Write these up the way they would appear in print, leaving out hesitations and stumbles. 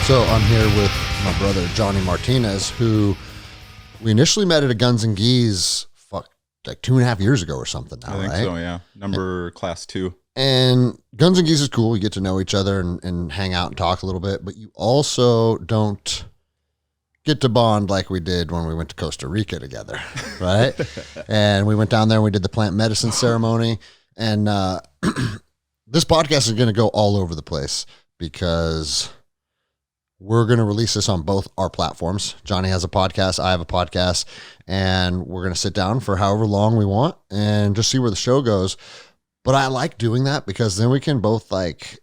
So I'm here with my brother Johnny Martinez, who we initially met at a Guns Gis, like 2.5 years ago or something now, I think right? so, yeah. Class 2. And Guns Gis is cool. You get to know each other and hang out and talk a little bit, but you also don't get to bond like we did when we went to Costa Rica together, right? And we went down there and we did the plant medicine ceremony. And this podcast is going to go all over the place because we're going to release this on both our platforms. Johnny has a podcast, I have a podcast, and we're going to sit down for however long we want and just see where the show goes. But I like doing that because then we can both like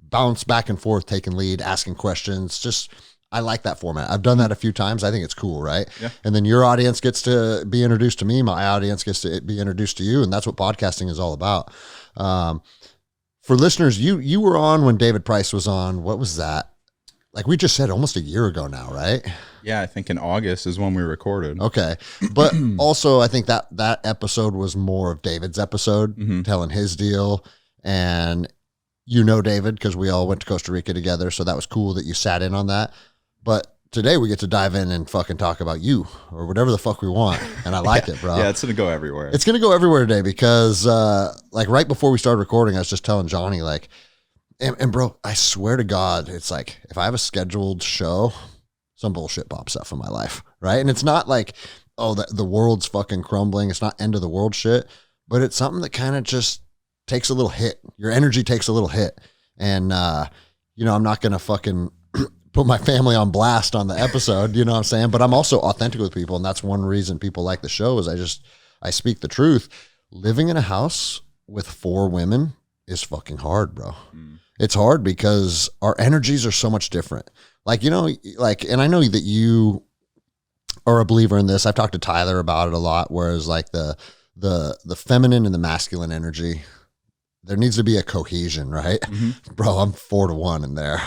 bounce back and forth, taking lead, asking questions. I like that format. I've done that a few times. I think it's cool, right? Yeah. And then your audience gets to be introduced to me. My audience gets to be introduced to you. And that's what podcasting is all about. For listeners, you were on when David Price was on. What was that? Like we just said, almost a year ago now, right? Yeah, I think in August is when we recorded. Okay. But also I think that episode was more of David's episode, telling his deal. And you know David because we all went to Costa Rica together. So that was cool that you sat in on that. But today we get to dive in and fucking talk about you or whatever the fuck we want. And I like it, bro. Yeah, it's going to go everywhere. It's going to go everywhere today because like right before we started recording, I was just telling Johnny like, and bro, I swear to God, it's like if I have a scheduled show, some bullshit pops up in my life, right? And it's not like, oh, the world's fucking crumbling. It's not end of the world shit, but it's something that kind of just takes a little hit. Your energy takes a little hit. And, you know, I'm not going to fucking put my family on blast on the episode, you know what I'm saying? But I'm also authentic with people. And that's one reason people like the show is I speak the truth. Living in a house with 4 women is fucking hard, bro. It's hard because our energies are so much different. Like, you know, like, and I know that you are a believer in this. I've talked to Tyler about it a lot, whereas like the feminine and the masculine energy, there needs to be a cohesion, right? Bro, I'm 4-to-1 in there.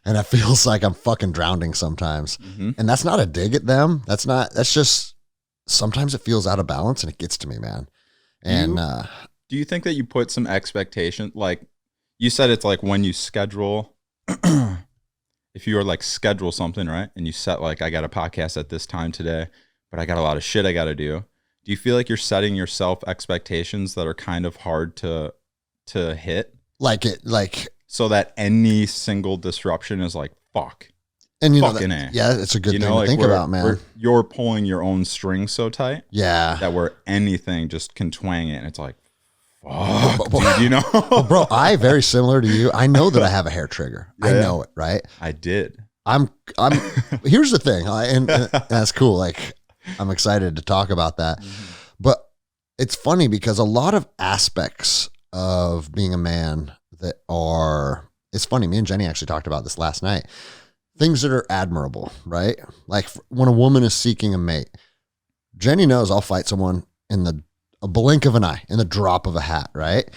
And it feels like I'm fucking drowning sometimes. And that's not a dig at them. That's just, sometimes it feels out of balance and it gets to me, man. And do you think that you put some expectation, like you said, it's like when you schedule, if you were like schedule something, right? And you set like, I got a podcast at this time today, but I got a lot of shit I got to do. Do you feel like you're setting yourself expectations that are kind of hard to hit? Like so that any single disruption is like, fuck. And you know, yeah, it's a good thing to think about, man. You're pulling your own strings so tight. Yeah. That where anything just can twang it. And it's like, fuck, dude, you know? Well, bro, very similar to you. I know that I have a hair trigger. Yeah. I know it, right? I did. I'm here's the thing. And that's cool. Like, I'm excited to talk about that. But it's funny because a lot of aspects of being a man it's funny. Me and Jenny actually talked about this last night. Things that are admirable, right? Like when a woman is seeking a mate, Jenny knows I'll fight someone in a blink of an eye, in the drop of a hat, right?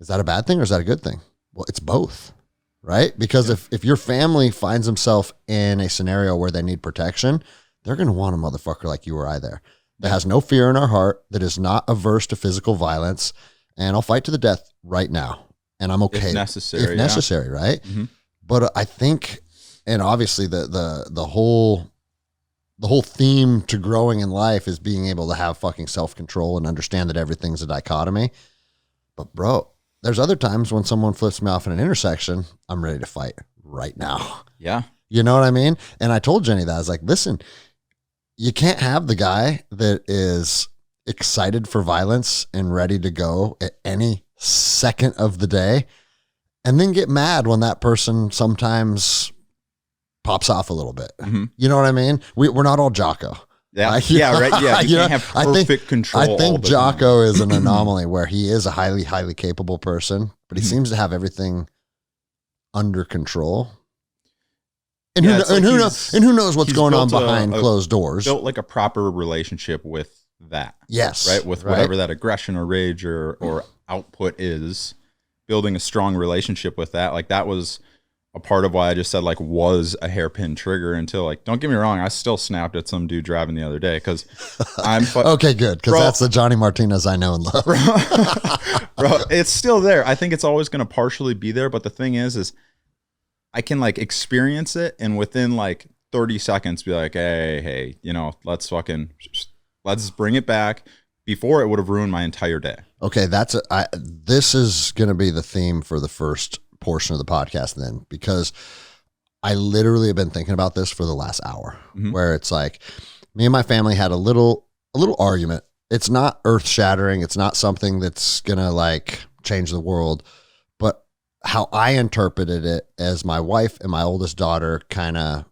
Is that a bad thing or is that a good thing? Well, it's both, right? Because if your family finds themselves in a scenario where they need protection, they're going to want a motherfucker like you or I there that has no fear in our heart, that is not averse to physical violence, and I'll fight to the death right now. And I'm okay. If necessary, right? But I think, and obviously the whole theme to growing in life is being able to have fucking self-control and understand that everything's a dichotomy. But bro, there's other times when someone flips me off in an intersection, I'm ready to fight right now. Yeah. You know what I mean? And I told Jenny that. I was like, listen, you can't have the guy that is excited for violence and ready to go at any second of the day and then get mad when that person sometimes pops off a little bit. You know what I mean? We're not all Jocko. Yeah. Right. Yeah. You can't have perfect control. I think Jocko is an anomaly where he is a highly, highly capable person, but he seems to have everything under control. And who knows what's going on behind closed doors. Built like a proper relationship with that. Yes. Right. With whatever that aggression or rage or output is, building a strong relationship with that. Like that was a part of why I just said like was a hairpin trigger until like, don't get me wrong. I still snapped at some dude driving the other day. Cause I'm okay, good. Cause that's the Johnny Martinez I know and love. Bro, it's still there. I think it's always going to partially be there. But the thing is I can like experience it and within like 30 seconds be like, hey, you know, let's bring it back. Before it would have ruined my entire day. Okay, this is going to be the theme for the first portion of the podcast then, because I literally have been thinking about this for the last hour, where it's like me and my family had a little argument. It's not earth shattering. It's not something that's going to like change the world, but how I interpreted it as my wife and my oldest daughter kind of,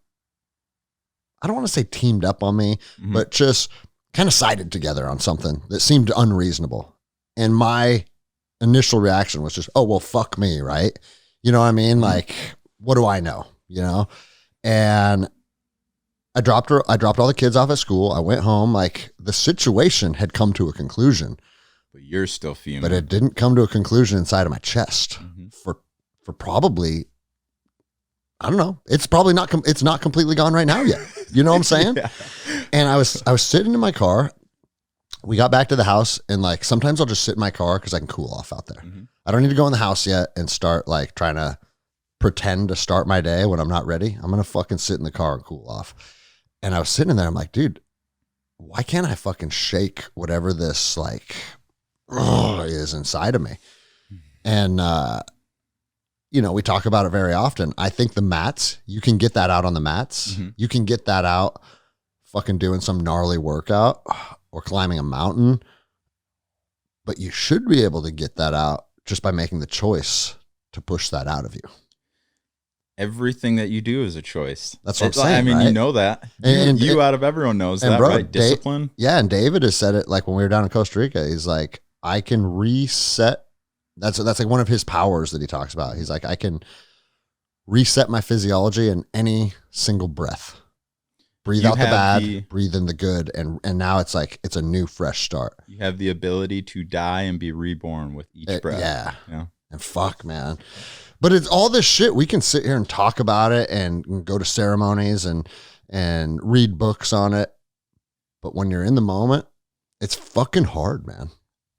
I don't want to say teamed up on me, but just kind of sided together on something that seemed unreasonable. And my initial reaction was just, oh, well, fuck me, right? You know what I mean? Like, what do I know? You know? And I dropped all the kids off at school. I went home. Like, the situation had come to a conclusion. But you're still fuming. But it didn't come to a conclusion inside of my chest for probably, I don't know. It's probably not, it's not completely gone right now yet. You know what I'm saying? Yeah. And I was sitting in my car. We got back to the house, and like sometimes I'll just sit in my car because I can cool off out there. I don't need to go in the house yet and start like trying to pretend to start my day when I'm not ready. I'm going to fucking sit in the car and cool off. And I was sitting in there. I'm like, dude, why can't I fucking shake whatever this like is inside of me? And, you know, we talk about it very often. I think the mats, you can get that out on the mats. You can get that out fucking doing some gnarly workout or climbing a mountain, but you should be able to get that out just by making the choice to push that out of you. Everything that you do is a choice. That's what I'm saying. I mean, right? You know that. And you out of everyone knows that, bro, right? Discipline. Yeah, and David has said it like when we were down in Costa Rica. He's like, I can reset. That's like one of his powers that he talks about. He's like, I can reset my physiology in any single breath. Breathe out the bad, breathe in the good, and now it's like it's a new, fresh start. You have the ability to die and be reborn with each breath. Yeah. And fuck, man. But it's all this shit. We can sit here and talk about it and go to ceremonies and read books on it. But when you're in the moment, it's fucking hard, man.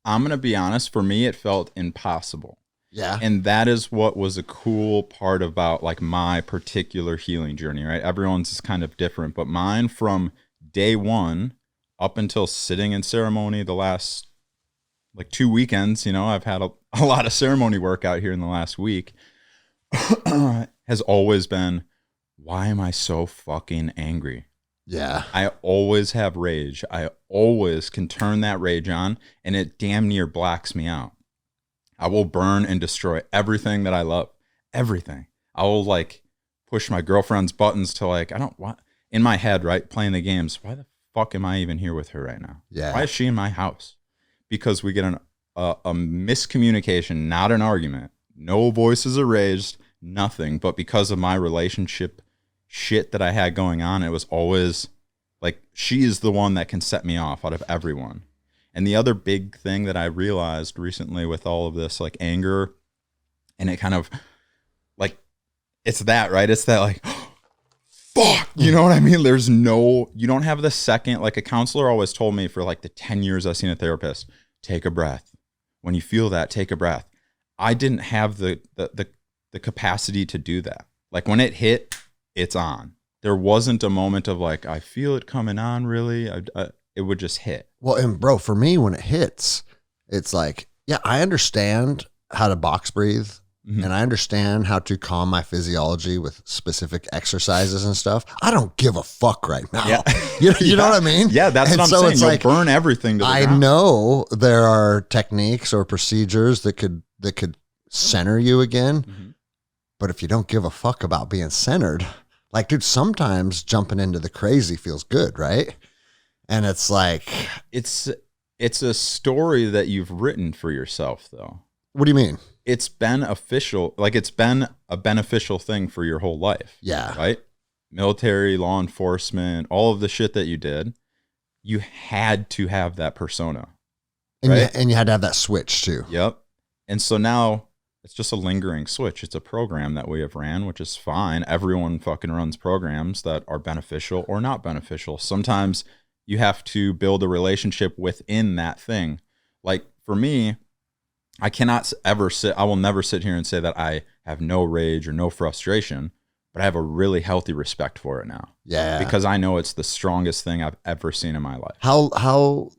I'm going to be honest. For me, it felt impossible. Yeah. And that is what was a cool part about like my particular healing journey, right? Everyone's is kind of different, but mine from day one up until sitting in ceremony the last like 2 weekends, you know, I've had a lot of ceremony work out here in the last week, has always been, why am I so fucking angry? Yeah. I always have rage. I always can turn that rage on and it damn near blacks me out. I will burn and destroy everything that I love. Everything. I will like push my girlfriend's buttons to like, I don't want in my head, right? Playing the games. Why the fuck am I even here with her right now? Yeah. Why is she in my house? Because we get a miscommunication, not an argument. No voices are raised, nothing. But because of my relationship shit that I had going on, it was always like, she is the one that can set me off out of everyone. And the other big thing that I realized recently with all of this, like anger, and it kind of like, it's that, right? It's that like, fuck, you know what I mean? You don't have the second, like a counselor always told me for like the 10 years I've seen a therapist, take a breath. When you feel that, take a breath. I didn't have the capacity to do that. Like when it hit, it's on. There wasn't a moment of like, I feel it coming on really. It would just hit. Well, and bro, for me, when it hits, it's like, yeah, I understand how to box breathe and I understand how to calm my physiology with specific exercises and stuff. I don't give a fuck right now. Yeah. You know what I mean? Yeah, that's what I'm saying. It's You'll like, burn everything to the ground. I know there are techniques or procedures that could center you again. But if you don't give a fuck about being centered, like, dude, sometimes jumping into the crazy feels good, right? And it's like, it's a story that you've written for yourself, though. What do you mean? It's been official, like it's been a beneficial thing for your whole life. Yeah. Right? Military, law enforcement, all of the shit that you did, you had to have that persona. And, right? and you had to have that switch too. Yep. And so now it's just a lingering switch. It's a program that we have ran, which is fine. Everyone fucking runs programs that are beneficial or not beneficial. Sometimes you have to build a relationship within that thing. Like for me, I will never sit here and say that I I have no rage or no frustration, but I have a really healthy respect for it now. Yeah. Because I know it's the strongest thing I've ever seen in my life. How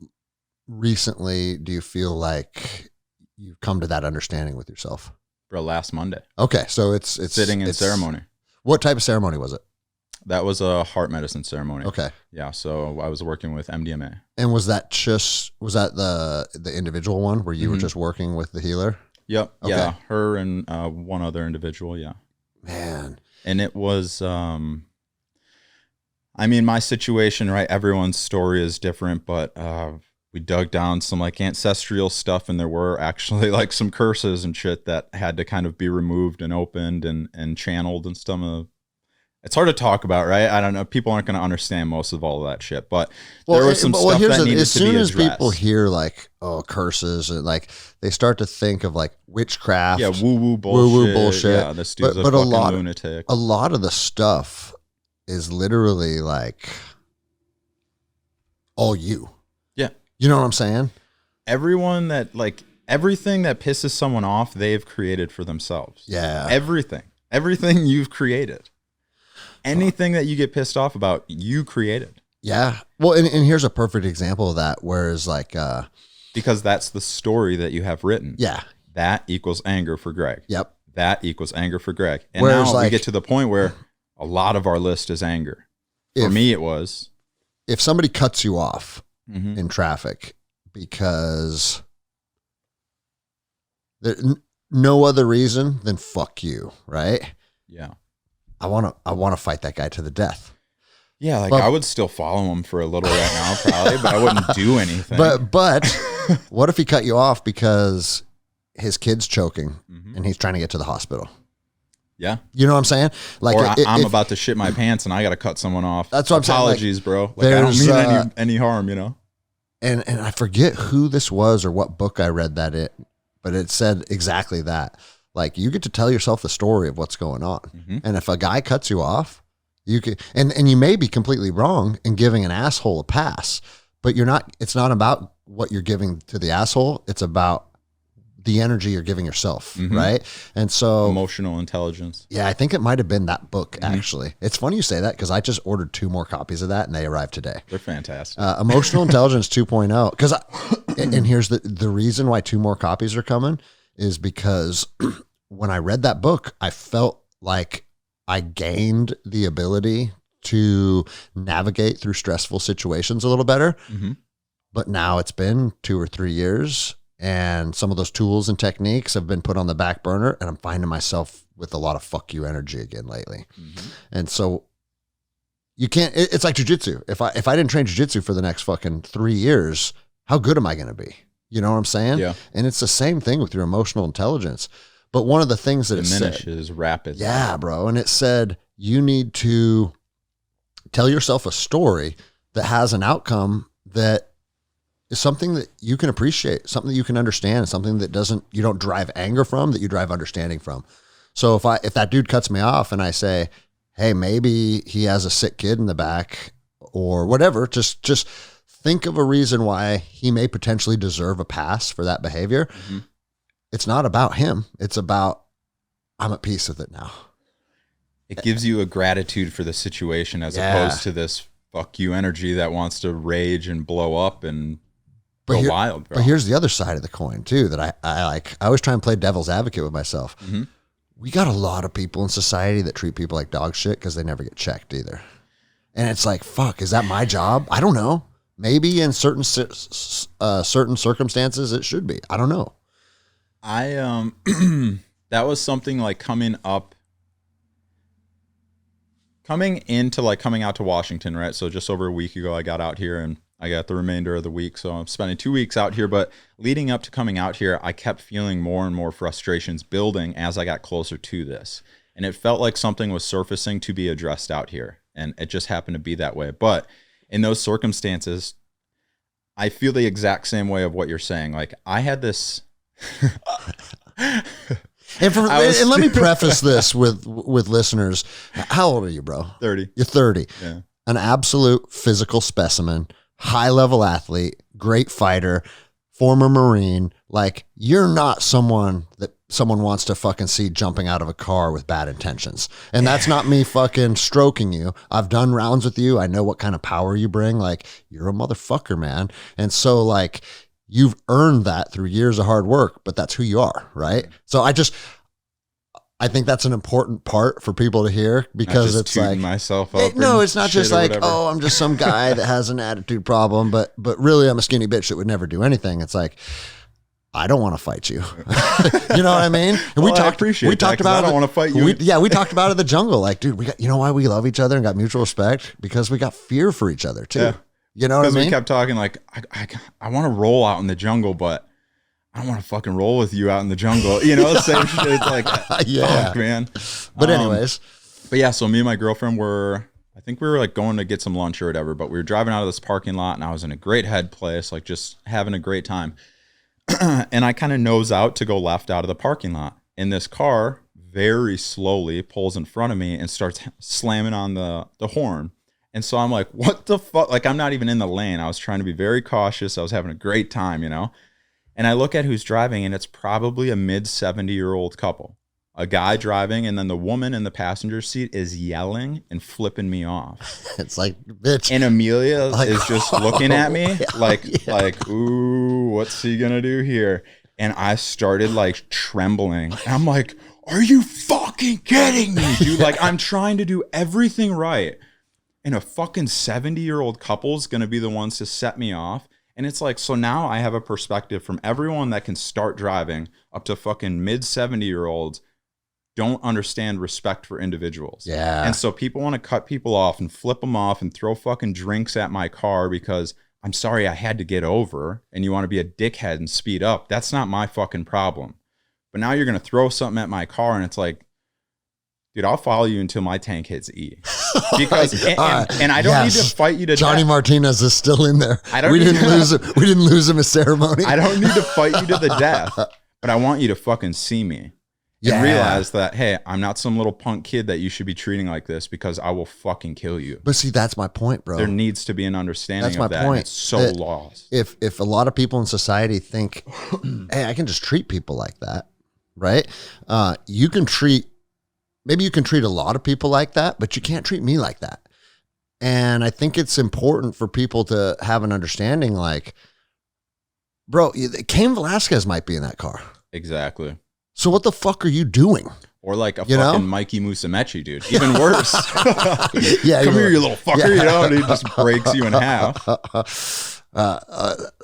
recently do you feel like you've come to that understanding with yourself? Bro, last Monday. Okay. So it's sitting in ceremony. What type of ceremony was it? That was a heart medicine ceremony. Okay. Yeah. So I was working with MDMA. And was that the individual one where you were just working with the healer? Yep. Okay. Yeah. Her and one other individual. Yeah. Man. And it was, I mean, my situation, right? Everyone's story is different, but we dug down some like ancestral stuff, and there were actually like some curses and shit that had to kind of be removed and opened and channeled and stuff. It's hard to talk about, right? I don't know. People aren't going to understand most of all of that shit, but there was some stuff that needed to be addressed. As soon as people hear like, oh, curses, and like they start to think of like witchcraft, yeah, woo-woo bullshit. Yeah, this dude's a fucking lunatic. A lot of the stuff is literally like all you. Yeah. You know what I'm saying? Everyone that like everything that pisses someone off, they've created for themselves. Yeah. Everything you've created. Anything that you get pissed off about, you created. Yeah. Well, and here's a perfect example of that, whereas like because that's the story that you have written. Yeah. That equals anger for Greg. Yep. That equals anger for Greg. And whereas now like, we get to the point where a lot of our list is anger. For me, it was. If somebody cuts you off in traffic because no other reason than fuck you, right? Yeah. I want to fight that guy to the death. Yeah, like I would still follow him for a little right now, probably, but I wouldn't do anything. But what if he cut you off because his kid's choking and he's trying to get to the hospital? Yeah. You know what I'm saying? Like, or I'm about to shit my pants and I got to cut someone off. That's what I'm saying. Apologies, bro. Like, I don't mean any harm, you know? And I forget who this was or what book I read that in, but it said exactly that. Like, you get to tell yourself the story of what's going on. And if a guy cuts you off, you can, and you may be completely wrong in giving an asshole a pass, but it's not about what you're giving to the asshole. It's about the energy you're giving yourself. Right. And so emotional intelligence. Yeah. I think it might've been that book actually. It's funny you say that because I just ordered 2 more copies of that and they arrived today. They're fantastic. Emotional Intelligence 2.0. Cause and here's the reason why 2 more copies are coming is because when I read that book, I felt like I gained the ability to navigate through stressful situations a little better. But now it's been 2 or 3 years and some of those tools and techniques have been put on the back burner and I'm finding myself with a lot of fuck you energy again lately. And so you can't, it's like jujitsu. If I didn't train jujitsu for the next fucking 3 years, how good am I going to be? You know what I'm saying? Yeah. And it's the same thing with your emotional intelligence. But one of the things that it diminishes rapidly. Yeah, bro. And it said you need to tell yourself a story that has an outcome that is something that you can appreciate, something that you can understand, something that you don't drive anger from, that you drive understanding from. So if that dude cuts me off and I say, hey, maybe he has a sick kid in the back or whatever, just think of a reason why he may potentially deserve a pass for that behavior. It's not about him. It's about, I'm at peace with it now. It gives you a gratitude for the situation as opposed to this fuck you energy that wants to rage and blow up and go wild, bro. But here's the other side of the coin too, that I like. I always try and play devil's advocate with myself. We got a lot of people in society that treat people like dog shit because they never get checked either. And it's like, fuck, is that my job? I don't know. Maybe in certain circumstances it should be. I don't know. That was something like coming out to Washington, right? So just over a week ago, I got out here and I got the remainder of the week. So I'm spending 2 weeks out here, but leading up to coming out here, I kept feeling more and more frustrations building as I got closer to this. And it felt like something was surfacing to be addressed out here. And it just happened to be that way. But in those circumstances, I feel the exact same way of what you're saying. Like I had this... And let me preface this with listeners. How old are you, bro? 30. You're 30. Yeah. An absolute physical specimen, high level athlete, great fighter, former Marine. Like you're not someone that someone wants to fucking see jumping out of a car with bad intentions. And that's not me fucking stroking you. I've done rounds with you. I know what kind of power you bring. Like, you're a motherfucker, man. And so, like, you've earned that through years of hard work, but that's who you are, right? So I think that's an important part for people to hear, because it's like myself up. No, it's not just like, oh, I'm just some guy that has an attitude problem, but really I'm a skinny bitch that would never do anything. It's like, I don't want to fight you. You know what I mean? And I appreciate that, about I don't want to fight you. We talked about it in the jungle. Like, dude, you know why we love each other and got mutual respect? Because we got fear for each other too. Yeah. You know what I mean? Because we kept talking like, I want to roll out in the jungle, but I don't want to fucking roll with you out in the jungle. You know, same shit. It's like, fuck, man. But anyways. But yeah, so me and my girlfriend I think we were like going to get some lunch or whatever, but we were driving out of this parking lot and I was in a great head place, like just having a great time. And I kind of nose out to go left out of the parking lot. And this car very slowly pulls in front of me and starts slamming on the horn. And so I'm like, what the fuck? Like, I'm not even in the lane. I was trying to be very cautious. I was having a great time, you know? And I look at who's driving, and it's probably a mid-70-year-old couple. A guy driving, and then the woman in the passenger seat is yelling and flipping me off. It's like, bitch. And Amelia is just looking at me like, ooh, what's he gonna do here? And I started like trembling. And I'm like, are you fucking kidding me, dude? Like, I'm trying to do everything right, and a fucking 70-year-old couple's gonna be the ones to set me off. And it's like, so now I have a perspective from everyone that can start driving up to fucking mid-70-year-olds don't understand respect for individuals. Yeah. And so people want to cut people off and flip them off and throw fucking drinks at my car because I'm sorry I had to get over, and you want to be a dickhead and speed up. That's not my fucking problem. But now you're going to throw something at my car, and it's like, dude, I'll follow you until my tank hits E. Because and I don't need to fight you to Johnny death. Martinez is still in there. We didn't lose him. We didn't lose him a ceremony. I don't need to fight you to the death, but I want you to fucking see me and realize that, hey, I'm not some little punk kid that you should be treating like this, because I will fucking kill you. But see, that's my point, bro. There needs to be an understanding that's my of that. point. It's so lost. If a lot of people in society think, hey, I can just treat people like that, right? Maybe you can treat a lot of people like that, but you can't treat me like that. And I think it's important for people to have an understanding, like, bro, Cain Velasquez might be in that car. Exactly. So what the fuck are you doing? Or like a fucking Mikey Musumeci, dude. Even worse. Yeah, come here, you little fucker. You know, and he just breaks you in half.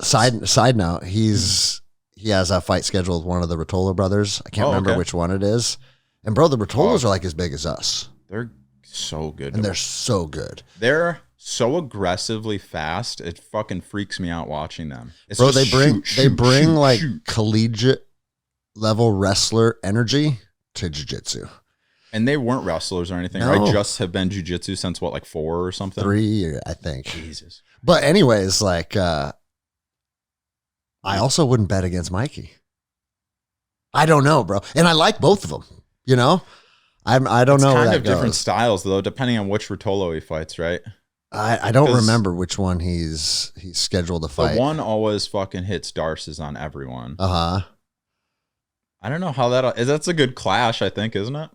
Side note, he has a fight scheduled with one of the Rotolo brothers. I can't remember which one it is. And bro, the Rotolos are like as big as us. They're so good. And they're so good. They're so aggressively fast. It fucking freaks me out watching them. It's bro, they bring like collegiate level wrestler energy to jiu-jitsu. And they weren't wrestlers or anything, No. right? Just have been jiu-jitsu since what, like 4 or something? 3, I think. Jesus. But anyways, like, I also wouldn't bet against Mikey. I don't know, bro. And I like both of them, you know? I don't know where that kind of goes. different styles, though, depending on which Rotolo he fights, right? I don't remember which one he's scheduled to fight. The one always fucking hits Darces on everyone. Uh-huh. I don't know how that's a good clash, I think, isn't it?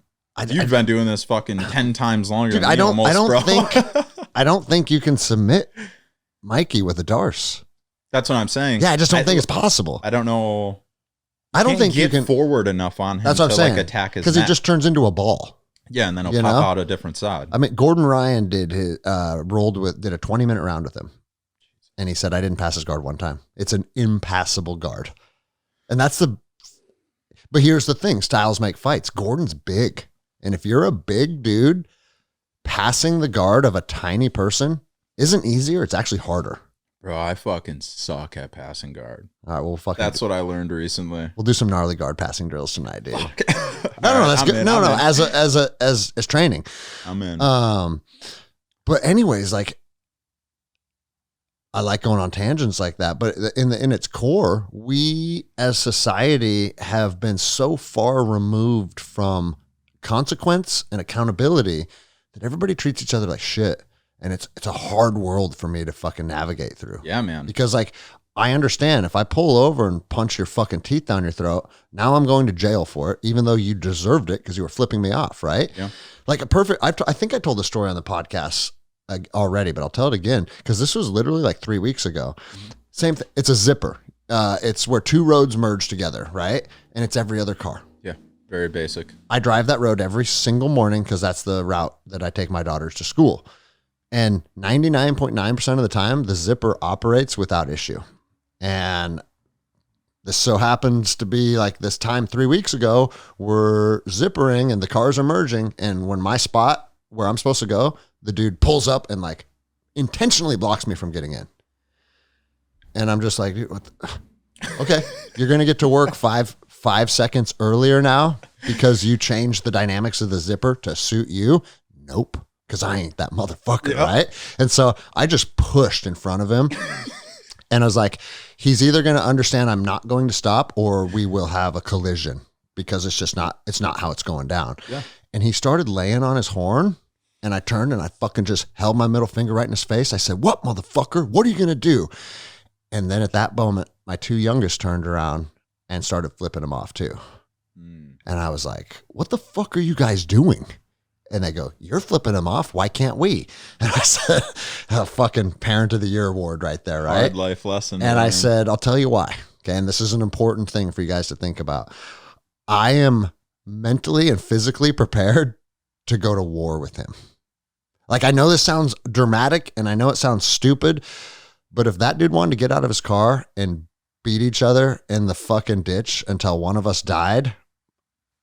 You've been doing this fucking 10 times longer dude, than me almost, bro. I don't think you can submit Mikey with a Darce. That's what I'm saying. Yeah, I just don't think it's possible. I don't know. I don't think you can forward enough on him. That's what I'm saying. Like attack his because it just turns into a ball. Yeah, and then he'll pop out a different side. I mean, Gordon Ryan did a 20-minute round with him, and he said I didn't pass his guard one time. It's an impassable guard, and But here's the thing: styles make fights. Gordon's big, and if you're a big dude, passing the guard of a tiny person isn't easier. It's actually harder. Bro, I fucking suck at passing guard. All right, well, That's what I learned recently. We'll do some gnarly guard passing drills tonight, dude. No, that's good. No, as training. I'm in. But anyways, like, I like going on tangents like that, but in its core, we as society have been so far removed from consequence and accountability that everybody treats each other like shit. And it's a hard world for me to fucking navigate through. Yeah, man. Because like I understand if I pull over and punch your fucking teeth down your throat, now I'm going to jail for it, even though you deserved it because you were flipping me off, right? Yeah. Like I think I told the story on the podcast already, but I'll tell it again because this was literally like 3 weeks ago. Same thing. It's a zipper. It's where two roads merge together, right? And it's every other car. Yeah. Very basic. I drive that road every single morning because that's the route that I take my daughters to school. And 99.9% of the time, the zipper operates without issue. And this so happens to be like this time 3 weeks ago, we're zippering and the cars are merging. And when my spot where I'm supposed to go, the dude pulls up and like intentionally blocks me from getting in. And I'm just like, okay, you're going to get to work five seconds earlier now because you changed the dynamics of the zipper to suit you. Nope. Because I ain't that motherfucker, right? And so I just pushed in front of him. And I was like, he's either going to understand I'm not going to stop or we will have a collision because it's not how it's going down. Yeah. And he started laying on his horn and I turned and I fucking just held my middle finger right in his face. I said, what, motherfucker? What are you going to do? And then at that moment, my two youngest turned around and started flipping him off too. And I was like, what the fuck are you guys doing? And they go, you're flipping him off. Why can't we? And I said, a fucking Parent of the Year award right there, right? Hard life lesson. And I said, I'll tell you why. Okay. And this is an important thing for you guys to think about. I am mentally and physically prepared to go to war with him. Like, I know this sounds dramatic and I know it sounds stupid, but if that dude wanted to get out of his car and beat each other in the fucking ditch until one of us died,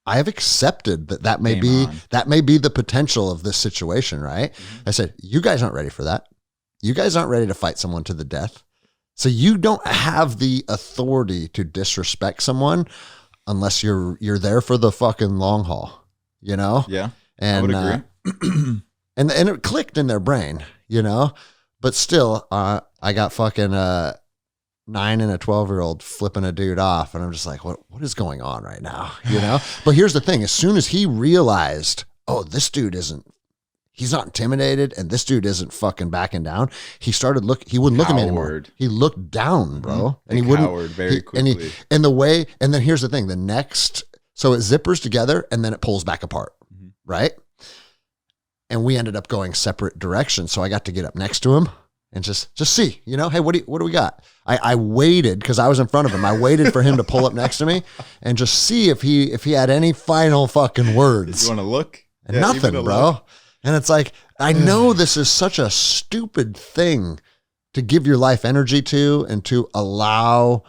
I have accepted that may be the potential of this situation, right? I said, you guys aren't ready for that. You guys aren't ready to fight someone to the death. So you don't have the authority to disrespect someone unless you're there for the fucking long haul, you know? Yeah. And, I would agree. and it clicked in their brain, you know? But still, I got fucking 9 and a 12-year-old flipping a dude off. And I'm just like, what is going on right now? You know? But here's the thing. As soon as he realized, oh, this dude he's not intimidated and this dude isn't fucking backing down, he wouldn't look at me anymore. He looked down, bro. And he wouldn't very quickly. And then here's the thing. So it zippers together and then it pulls back apart. Right? And we ended up going separate directions. So I got to get up next to him and just see, you know, hey, what do we got? I waited because I was in front of him. I waited for him to pull up next to me and just see if he had any final fucking words. You want to look? And nothing, bro. Look. And it's like, I know this is such a stupid thing to give your life energy to and to allow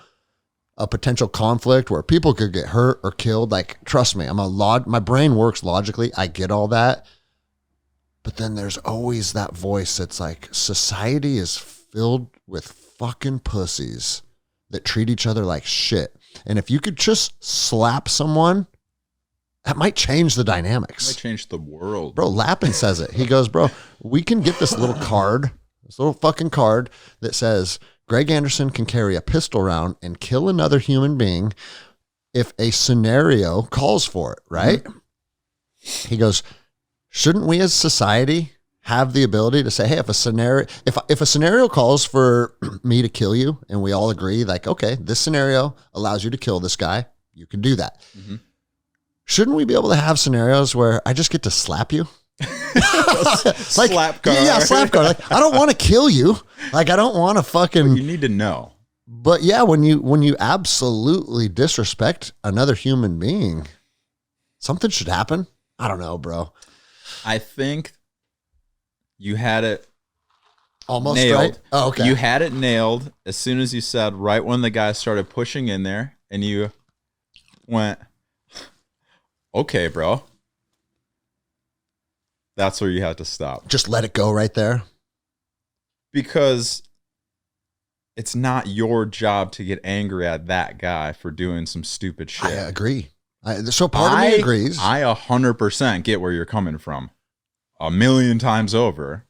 a potential conflict where people could get hurt or killed. Like, trust me, my brain works logically. I get all that. But then there's always that voice that's like, society is filled with fucking pussies that treat each other like shit. And if you could just slap someone, that might change the dynamics. It might change the world. Bro, Lappin says it. He goes, bro, we can get this little card, this little fucking card that says Greg Anderson can carry a pistol round and kill another human being if a scenario calls for it, right? He goes, shouldn't we as society have the ability to say, hey, if a scenario calls for me to kill you and we all agree, like, okay, this scenario allows you to kill this guy, you can do that. Shouldn't we be able to have scenarios where I just get to slap you? Like, slap card. Yeah, slap card. Like, I don't want to kill you. Like, I don't want to fucking. But you need to know. But yeah, when you absolutely disrespect another human being, something should happen. I don't know, bro. I think you had it almost nailed. Right. Oh, okay. You had it nailed as soon as you said, right when the guy started pushing in there, and you went, okay, bro. That's where you had to stop. Just let it go right there. Because it's not your job to get angry at that guy for doing some stupid shit. I agree. So part of me agrees. I 100% get where you're coming from. 1,000,000 times over.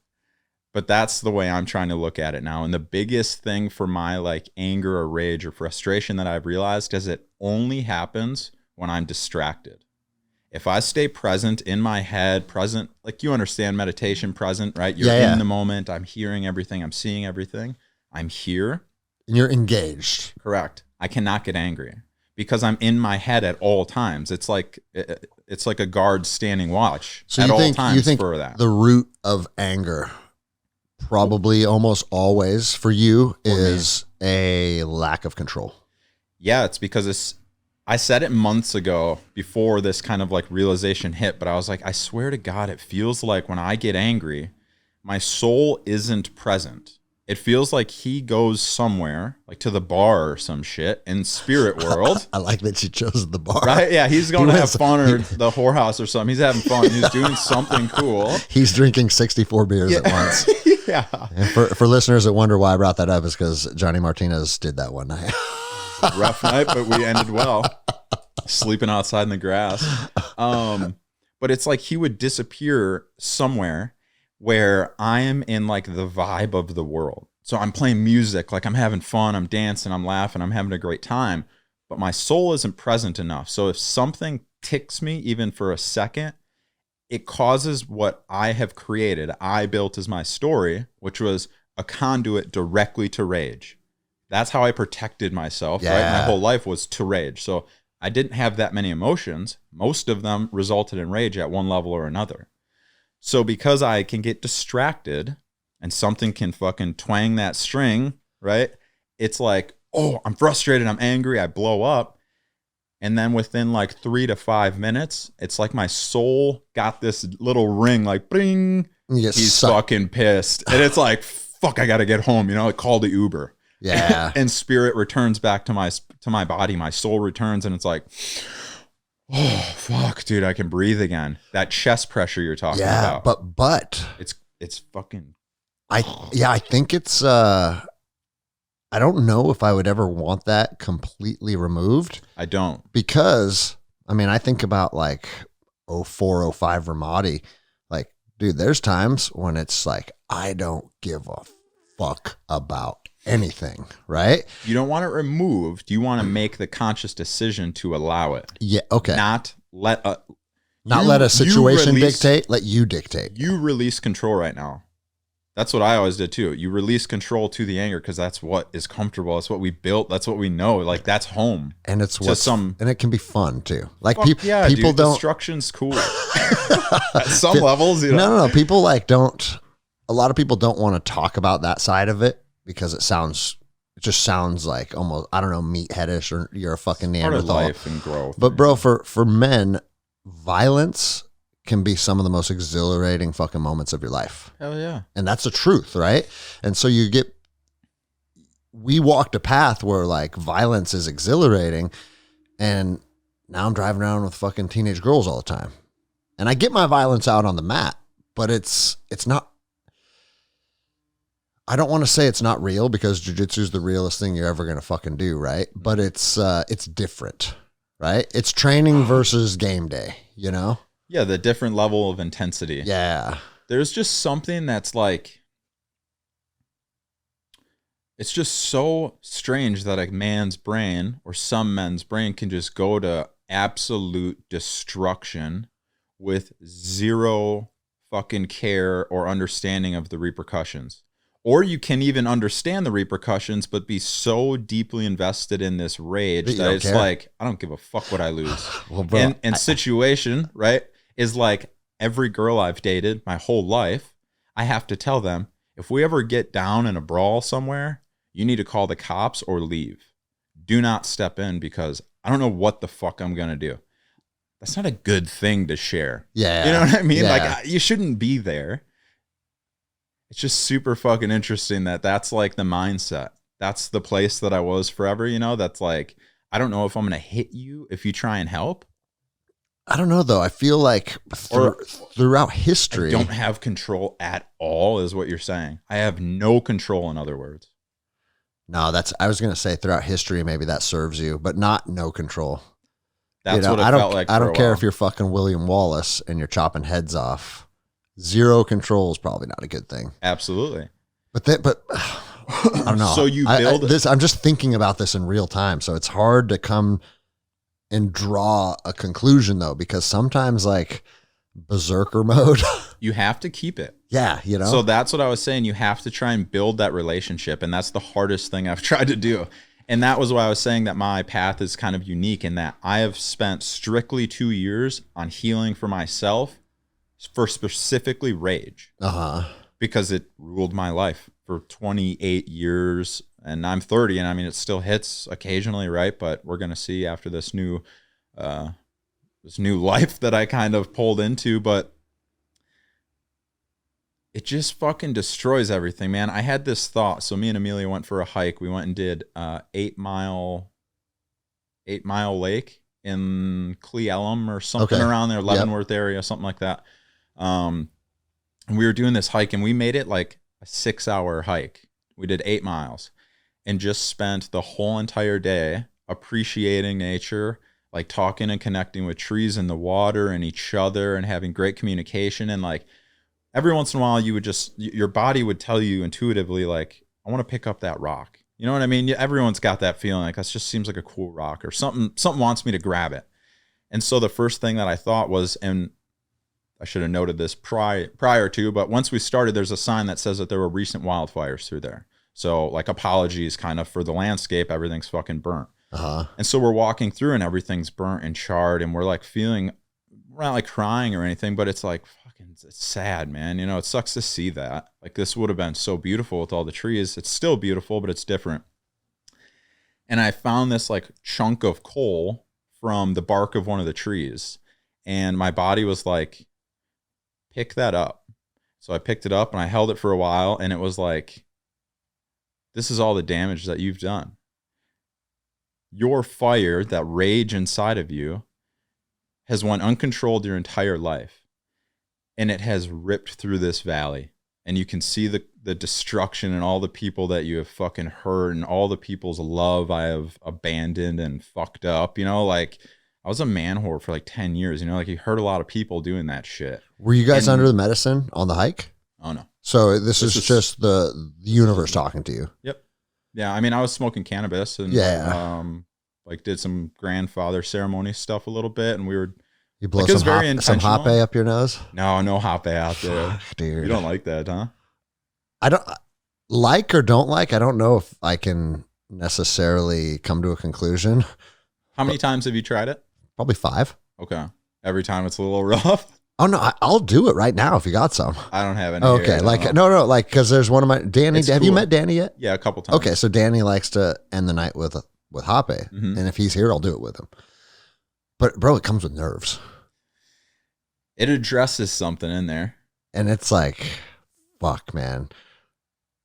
But that's the way I'm trying to look at it now. And the biggest thing for my like anger or rage or frustration that I've realized is it only happens when I'm distracted. If I stay present in my head, present, like you understand meditation, present, right? You're in the moment. I'm hearing everything. I'm seeing everything. I'm here. And you're engaged. Correct. I cannot get angry because I'm in my head at all times. It's like a guard standing watch at all times. You think for that. The root of anger, probably almost always for you, is a lack of control. Yeah, it's because I said it months ago before this kind of like realization hit, but I was like, I swear to God, it feels like when I get angry, my soul isn't present. It feels like he goes somewhere, like to the bar or some shit in spirit world. I like that you chose the bar. Right? Yeah, he's going to have fun or the whorehouse or something. He's having fun. He's doing something cool. He's drinking 64 beers at once. Yeah. And for listeners that wonder why I brought that up is because Johnny Martinez did that one night. Rough night, but we ended well. Sleeping outside in the grass. But it's like he would disappear somewhere where I am in like the vibe of the world. So I'm playing music, like I'm having fun, I'm dancing, I'm laughing, I'm having a great time, but my soul isn't present enough. So if something ticks me even for a second, it causes what I have created, I built as my story, which was a conduit directly to rage. That's how I protected myself, right? My whole life was to rage. So I didn't have that many emotions. Most of them resulted in rage at one level or another. So because I can get distracted and something can fucking twang that string, right? It's like, oh, I'm frustrated, I'm angry, I blow up. And then within like 3 to 5 minutes, it's like my soul got this little ring, like, bing, he's fucking pissed. And it's like, fuck, I got to get home, like call the Uber. Yeah. And spirit returns back to my body. My soul returns and it's like, oh fuck, dude, I can breathe again. That chest pressure you're talking about. But it's fucking. I think it's. I don't know if I would ever want that completely removed. I don't, because I think about like 04, 05 Ramadi. Like, dude, there's times when it's like I don't give a fuck about anything, right? You don't want it removed. You want to make the conscious decision to allow it. Yeah. Okay. Not let a situation dictate. Let you dictate. You release control right now. That's what I always did too. You release control to the anger because that's what is comfortable. That's what we built. That's what we know. Like that's home. And it's and it can be fun too. Like people dude, don't. Destruction's cool at some levels. No. People don't. A lot of people don't want to talk about that side of it, because it just sounds like almost, I don't know, meatheadish, or you're a fucking Neanderthal. Part of life and growth. But bro, for men, violence can be some of the most exhilarating fucking moments of your life. Hell yeah. And that's the truth, right? And so we walked a path where like violence is exhilarating, and now I'm driving around with fucking teenage girls all the time. And I get my violence out on the mat, but it's not. I don't want to say it's not real, because jiu-jitsu is the realest thing you're ever going to fucking do, right? But it's different, right? It's training versus game day, Yeah, the different level of intensity. Yeah. There's just something that's like, it's just so strange that a man's brain, or some men's brain, can just go to absolute destruction with zero fucking care or understanding of the repercussions. Or you can even understand the repercussions, but be so deeply invested in this rage that it's like, I don't give a fuck what I lose. Well, bro, and situation, right, is like every girl I've dated my whole life, I have to tell them, if we ever get down in a brawl somewhere, you need to call the cops or leave. Do not step in, because I don't know what the fuck I'm going to do. That's not a good thing to share. Yeah. You know what I mean? Yeah. Like, you shouldn't be there. It's just super fucking interesting that's like the mindset. That's the place that I was forever, that's like, I don't know if I'm going to hit you if you try and help. I don't know though. I feel like throughout history, I don't have control at all is what you're saying. I have no control, in other words. No, I was going to say throughout history, maybe that serves you, but not no control. That's what it felt like. I don't care if you're fucking William Wallace and you're chopping heads off. Zero control is probably not a good thing. Absolutely. But I don't know. So you build this. I'm just thinking about this in real time. So it's hard to come and draw a conclusion though, because sometimes like berserker mode You have to keep it. Yeah, you know. So that's what I was saying. You have to try and build that relationship. And that's the hardest thing I've tried to do. And that was why I was saying that my path is kind of unique in that I have spent strictly 2 years on healing for myself for specifically rage. Because it ruled my life for 28 years. And I'm 30. And I mean, it still hits occasionally, right? But we're going to see after this new life that I kind of pulled into. But it just fucking destroys everything, man. I had this thought. So me and Amelia went for a hike. We went and did 8 Mile Lake in Cle Elum or something around there, Leavenworth area, something like that. And we were doing this hike and we made it like a 6-hour hike. We did 8 miles and just spent the whole entire day appreciating nature, like talking and connecting with trees and the water and each other and having great communication. And like, every once in a while, your body would tell you intuitively, like, I want to pick up that rock. You know what I mean? Everyone's got that feeling, like, that just seems like a cool rock or something wants me to grab it. And so the first thing that I thought was, and I should have noted this prior to, but once we started, there's a sign that says that there were recent wildfires through there. So like apologies kind of for the landscape, everything's fucking burnt. And so we're walking through and everything's burnt and charred and we're like we're not like crying or anything, but it's like, it's sad, man. You know, it sucks to see that. Like, this would have been so beautiful with all the trees. It's still beautiful, but it's different. And I found this like chunk of coal from the bark of one of the trees. And my body was like, pick that up. So I picked it up and I held it for a while. And it was like, this is all the damage that you've done. Your fire, that rage inside of you, has went uncontrolled your entire life. And it has ripped through this valley. And you can see the destruction and all the people that you have fucking hurt and all the people's love I have abandoned and fucked up. You know, like, I was a man whore for like 10 years. You know, like, you hurt a lot of people doing that shit. Were you guys under the medicine on the hike? Oh, no. So this is just the universe talking to you. Yep. Yeah, I mean, I was smoking cannabis and like did some grandfather ceremony stuff a little bit. And we were... You blow like some hape up your nose? No hape out there. Fuck, dude. You don't like that, huh? I don't like or don't like. I don't know if I can necessarily come to a conclusion. How many times have you tried it? Probably 5. Okay. Every time it's a little rough? Oh, no. I'll do it right now if you got some. I don't have any. Okay. Here, like, no. Like, because there's one of my... Danny, have you met Danny yet? Yeah, a couple times. Okay. So Danny likes to end the night with hape. Mm-hmm. And if he's here, I'll do it with him. But, bro, it comes with nerves. It addresses something in there. And it's like, fuck, man.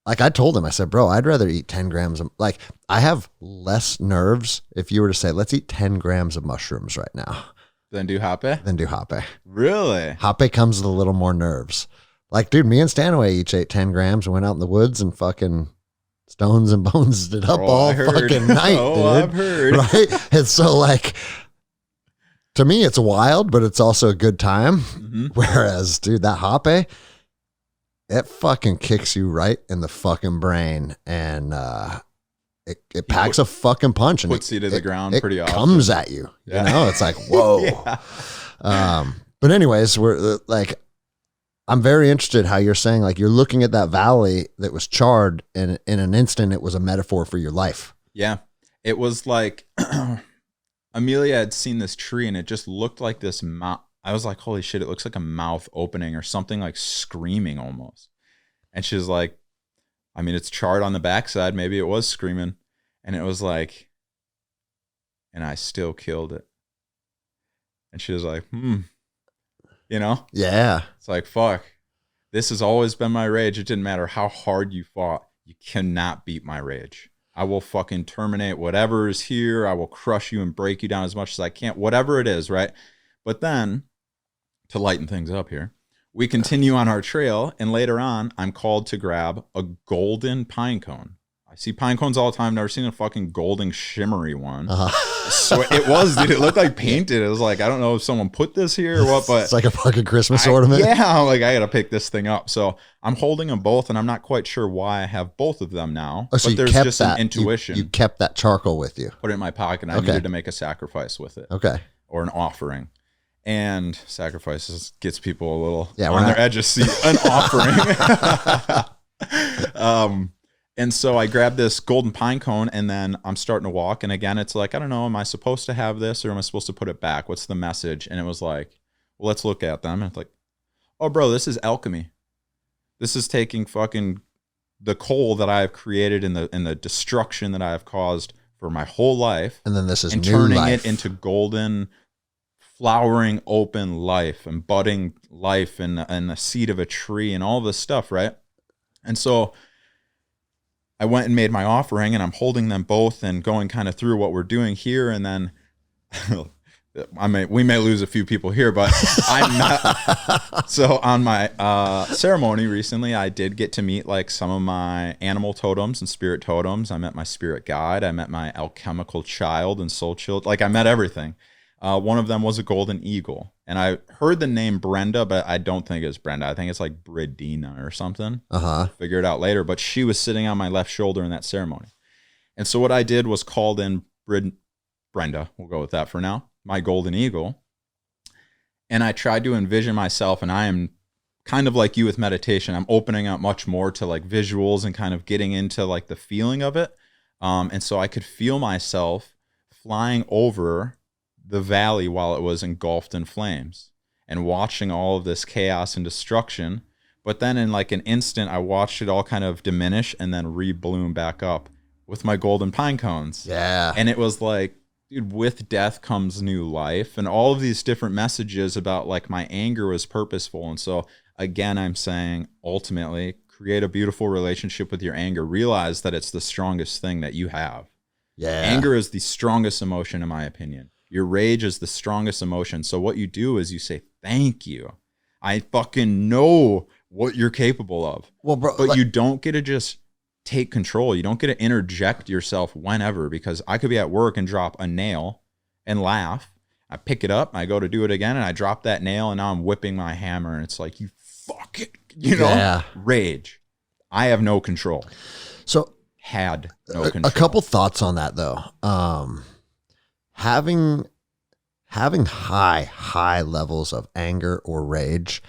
Like, I told him, I said, bro, I'd rather eat 10 grams of, like, I have less nerves if you were to say, let's eat 10 grams of mushrooms right now. Then do hape? Really? Hape comes with a little more nerves. Like, dude, me and Stanaway each ate 10 grams and went out in the woods and fucking stones and bones it up all fucking night, dude. I've heard. Right? And so, like... To me, it's wild, but it's also a good time. Mm-hmm. Whereas, dude, that hape, it fucking kicks you right in the fucking brain. And it packs a fucking punch. And puts you to the ground pretty often. It comes at you. Yeah. You know, it's like, whoa. But anyways, we're like, I'm very interested how you're saying, like, you're looking at that valley that was charred and in an instant, it was a metaphor for your life. Yeah. It was like... Amelia had seen this tree and it just looked like this mouth. I was like, holy shit, it looks like a mouth opening or something, like screaming almost. And she was like, I mean, it's charred on the backside. Maybe it was screaming. And it was like, and I still killed it. And she was like, you know? Yeah. It's like, fuck. This has always been my rage. It didn't matter how hard you fought. You cannot beat my rage. I will fucking terminate whatever is here. I will crush you and break you down as much as I can, whatever it is, right? But then, to lighten things up here, we continue on our trail, and later on, I'm called to grab a golden pine cone. I see pine cones all the time. Never seen a fucking golden shimmery one. So it was, dude. It looked like painted. It was like, I don't know if someone put this here or what, but it's like a fucking Christmas ornament. Yeah, I'm like, I gotta pick this thing up. So I'm holding them both, and I'm not quite sure why I have both of them now. Oh, so but there's just an intuition. You kept that charcoal with you. Put it in my pocket. And I needed to make a sacrifice with it. Okay. Or an offering. And sacrifices gets people a little Yeah, on their edge of seat. An offering. And so I grabbed this golden pine cone, and then I'm starting to walk. And again, it's like, I don't know, am I supposed to have this or am I supposed to put it back? What's the message? And it was like, well, let's look at them. And it's like, oh, bro, this is alchemy. This is taking fucking the coal that I have created and the destruction that I have caused for my whole life. And then this is and new turning life. it into golden, flowering, open life and budding life and the seed of a tree and all this stuff, right? And so I went and made my offering, and I'm holding them both and going kind of through what we're doing here. And then we may lose a few people here, but I'm not. So on my ceremony recently, I did get to meet like some of my animal totems and spirit totems. I met my spirit guide. I met my alchemical child and soul child. Like I met everything. One of them was a golden eagle, and I heard the name Brenda, but I don't think it's Brenda. I think it's like Bridina or something. Figure it out later. But she was sitting on my left shoulder in that ceremony. And so what I did was called in Brenda. We'll go with that for now. My golden eagle. And I tried to envision myself, and I am kind of like you with meditation. I'm opening up much more to like visuals and kind of getting into like the feeling of it. And so I could feel myself flying over the valley while it was engulfed in flames and watching all of this chaos and destruction. But then in like an instant, I watched it all kind of diminish and then re-bloom back up with my golden pine cones. Yeah. And it was like, dude, with death comes new life, and all of these different messages about like my anger was purposeful. And so again, I'm saying ultimately create a beautiful relationship with your anger. Realize that it's the strongest thing that you have. Yeah. Anger is the strongest emotion, in my opinion. Your rage is the strongest emotion. So what you do is you say, thank you. I fucking know what you're capable of. Well, bro, but you don't get to just take control. You don't get to interject yourself whenever, because I could be at work and drop a nail and laugh. I pick it up, I go to do it again, and I drop that nail, and now I'm whipping my hammer, and it's like, you fuck it, you know? Yeah. Rage. I have no control. So Had no control. A couple thoughts on that though. Having high levels of anger or rage,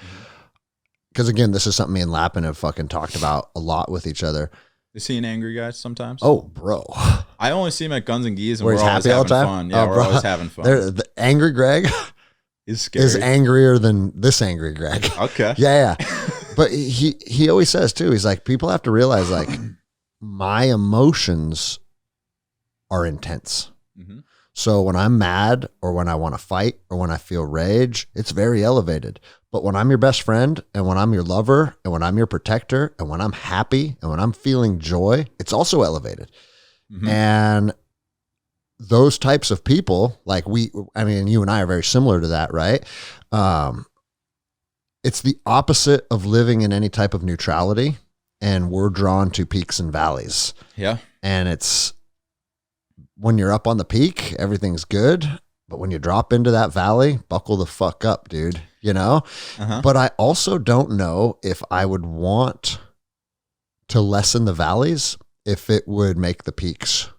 because again, this is something me and Lappin have fucking talked about a lot with each other. You see an angry guy sometimes? Oh, bro. I only see him at Guns Gis, and Where we're he's always happy all having the time? fun. Yeah, Oh, we're bro. always having fun. The angry Greg Is scary. is angrier than this angry Greg. Okay. Yeah. But he always says too, he's like, people have to realize like my emotions are intense. Mm-hmm. So when I'm mad or when I want to fight or when I feel rage, it's very elevated. But when I'm your best friend and when I'm your lover and when I'm your protector and when I'm happy and when I'm feeling joy, it's also elevated. Mm-hmm. And those types of people, like you and I are very similar to that, right? It's the opposite of living in any type of neutrality, and we're drawn to peaks and valleys. Yeah. And it's when you're up on the peak, everything's good. But when you drop into that valley, buckle the fuck up, dude, you know? Uh-huh. But I also don't know if I would want to lessen the valleys if it would make the peaks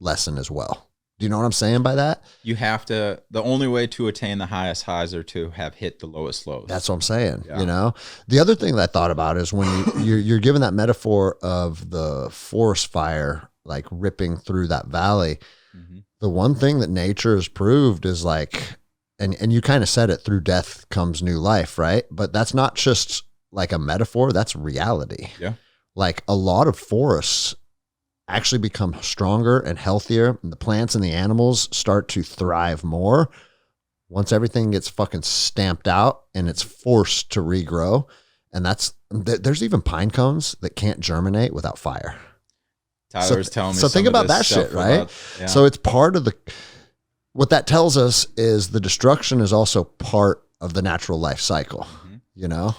lessen as well. Do you know what I'm saying by that? You have to, the only way to attain the highest highs are to have hit the lowest lows. That's what I'm saying. Yeah. You know, the other thing that I thought about is when you're given that metaphor of the forest fire, like ripping through that valley. Mm-hmm. The one thing that nature has proved is like, and you kind of said it, through death comes new life, right? But that's not just like a metaphor, that's reality. Yeah. Like a lot of forests actually become stronger and healthier, and the plants and the animals start to thrive more once everything gets fucking stamped out and it's forced to regrow. And there's even pine cones that can't germinate without fire. Tyler's telling me. So think about that shit, right? Yeah. So it's part of what that tells us is the destruction is also part of the natural life cycle, you know?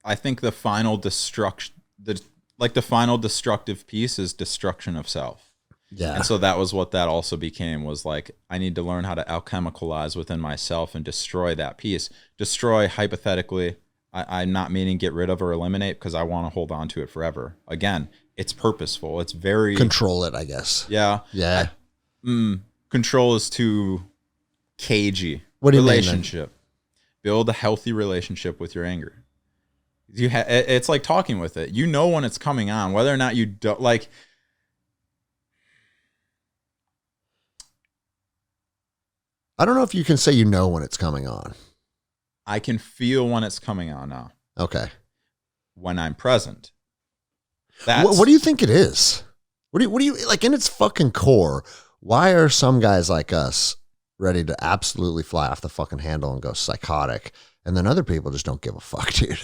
I think the final the final destructive piece is destruction of self. Yeah. And so that was what that also became, was like, I need to learn how to alchemicalize within myself and destroy that piece. Destroy, hypothetically, I'm not meaning get rid of or eliminate, because I want to hold on to it forever. Again, it's purposeful. It's very... Control it, I guess. Yeah. Yeah. Control is too cagey. What do you mean? Relationship. Build a healthy relationship with your anger. It's like talking with it. You know when it's coming on, whether or not you don't like. I don't know if you can say you know when it's coming on. I can feel when it's coming on now. Okay. When I'm present. What do you think it is? What do you like in its fucking core? Why are some guys like us ready to absolutely fly off the fucking handle and go psychotic, and then other people just don't give a fuck, dude?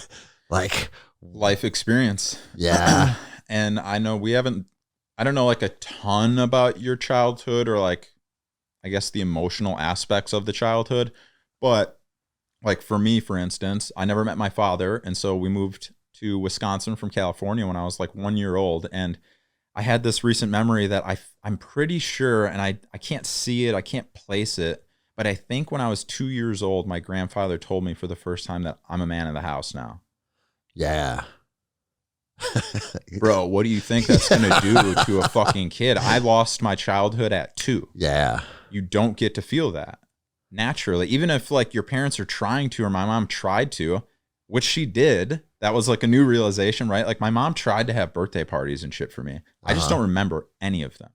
Like life experience. Yeah. And I know I don't know like a ton about your childhood or like, I guess the emotional aspects of the childhood, but like for me, for instance, I never met my father. And so we moved to Wisconsin from California when I was like 1 year old. And I had this recent memory that I'm pretty sure, and I can't see it, I can't place it, but I think when I was 2 years old, my grandfather told me for the first time that I'm a man of the house now. Yeah. Bro, what do you think that's going to do to a fucking kid? I lost my childhood at 2. Yeah. You don't get to feel that naturally. Even if like your parents are trying to, or my mom tried to, which she did. That was like a new realization, right? Like my mom tried to have birthday parties and shit for me. I just don't remember any of them.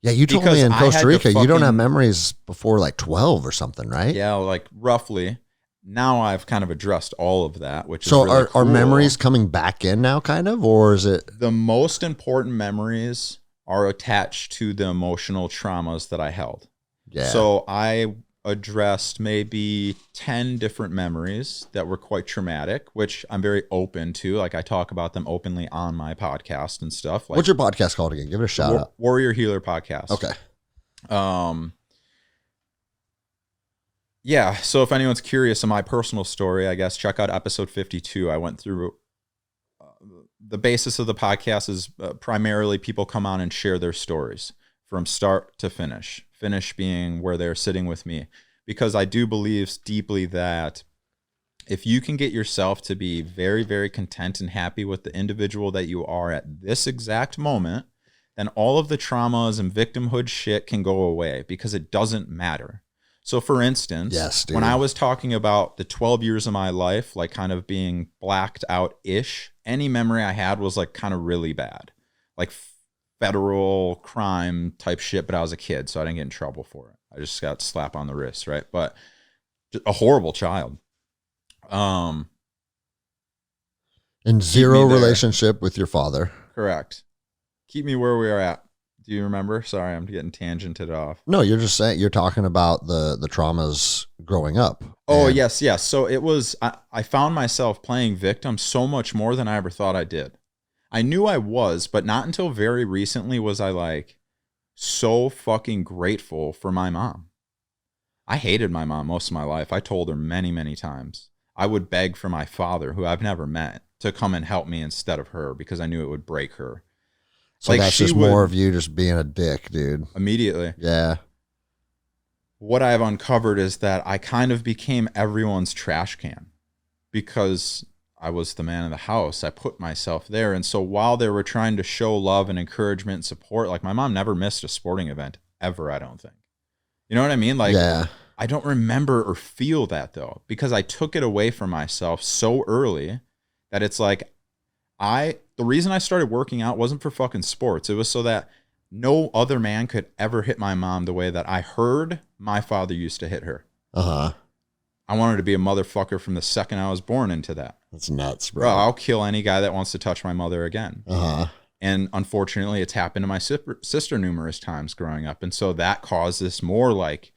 Yeah, you told me in Costa Rica, you don't have memories before like 12 or something, right? Yeah, like roughly. Now I've kind of addressed all of that, which so is really cool. Are memories coming back in now, kind of, or is it? The most important memories are attached to the emotional traumas that I held. Yeah. So I addressed maybe 10 different memories that were quite traumatic, which I'm very open to. Like I talk about them openly on my podcast and stuff. Like, what's your podcast called again? Give it a shout out. Warrior Healer Podcast. Okay. Yeah. So if anyone's curious in my personal story, I guess check out episode 52. I went through the basis of the podcast is primarily people come on and share their stories from start to finish. Finish being where they're sitting with me, because I do believe deeply that if you can get yourself to be very, very content and happy with the individual that you are at this exact moment, then all of the traumas and victimhood shit can go away because it doesn't matter. So for instance, yes, dude. When I was talking about the 12 years of my life, like kind of being blacked out-ish, any memory I had was like kind of really bad, like federal crime type shit, but I was a kid, so I didn't get in trouble for it. I just got slapped on the wrist, right? But a horrible child. And zero relationship with your father. Correct. Keep me where we are at. Do you remember? Sorry, I'm getting tangented off. No, you're just saying, you're talking about the traumas growing up. Oh, yes. So it was, I found myself playing victim so much more than I ever thought I did. I knew I was, but not until very recently was I like so fucking grateful for my mom. I hated my mom most of my life. I told her many, many times. I would beg for my father, who I've never met, to come and help me instead of her because I knew it would break her. So like that's just more of you just being a dick, dude. Immediately. Yeah. What I've uncovered is that I kind of became everyone's trash can because I was the man of the house. I put myself there. And so while they were trying to show love and encouragement and support, like my mom never missed a sporting event ever, I don't think. You know what I mean? Like, yeah. I don't remember or feel that though, because I took it away from myself so early that it's like, the reason I started working out wasn't for fucking sports. It was so that no other man could ever hit my mom the way that I heard my father used to hit her. Uh-huh. I wanted to be a motherfucker from the second I was born into that. That's nuts, bro. Bro, I'll kill any guy that wants to touch my mother again. Uh-huh. And unfortunately, it's happened to my sister numerous times growing up. And so that caused this more like,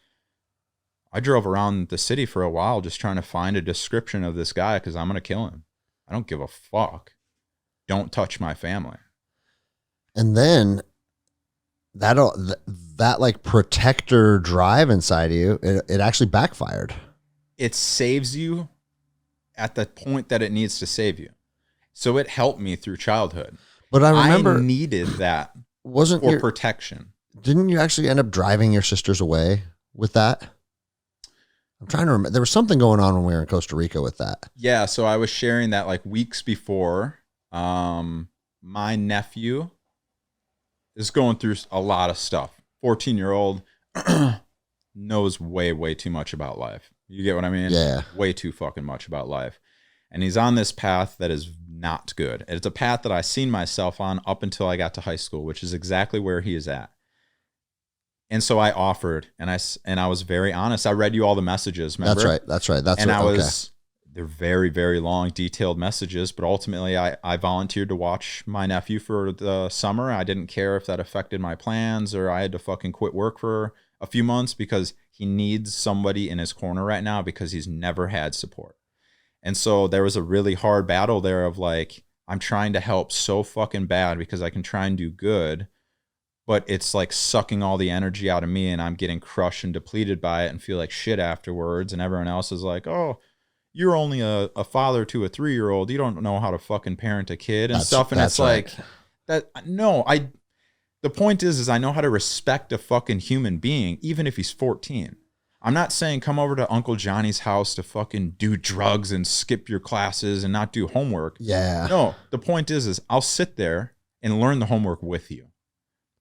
I drove around the city for a while just trying to find a description of this guy because I'm going to kill him. I don't give a fuck. Don't touch my family. And then that like protector drive inside of you, it actually backfired. It saves you at the point that it needs to save you. So it helped me through childhood. But I remember I needed that for protection. Didn't you actually end up driving your sisters away with that? I'm trying to remember. There was something going on when we were in Costa Rica with that. Yeah. So I was sharing that like weeks before. My nephew is going through a lot of stuff. 14-year-old knows way, way too much about life. You get what I mean? Yeah. Way too fucking much about life. And he's on this path that is not good. It's a path that I seen myself on up until I got to high school, which is exactly where he is at. And so I offered, and I was very honest. I read you all the messages, remember? That's right. They're very, very long, detailed messages, but ultimately I volunteered to watch my nephew for the summer. I didn't care if that affected my plans or I had to fucking quit work for a few months because he needs somebody in his corner right now because he's never had support. And so there was a really hard battle there of like, I'm trying to help so fucking bad because I can try and do good, but it's like sucking all the energy out of me and I'm getting crushed and depleted by it and feel like shit afterwards. And everyone else is like, oh, you're only a father to a 3-year-old. You don't know how to fucking parent a kid and stuff. And it's like that. No, the point is I know how to respect a fucking human being, even if he's 14. I'm not saying come over to Uncle Johnny's house to fucking do drugs and skip your classes and not do homework. Yeah. No, the point is I'll sit there and learn the homework with you.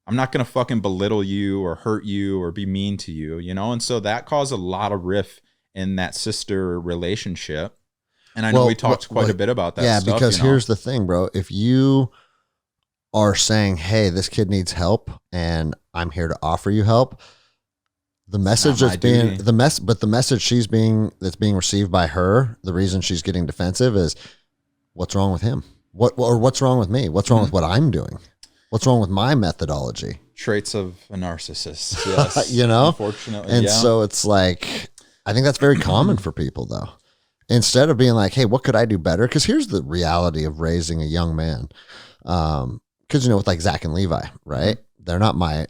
I'm not going to fucking belittle you or hurt you or be mean to you, you know? And so that caused a lot of riff in that sister relationship. And I know we talked quite a bit about that. Yeah, stuff, because you know? here's the thing, bro. If you are saying, hey, this kid needs help and I'm here to offer you help, the message that's being but the message that's being received by her, the reason she's getting defensive is what's wrong with him? What's wrong with me? What's wrong with what I'm doing? What's wrong with my methodology? Traits of a narcissist. Yes. You know, unfortunately. And so it's like, I think that's very common for people though. Instead of being like, hey, what could I do better? Because here's the reality of raising a young man. Because, you know, with like Zach and Levi, right? They're not my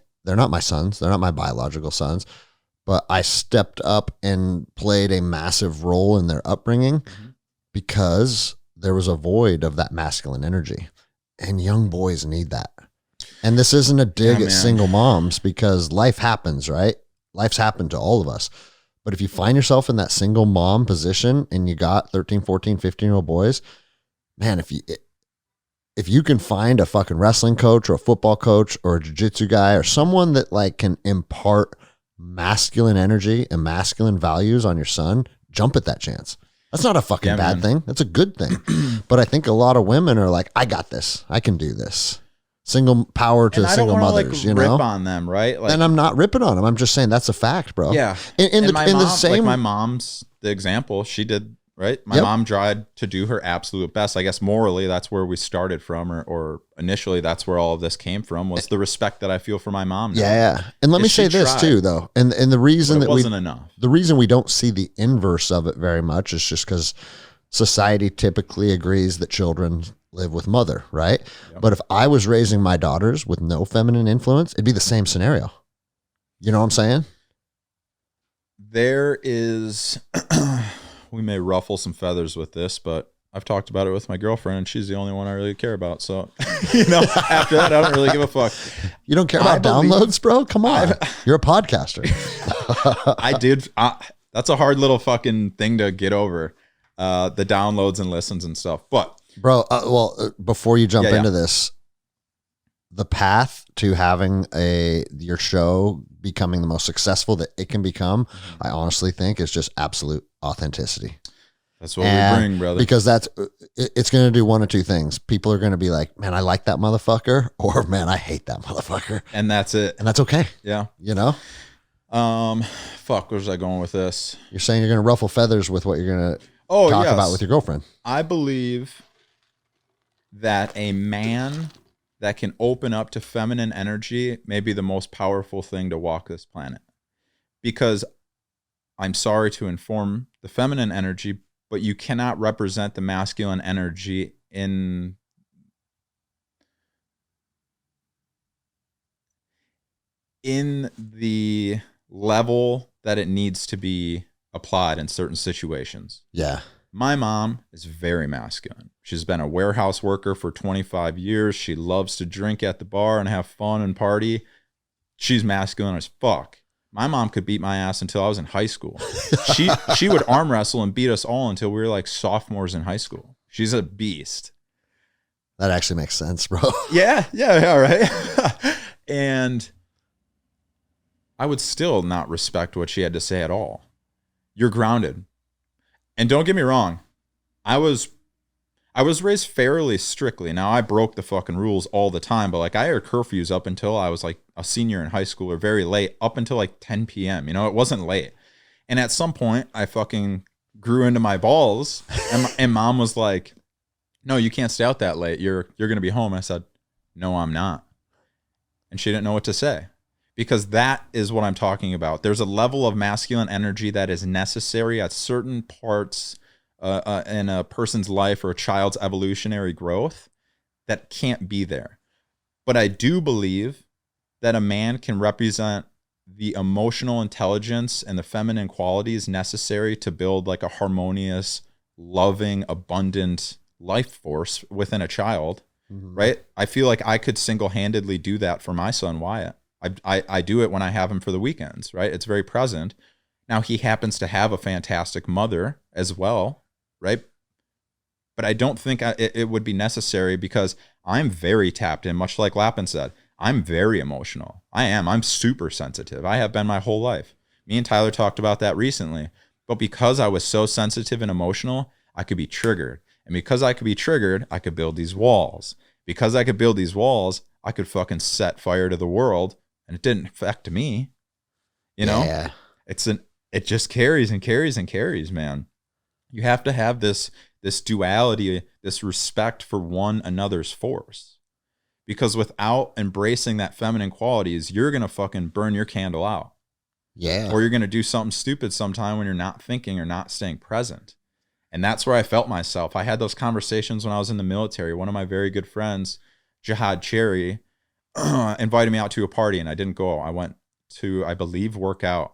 sons. They're not my biological sons. But I stepped up and played a massive role in their upbringing because there was a void of that masculine energy. And young boys need that. And this isn't a dig at single moms because life happens, right? Life's happened to all of us. But if you find yourself in that single mom position and you got 13, 14, 15-year-old boys, man, if you can find a fucking wrestling coach or a football coach or a jiu-jitsu guy or someone that like can impart masculine energy and masculine values on your son, jump at that chance. That's not a fucking bad thing. That's a good thing. But I think a lot of women are like, I got this. I can do this. Single power to single mothers, like, you know, rip on them, right? Like, and I'm not ripping on them. I'm just saying that's a fact, bro. Yeah. Like my mom's the example. She did, right? My mom tried to do her absolute best. I guess morally, that's where we started from, or initially that's where all of this came from, was the respect that I feel for my mom now. Yeah. And let me say this too, though. And the reason that wasn't enough. The reason we don't see the inverse of it very much is just because society typically agrees that children live with mother, right? Yep. But if I was raising my daughters with no feminine influence, it'd be the same scenario. You know what I'm saying? There is, we may ruffle some feathers with this, but I've talked about it with my girlfriend and she's the only one I really care about. So, you know, after that, I don't really give a fuck. You don't care about downloads, bro? Come on. You're a podcaster. That's a hard little fucking thing to get over. The downloads and listens and stuff. But bro, before you jump into this, the path to having your show becoming the most successful that it can become, I honestly think is just absolute authenticity. That's what we bring, brother. Because it's going to do one of two things. People are going to be like, man, I like that motherfucker, or man, I hate that motherfucker. And that's it. And that's okay. Yeah. You know? Where was I going with this? You're saying you're going to ruffle feathers with what you're going to talk about with your girlfriend. I believe that a man that can open up to feminine energy may be the most powerful thing to walk this planet. Because I'm sorry to inform the feminine energy, but you cannot represent the masculine energy in the level that it needs to be applied in certain situations. Yeah. My mom is very masculine. She's been a warehouse worker for 25 years. She loves to drink at the bar and have fun and party. She's masculine as fuck. My mom could beat my ass until I was in high school. She would arm wrestle and beat us all until we were like sophomores in high school. She's a beast. That actually makes sense, bro. Yeah, right. And I would still not respect what she had to say at all. You're grounded. And don't get me wrong, I was raised fairly strictly. Now, I broke the fucking rules all the time, but like I had curfews up until I was like a senior in high school, or very late, up until like 10 p.m. You know, it wasn't late. And at some point, I fucking grew into my balls, and mom was like, "No, you can't stay out that late. You're gonna be home." I said, "No, I'm not." And she didn't know what to say, because that is what I'm talking about. There's a level of masculine energy that is necessary at certain parts in a person's life or a child's evolutionary growth that can't be there. But I do believe that a man can represent the emotional intelligence and the feminine qualities necessary to build like a harmonious, loving, abundant life force within a child, right? I feel like I could single-handedly do that for my son, Wyatt. I do it when I have him for the weekends, right? It's very present. Now, he happens to have a fantastic mother as well, right? But I don't think it would be necessary, because I'm very tapped in, much like Lappin said. I'm very emotional. I'm super sensitive. I have been my whole life. Me and Tyler talked about that recently. But because I was so sensitive and emotional, I could be triggered. And because I could be triggered, I could build these walls. Because I could build these walls, I could fucking set fire to the world, and it didn't affect me. You know? Yeah. It just carries and carries and carries, man. You have to have this duality, this respect for one another's force. Because without embracing that feminine qualities, you're going to fucking burn your candle out. Yeah. Or you're going to do something stupid sometime when you're not thinking or not staying present. And that's where I felt myself. I had those conversations when I was in the military. One of my very good friends, Jihad Cherry, invited me out to a party, and I didn't go. I went to, I believe, work out.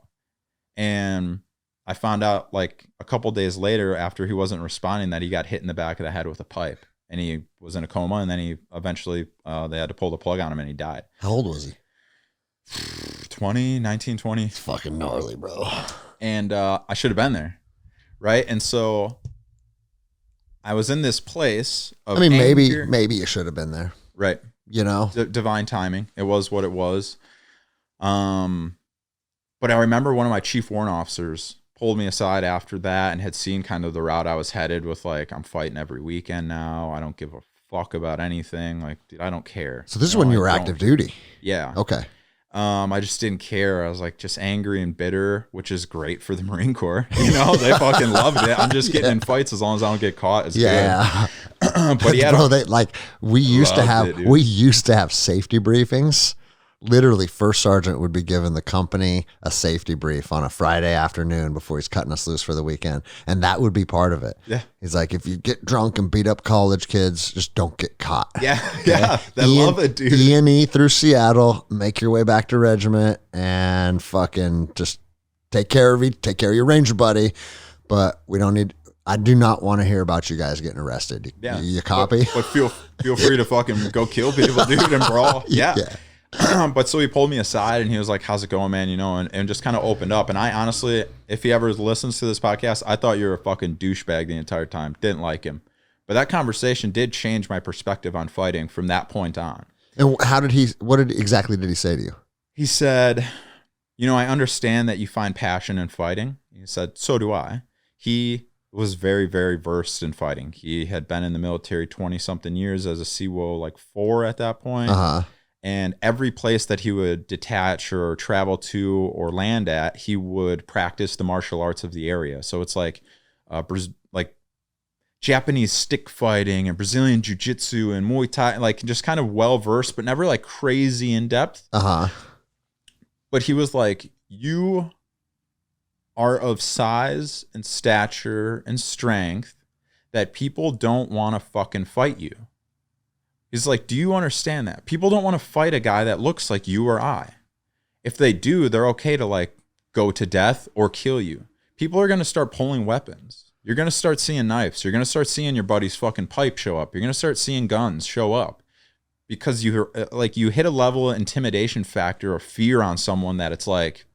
And I found out like a couple days later, after he wasn't responding, that he got hit in the back of the head with a pipe. And he was in a coma, and then he eventually, they had to pull the plug on him, and he died. How old was he? 19, 20. It's fucking gnarly, bro. And I should have been there, right? And so I was in this place of anger. maybe you should have been there. Right. You know? Divine timing. It was what it was. But I remember one of my chief warrant officers pulled me aside after that and had seen kind of the route I was headed with, like, I'm fighting every weekend now. I don't give a fuck about anything. Like, dude, I don't care. So this is when you were active duty. Yeah. Okay. I just didn't care. I was like just angry and bitter, which is great for the Marine Corps. You know, they fucking loved it. I'm just getting in fights as long as I don't get caught. It's good. But yeah, bro, we used to have safety briefings. Literally, first sergeant would be given the company a safety brief on a Friday afternoon before he's cutting us loose for the weekend. And that would be part of it. Yeah. He's like, if you get drunk and beat up college kids, just don't get caught. Yeah. Okay? Yeah. I love it, dude. E&E through Seattle, make your way back to regiment, and fucking just take care of your ranger buddy. But I do not want to hear about you guys getting arrested. Yeah. You copy? But feel free to fucking go kill people, dude, and brawl. Yeah. But so he pulled me aside and he was like, how's it going, man? You know, and just kind of opened up. And I honestly, if he ever listens to this podcast, I thought you were a fucking douchebag the entire time. Didn't like him. But that conversation did change my perspective on fighting from that point on. And what exactly did he say to you? He said, you know, I understand that you find passion in fighting. He said, so do I. He was very, very versed in fighting. He had been in the military 20 something years as a CWO, like 4 at that point. Uh-huh. And every place that he would detach or travel to or land at, he would practice the martial arts of the area. So it's like Japanese stick fighting and Brazilian jiu-jitsu and Muay Thai, like just kind of well-versed, but never like crazy in depth. Uh-huh. But he was like, you are of size and stature and strength that people don't want to fucking fight you. He's like, do you understand that? People don't want to fight a guy that looks like you or I. If they do, they're okay to like go to death or kill you. People are going to start pulling weapons. You're going to start seeing knives. You're going to start seeing your buddy's fucking pipe show up. You're going to start seeing guns show up because you hit a level of intimidation factor or fear on someone that it's like,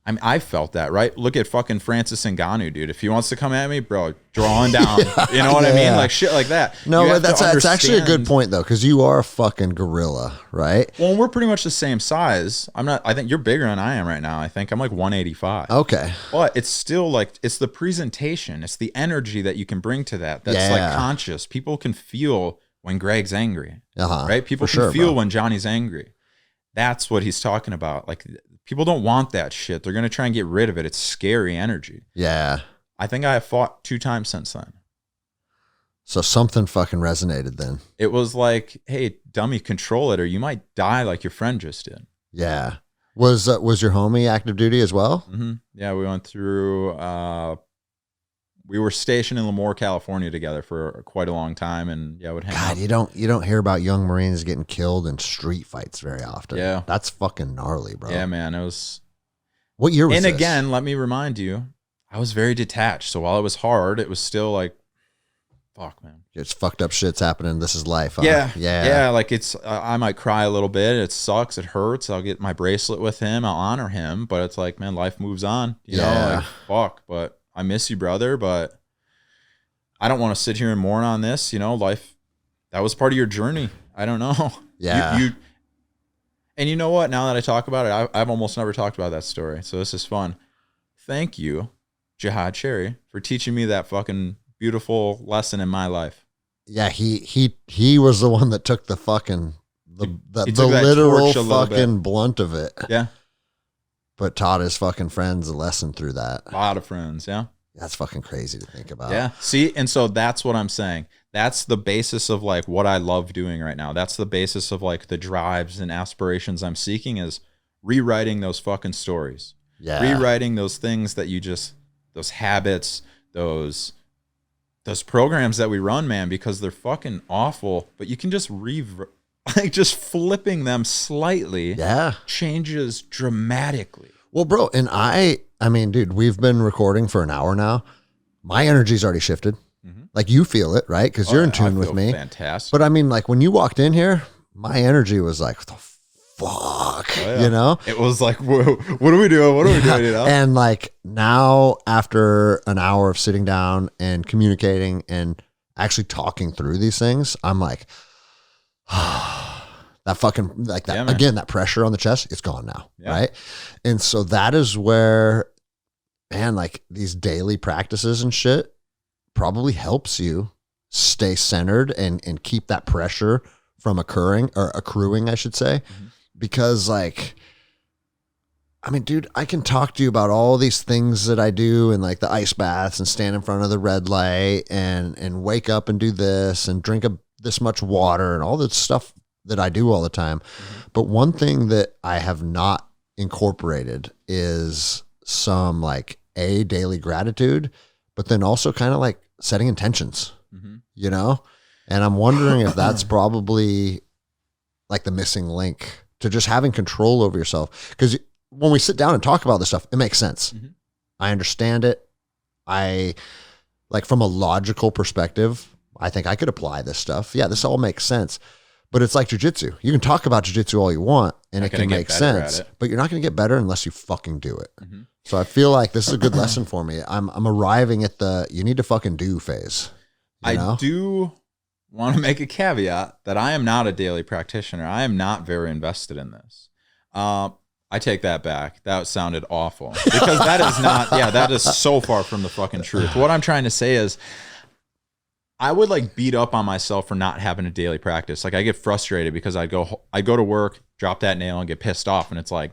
I mean, I felt that, right? Look at fucking Francis Ngannou, dude. If he wants to come at me, bro, drawing down. You know what I mean? Like shit like that. No, but that's actually a good point though, because you are a fucking gorilla, right? Well, we're pretty much the same size. I think you're bigger than I am right now. I think I'm like 185. Okay. But it's still like, it's the presentation. It's the energy that you can bring to that. That's like conscious. People can feel when Greg's angry, right? People can feel when Johnny's angry. That's what he's talking about. Like, people don't want that shit. They're going to try and get rid of it. It's scary energy. Yeah. I think I have fought 2 times since then. So something fucking resonated then. It was like, hey, dummy, control it or you might die like your friend just did. Yeah. Was your homie active duty as well? Mm-hmm. Yeah, we went through, we were stationed in Lemoore, California together for quite a long time. And yeah, would hang out. You don't hear about young Marines getting killed in street fights very often. Yeah. That's fucking gnarly, bro. Yeah, man. It was. What year was this? And again, this? let me remind you, I was very detached. So while it was hard, it was still like, fuck, man. It's fucked up shit's happening. This is life. Huh? Yeah. Yeah. Like it's, I might cry a little bit. It sucks. It hurts. I'll get my bracelet with him. I'll honor him. But it's like, man, life moves on. You know, like, fuck. But I miss you, brother. But I don't want to sit here and mourn on this. You know, life, that was part of your journey. I don't know. Yeah. And you know what? Now that I talk about it, I've almost never talked about that story. So this is fun. Thank you, Jihad Cherry, for teaching me that fucking beautiful lesson in my life. Yeah, he was the one that took the fucking the took literal fucking blunt of it. Yeah. But taught his fucking friends a lesson through that. A lot of friends, yeah. That's fucking crazy to think about. Yeah. See, and so that's what I'm saying. That's the basis of like what I love doing right now. That's the basis of like the drives and aspirations I'm seeking is rewriting those fucking stories. Yeah. Rewriting those things that those habits, those programs that we run, man, because they're fucking awful, but you can just just flipping them slightly changes dramatically. Well, bro, and I mean, dude, we've been recording for an hour now. My energy's already shifted. Mm-hmm. Like you feel it, right? Because you're in tune with me. Fantastic. But I mean, like when you walked in here, my energy was like, what the fuck? You know? It was like, whoa, what are we doing? What are we doing? You know? And like now, after an hour of sitting down and communicating and actually talking through these things, I'm like, that fucking, like that, again, that pressure on the chest, it's gone now. Yeah. Right. And so that is where, man, like these daily practices and shit probably helps you stay centered and keep that pressure from accruing, I should say. Mm-hmm. Because like, I mean, dude, I can talk to you about all these things that I do and like the ice baths and stand in front of the red light and wake up and do this and drink this much water and all this stuff that I do all the time. Mm-hmm. But one thing that I have not incorporated is some like daily gratitude, but then also kind of like setting intentions, you know? And I'm wondering if that's probably like the missing link to just having control over yourself. Because when we sit down and talk about this stuff, it makes sense. Mm-hmm. I understand it. I like from a logical perspective, I think I could apply this stuff. Yeah, this all makes sense. But it's like jujitsu. You can talk about jujitsu all you want and it can make sense, but you're not going to get better unless you fucking do it. Mm-hmm. So I feel like this is a good lesson for me. I'm arriving at the you need to fucking do phase. You know? I do want to make a caveat that I am not a daily practitioner. I am not very invested in this. I take that back. That sounded awful because that is not, that is so far from the fucking truth. What I'm trying to say is I would like beat up on myself for not having a daily practice. Like I get frustrated because I go to work, drop that nail and get pissed off. And it's like,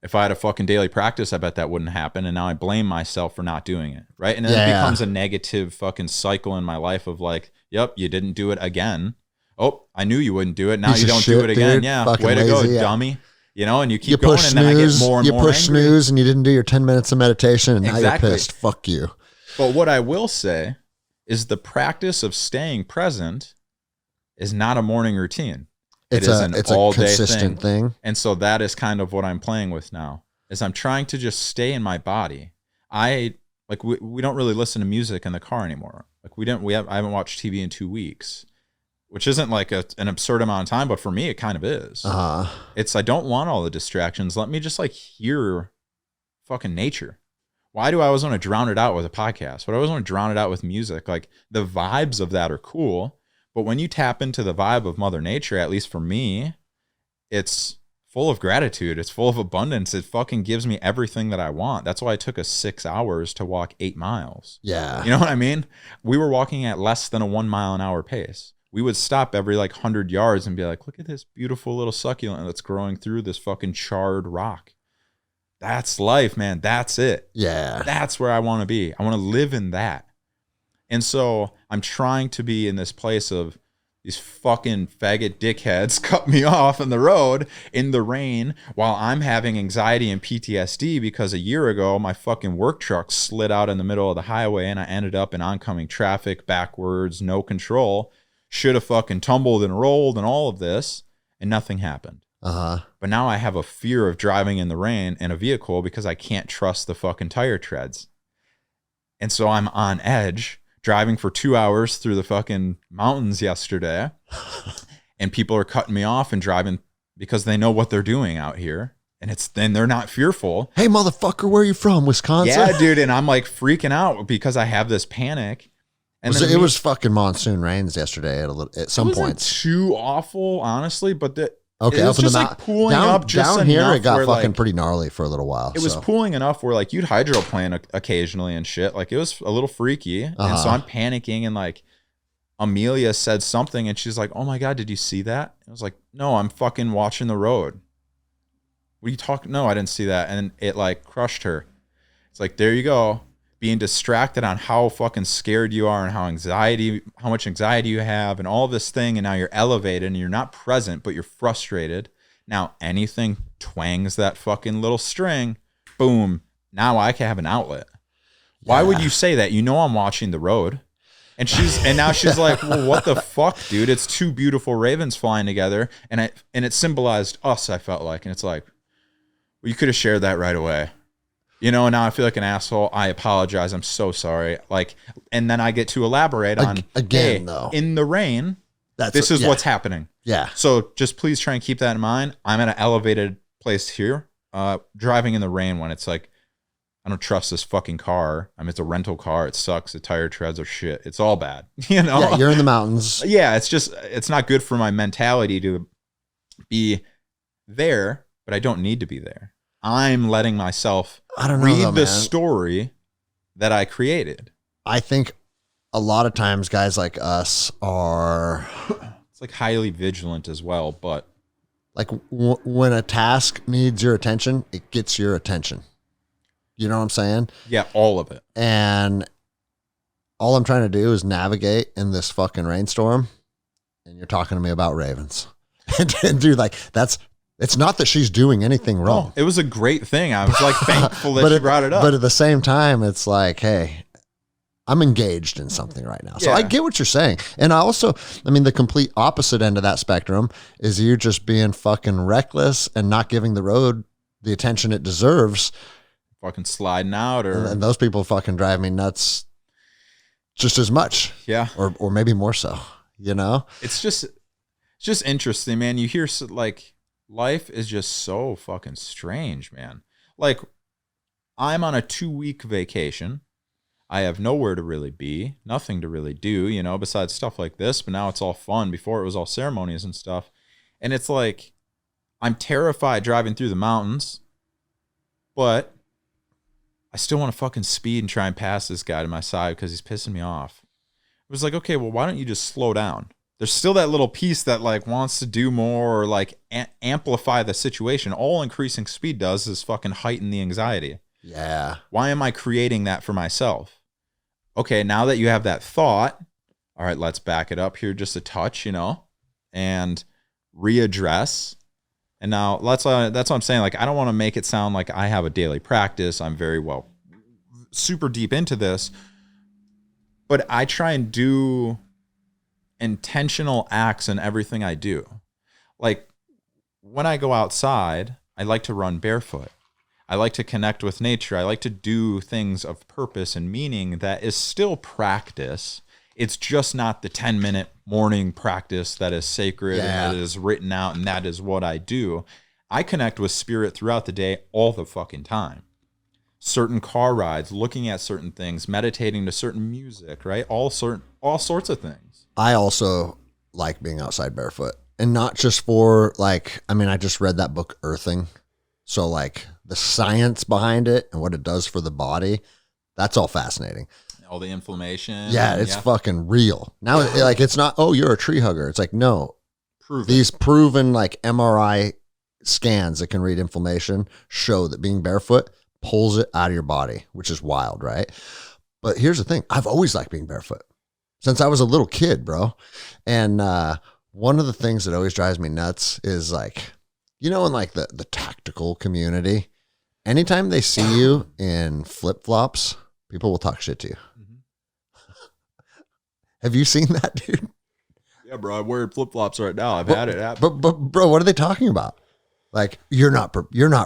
if I had a fucking daily practice, I bet that wouldn't happen. And now I blame myself for not doing it. Right. And then it becomes a negative fucking cycle in my life of like, yep, you didn't do it again. Oh, I knew you wouldn't do it. Now you don't do it again. Dude. Yeah. Fucking way to go, dummy. You know, and you keep going and then I get more and more You push snooze and you didn't do your 10 minutes of meditation and now you're pissed. Fuck you. But what I will say is the practice of staying present is not a morning routine. It's an all-day consistent thing. And so that is kind of what I'm playing with now, is I'm trying to just stay in my body. We don't really listen to music in the car anymore. Like I haven't watched TV in 2 weeks, which isn't like an absurd amount of time, but for me, it kind of is. It's, I don't want all the distractions. Let me just like hear fucking nature? Why do I always want to drown it out with a podcast? Why do I always want to drown it out with music? Like, the vibes of that are cool, but when you tap into the vibe of Mother Nature, at least for me, it's full of gratitude. It's full of abundance. It fucking gives me everything that I want. That's why it took us 6 hours to walk 8 miles. Yeah. You know what I mean? We were walking at less than a 1 mile an hour pace. We would stop every like 100 yards and be like, look at this beautiful little succulent that's growing through this fucking charred rock. That's life, man. That's it. Yeah. That's where I want to be. I want to live in that. And so I'm trying to be in this place of these fucking faggot dickheads cut me off on the road in the rain while I'm having anxiety and PTSD because a year ago my fucking work truck slid out in the middle of the highway and I ended up in oncoming traffic, backwards, no control. Should have fucking tumbled and rolled and all of this, and nothing happened. But now I have a fear of driving in the rain in a vehicle because I can't trust the fucking tire treads. And so I'm on edge driving for 2 hours through the fucking mountains yesterday. And people are cutting me off and driving because they know what they're doing out here. And then they're not fearful. Hey, motherfucker, where are you from? Wisconsin? Yeah, dude. And I'm like freaking out because I have this panic. And it was fucking monsoon rains yesterday at some points. Too awful, honestly, but okay, it was just like pooling up just down here. It got where, fucking like, pretty gnarly for a little while. It was pooling enough where like you'd hydroplane occasionally and shit. Like it was a little freaky, and so I'm panicking. And like Amelia said something, and she's like, "Oh my god, did you see that?" I was like, "No, I'm fucking watching the road." What are you talking? No, I didn't see that, and it like crushed her. It's like, there you go. Being distracted on how fucking scared you are and how much anxiety you have and all this thing. And now you're elevated and you're not present, but you're frustrated. Now anything twangs that fucking little string, boom. Now I can have an outlet. Yeah. Why would you say that? You know, I'm watching the road. And now she's like, well, what the fuck, dude? It's 2 beautiful ravens flying together. And it symbolized us, I felt like. And it's like, well, you could have shared that right away. You know, and now I feel like an asshole. I apologize. I'm so sorry. Like, and then I get to elaborate on again, though, in the rain, this is what's happening. Yeah. So just please try and keep that in mind. I'm at an elevated place here, driving in the rain when it's like, I don't trust this fucking car. I mean, it's a rental car. It sucks. The tire treads are shit. It's all bad. You know? Yeah, you're in the mountains. Yeah, it's not good for my mentality to be there, but I don't need to be there. I'm letting myself read the story that I created. I think a lot of times guys like us are... It's like highly vigilant as well, but... Like when a task needs your attention, it gets your attention. You know what I'm saying? Yeah, all of it. And all I'm trying to do is navigate in this fucking rainstorm, and you're talking to me about ravens. And dude, like, it's not that she's doing anything wrong. No, it was a great thing. I was like thankful that she brought it up. But at the same time, it's like, hey, I'm engaged in something right now. So I get what you're saying. And I mean, the complete opposite end of that spectrum is you just being fucking reckless and not giving the road the attention it deserves. Fucking sliding out, and those people fucking drive me nuts just as much. Yeah. Or maybe more so, you know? It's just interesting, man. You hear like... Life is just so fucking strange, man. Like, I'm on a 2-week vacation. I have nowhere to really be, nothing to really do, you know, besides stuff like this. But now it's all fun. Before it was all ceremonies and stuff. And it's like, I'm terrified driving through the mountains, but I still want to fucking speed and try and pass this guy to my side because he's pissing me off. It was like, okay, well, why don't you just slow down? There's still that little piece that like wants to do more or like amplify the situation. All increasing speed does is fucking heighten the anxiety. Yeah. Why am I creating that for myself? Okay, now that you have that thought, all right, let's back it up here just a touch, you know, and readdress. And now that's what I'm saying. Like, I don't want to make it sound like I have a daily practice. I'm very super deep into this, but I try and do intentional acts in everything I do. Like when I go outside, I like to run barefoot. I like to connect with nature. I like to do things of purpose and meaning that is still practice. It's just not the 10-minute morning practice that is sacred and that is written out and that is what I do. I connect with spirit throughout the day all the fucking time. certain car rides, looking at certain things, meditating to certain music, right? All sorts of things. I also like being outside barefoot, and not just for like, I mean, I just read that book Earthing. So like the science behind it and what it does for the body, that's all fascinating. All the inflammation. Yeah, it's fucking real. Now, like, it's not, oh, you're a tree hugger. It's like, no. These proven, like, MRI scans that can read inflammation show that being barefoot pulls it out of your body, which is wild, right? But here's the thing. I've always liked being barefoot since I was a little kid, bro. And one of the things that always drives me nuts is, like, you know, in, like, the tactical community, anytime they see you in flip-flops, people will talk shit to you. Have you seen that, dude? Yeah, bro. I'm wearing flip-flops right now. I've had it happen. But bro, what are they talking about? Like, you're not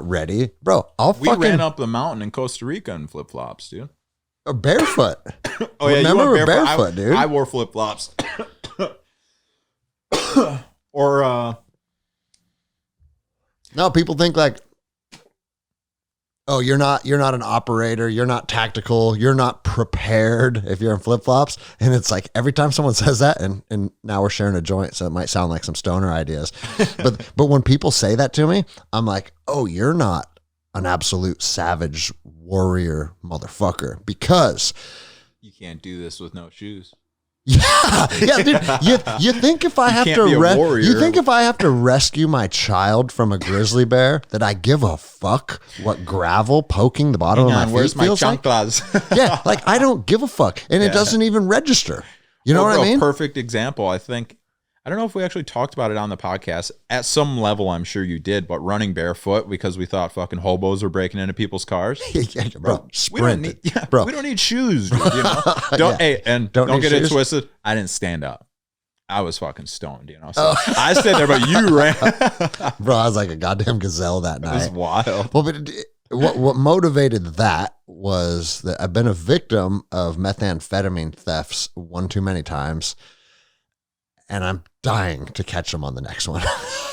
ready, bro. We ran up the mountain in Costa Rica in flip-flops, dude. Barefoot. Oh yeah, remember we're barefoot, dude. I wore flip-flops. Or no, people think like, oh, you're not an operator, you're not tactical, you're not prepared if you're in flip-flops. And it's like every time someone says that, and now we're sharing a joint, so it might sound like some stoner ideas. but when people say that to me, I'm like, oh, you're not an absolute savage warrior motherfucker, because you can't do this with no shoes. Yeah, dude. You think if I have to rescue my child from a grizzly bear, that I give a fuck what gravel poking the bottom of my feet feels like? Yeah, like I don't give a fuck, and it doesn't even register. You know what I mean? Perfect example. I don't know if we actually talked about it on the podcast. At some level, I'm sure you did, but running barefoot because we thought fucking hobos were breaking into people's cars. Yeah, bro, we don't need shoes, dude, you know? Don't get it twisted. I didn't stand up. I was fucking stoned, you know? So I stood there, but you ran. Bro, I was like a goddamn gazelle that night. It was wild. Well, but what motivated that was that I've been a victim of methamphetamine thefts one too many times, and I'm dying to catch them on the next one.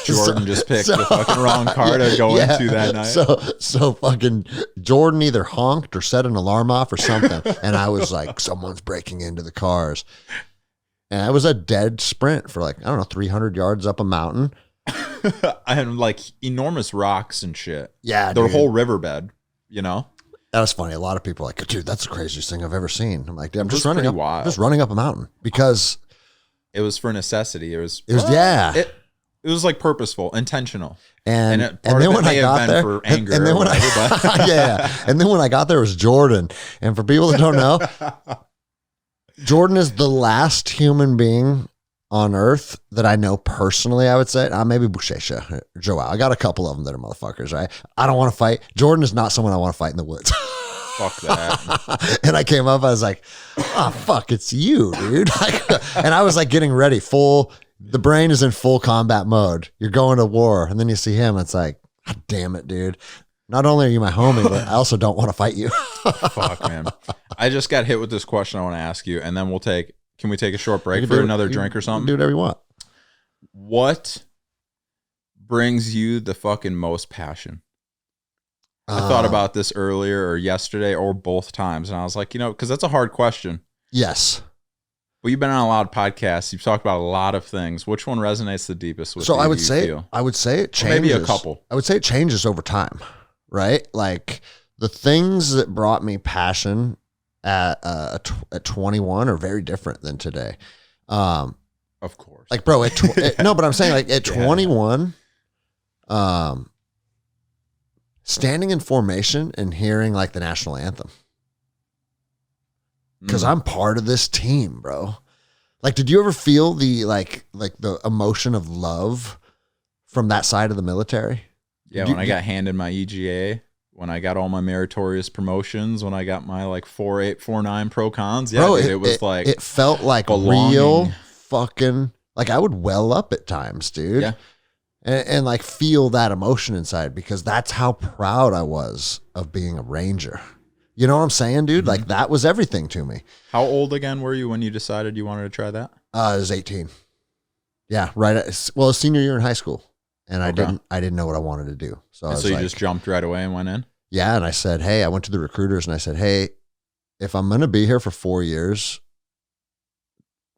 Jordan just picked the fucking wrong car to go into that night. So fucking Jordan either honked or set an alarm off or something. And I was like, someone's breaking into the cars. And it was a dead sprint for like, I don't know, 300 yards up a mountain. I had like enormous rocks and shit. Yeah, the whole riverbed, you know? That was funny. A lot of people are like, dude, that's the craziest thing I've ever seen. I'm like, dude, I'm just running up a mountain because it was for necessity. It was It was like purposeful, intentional, and then when I got there, for anger, and then when and then when I got there, it was Jordan. And for people that don't know, Jordan is the last human being on Earth that I know personally. I would say, maybe Bouchesha, Joao. I got a couple of them that are motherfuckers. Right? I don't want to fight. Jordan is not someone I want to fight in the woods. Fuck that. And I came up, I was like, oh, fuck, it's you, dude. And I was like getting ready, the brain is in full combat mode. You're going to war. And then you see him. It's like, God damn it, dude. Not only are you my homie, but I also don't want to fight you. Fuck, man. I just got hit with this question I want to ask you. And then can we take a short break for another drink or something? Do whatever you want. What brings you the fucking most passion? I thought about this earlier or yesterday or both times. And I was like, because that's a hard question. Yes. Well, you've been on a lot of podcasts. You've talked about a lot of things. Which one resonates the deepest with you? So I would say it changes. Or maybe a couple. I would say it changes over time, right? Like the things that brought me passion at 21 are very different than today. Of course. Like, bro, no, but I'm saying like at 21, standing in formation and hearing like the national anthem. Because I'm part of this team, bro. Like, did you ever feel the like the emotion of love from that side of the military? Yeah, when I got handed my EGA, when I got all my meritorious promotions, when I got my like 4.8, 4.9 pro cons. Yeah, bro, it was like it felt like belonging. Real fucking, like I would well up at times, dude. Yeah. And like feel that emotion inside, because that's how proud I was of being a Ranger. You know what I'm saying, dude? Mm-hmm. Like that was everything to me. How old again were you when you decided you wanted to try that? I was 18. Yeah, right. Senior year in high school, and I didn't know what I wanted to do. So you just jumped right away and went in? Yeah. And I said, hey, I went to the recruiters and I said, hey, if I'm going to be here for 4 years,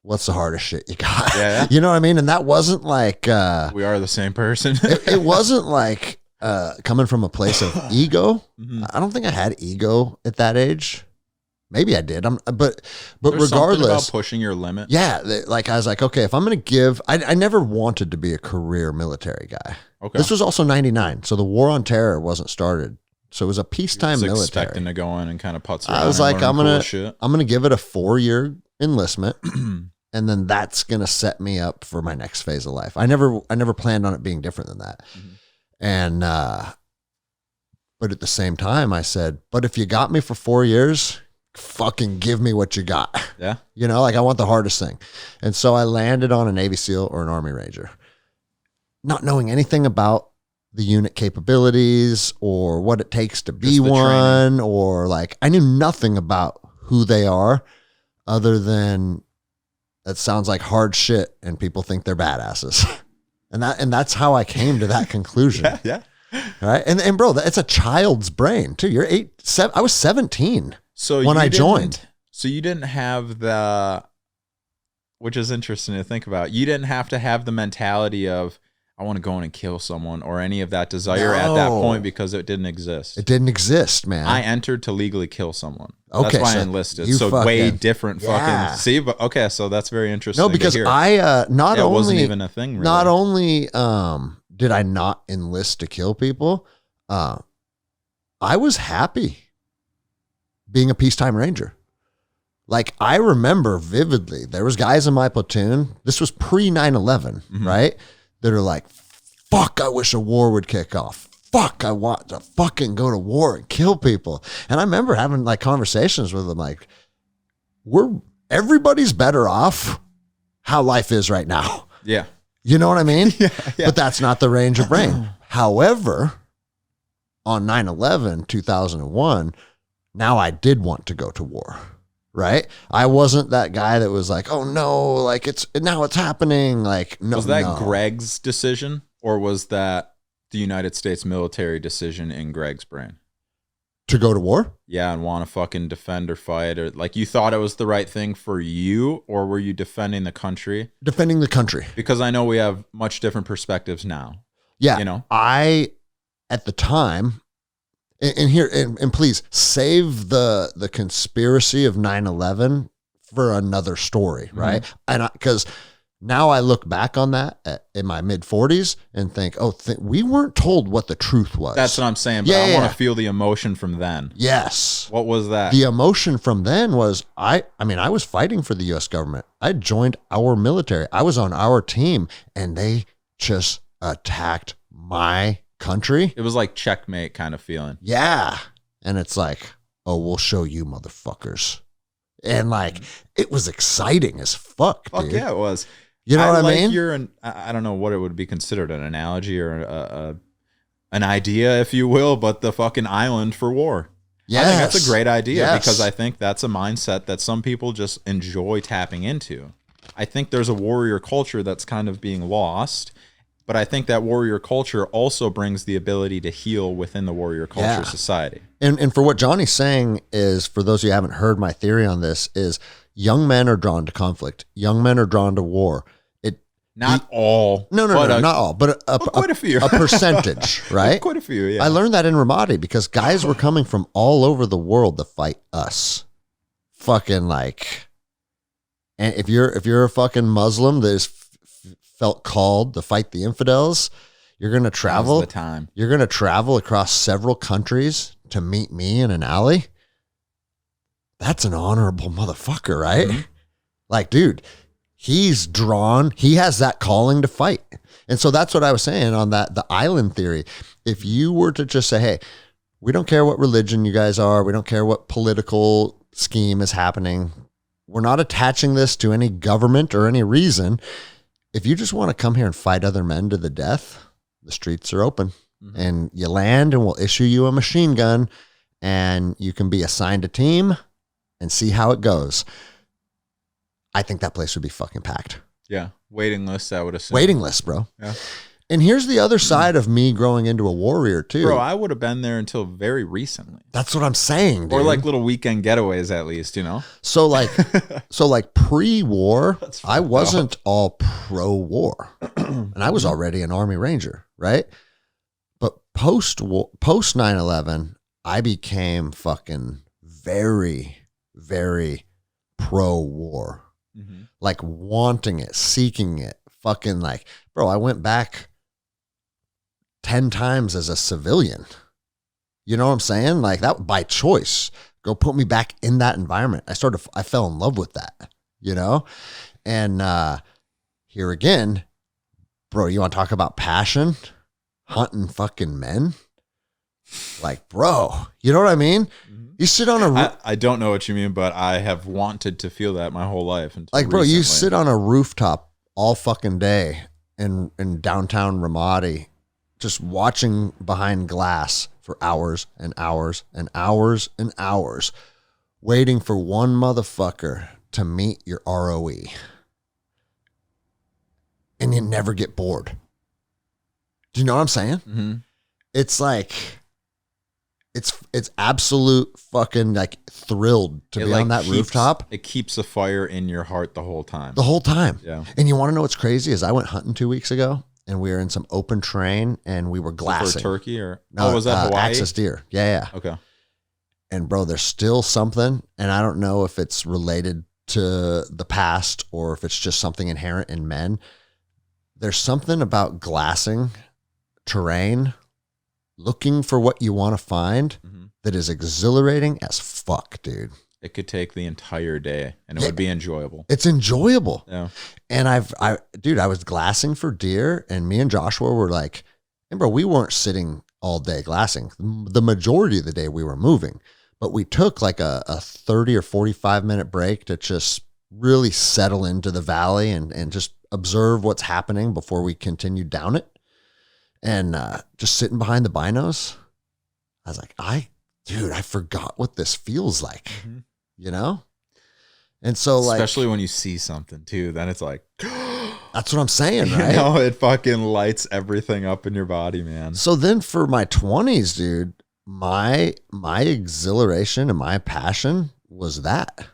what's the hardest shit you got? Yeah. You know what I mean? And that wasn't like, we are the same person. it wasn't like coming from a place of ego. Mhm. I don't think I had ego at that age. Maybe I did. But There's something regardless, about pushing your limit. yeah, like I was like, okay, if I'm going to give, I never wanted to be a career military guy. Okay. This was also 99. So the war on terror wasn't started. So it was a peacetime military. Expecting to go in and kind of putz around. I was like, I'm going to give it a 4-year enlistment. And then that's going to set me up for my next phase of life. I never planned on it being different than that. Mm-hmm. And, but at the same time I said, but if you got me for 4 years, fucking give me what you got. Yeah. You know, like I want the hardest thing. And so I landed on a Navy SEAL or an Army Ranger, not knowing anything about the unit capabilities or what it takes to be one, training. Or like, I knew nothing about who they are other than that sounds like hard shit and people think they're badasses. And that's how I came to that conclusion. Yeah. Right. And bro, it's a child's brain too. You're 7. I was 17 when I joined. So you didn't have which is interesting to think about. You didn't have to have the mentality of, I want to go in and kill someone or any of that desire at that point because it didn't exist. It didn't exist, man. I entered to legally kill someone. Okay, that's why I enlisted. So way different fucking. See, but okay, so that's very interesting. No, because I wasn't even a thing. Really. Not only did I not enlist to kill people, I was happy being a peacetime ranger. Like I remember vividly, there was guys in my platoon. This was pre 9/11, right? That are like, fuck, I wish a war would kick off. Fuck, I want to fucking go to war and kill people. And I remember having like conversations with them like, everybody's better off how life is right now. Yeah. You know what I mean? Yeah. But that's not the Ranger brain. However, on 9/11, 2001, now I did want to go to war. Right? I wasn't that guy that was like, oh no, like it's happening. Like, no. Was that Greg's decision or was that the United States military decision in Greg's brain? To go to war? Yeah, and want to fucking defend or fight, or like you thought it was the right thing for you, or were you defending the country? Defending the country. Because I know we have much different perspectives now. Yeah. You know? At the time, and please save the conspiracy of 9/11 for another story, right? And because now I look back on that in my mid 40s and think, we weren't told what the truth was. That's what I'm saying. But I want to feel the emotion from then. Yes. What was that? The emotion from then was I was fighting for the U.S. government. I joined our military. I was on our team, and they just attacked my country. It was like checkmate kind of feeling. Yeah. And it's like, oh, we'll show you motherfuckers. And like, it was exciting as fuck, dude. Fuck yeah, it was. You know what I mean? I don't know what it would be considered, an analogy or an idea, if you will, but the fucking island for war. Yes. I think that's a great idea because Yes. I think that's a mindset that some people just enjoy tapping into. I think there's a warrior culture that's kind of being lost. But I think that warrior culture also brings the ability to heal within the warrior culture society. And for what Johnny's saying is, for those of you who haven't heard my theory on this, is young men are drawn to conflict. Young men are drawn to war. Not all. No, not all, but quite a few. A percentage, right? Quite a few, yeah. I learned that in Ramadi because guys were coming from all over the world to fight us. Fucking like, and if you're a fucking Muslim that is felt called to fight the infidels, you're going to travel. Now's the time. You're going to travel across several countries to meet me in an alley. That's an honorable motherfucker, right? Mm-hmm. Like, dude, he has that calling to fight. And so that's what I was saying on the island theory. If you were to just say, hey, we don't care what religion you guys are. We don't care what political scheme is happening. We're not attaching this to any government or any reason. If you just want to come here and fight other men to the death, the streets are open. Mm-hmm. And you land and we'll issue you a machine gun and you can be assigned a team and see how it goes. I think that place would be fucking packed. Yeah. Waiting list, I would assume. Waiting list, bro. Yeah. And here's the other side of me growing into a warrior too. Bro, I would have been there until very recently. That's what I'm saying, dude. Or like little weekend getaways at least, you know? So like pre-war, I wasn't all pro-war. And I was already an Army Ranger, right? But post 9/11, I became fucking very, very pro-war. Mm-hmm. Like wanting it, seeking it, fucking like, bro, I went back 10 times as a civilian. You know what I'm saying? Like that by choice. Go put me back in that environment. I fell in love with that, you know? And here again, bro, you want to talk about passion? Hunting fucking men? Like, bro, you know what I mean? You sit on a I don't know what you mean, but I have wanted to feel that my whole life. Like, bro, you sit on a rooftop all fucking day in downtown Ramadi, just watching behind glass for hours and hours and hours and hours, waiting for one motherfucker to meet your ROE. And you never get bored. Do you know what I'm saying? Mm-hmm. It's like, it's absolute fucking like thrilled to be on that rooftop. It keeps the fire in your heart the whole time. The whole time. Yeah. And you want to know what's crazy is I went hunting 2 weeks ago and we were in some open terrain and we were glassing. For turkey or? No, was that Hawaii? Axis deer. Yeah. Okay. And bro, there's still something, and I don't know if it's related to the past or if it's just something inherent in men. There's something about glassing terrain, looking for what you want to find, that is exhilarating as fuck, dude. It could take the entire day and it would be enjoyable. It's enjoyable. Yeah. And I was glassing for deer, and me and Joshua were like, and bro, we weren't sitting all day glassing. The majority of the day we were moving, but we took like a 30 or 45 minute break to just really settle into the valley and just observe what's happening before we continued down it. And just sitting behind the binos, I was like, I forgot what this feels like, you know? And so especially when you see something too, then it's like, that's what I'm saying, right? You know, it fucking lights everything up in your body, man. So then for my 20s, dude, my exhilaration and my passion was that.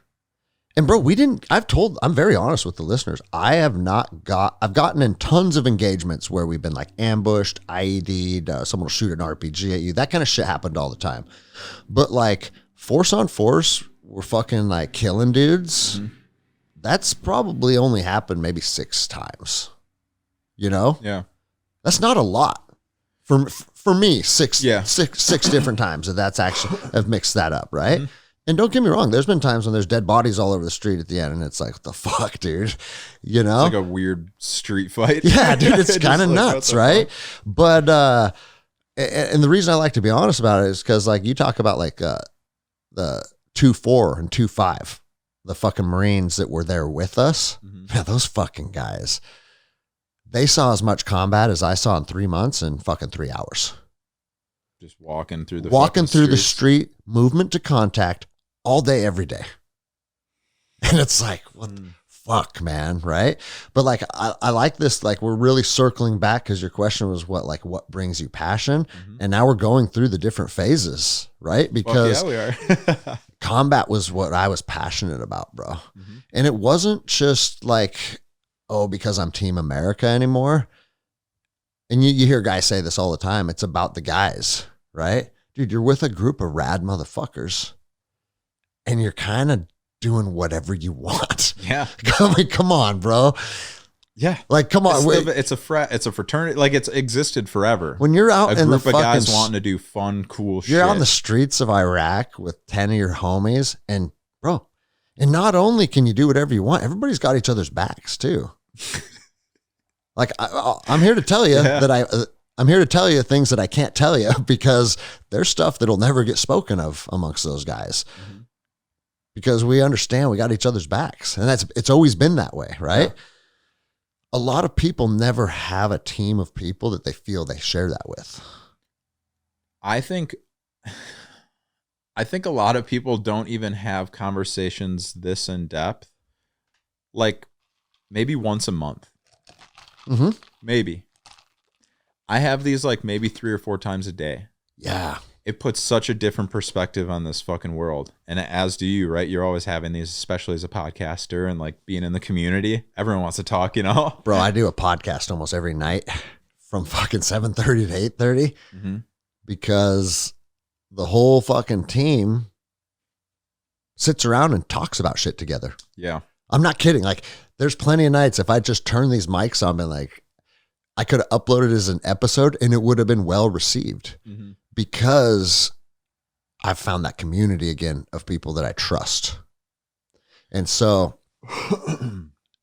And bro, I'm very honest with the listeners. I've gotten in tons of engagements where we've been like ambushed, IED'd, someone will shoot an RPG at you. That kind of shit happened all the time. But like force on force, we're fucking like killing dudes. Mm-hmm. That's probably only happened maybe 6 times, you know? Yeah. That's not a lot for me. Six different times that's actually, I've mixed that up. Right. Mm-hmm. And don't get me wrong, there's been times when there's dead bodies all over the street at the end, and it's like, what the fuck, dude? You know? It's like a weird street fight. Yeah, dude, it's kind of nuts, right? Fuck? But, and the reason I like to be honest about it is because, like, you talk about, like, the 2-4 and 2-5, the fucking Marines that were there with us. Mm-hmm. Man, those fucking guys, they saw as much combat as I saw in 3 months in fucking 3 hours. Just walking through the street, movement to contact, all day, every day. And it's like, what the fuck, man, right? But like, I like this, like we're really circling back because your question was what brings you passion? Mm-hmm. And now we're going through the different phases, right? Because we are. Combat was what I was passionate about, bro. Mm-hmm. And it wasn't just like, oh, because I'm Team America anymore. And you hear guys say this all the time. It's about the guys, right? Dude, you're with a group of rad motherfuckers and you're kind of doing whatever you want. Yeah. Come on, bro. Yeah. Like, come on. It's a fraternity. Like, it's existed forever. When you're out in the fucking, a group of guys wanting to do fun, cool shit. You're on the streets of Iraq with 10 of your homies and bro, and not only can you do whatever you want, everybody's got each other's backs too. Like I'm here to tell you that I'm here to tell you things that I can't tell you because there's stuff that'll never get spoken of amongst those guys. Mm-hmm. Because we understand we got each other's backs, and it's always been that way, right? Yeah. A lot of people never have a team of people that they feel they share that with. I think a lot of people don't even have conversations this in depth, like maybe once a month. Mm-hmm. Maybe. I have these like maybe 3 or 4 times a day. Yeah. It puts such a different perspective on this fucking world. And as do you, right? You're always having these, especially as a podcaster and like being in the community. Everyone wants to talk, you know? Bro, I do a podcast almost every night from fucking 7:30 to 8:30 because the whole fucking team sits around and talks about shit together. Yeah. I'm not kidding. Like, there's plenty of nights if I just turn these mics on and like, I could have uploaded as an episode and it would have been well received because I've found that community again of people that I trust. And so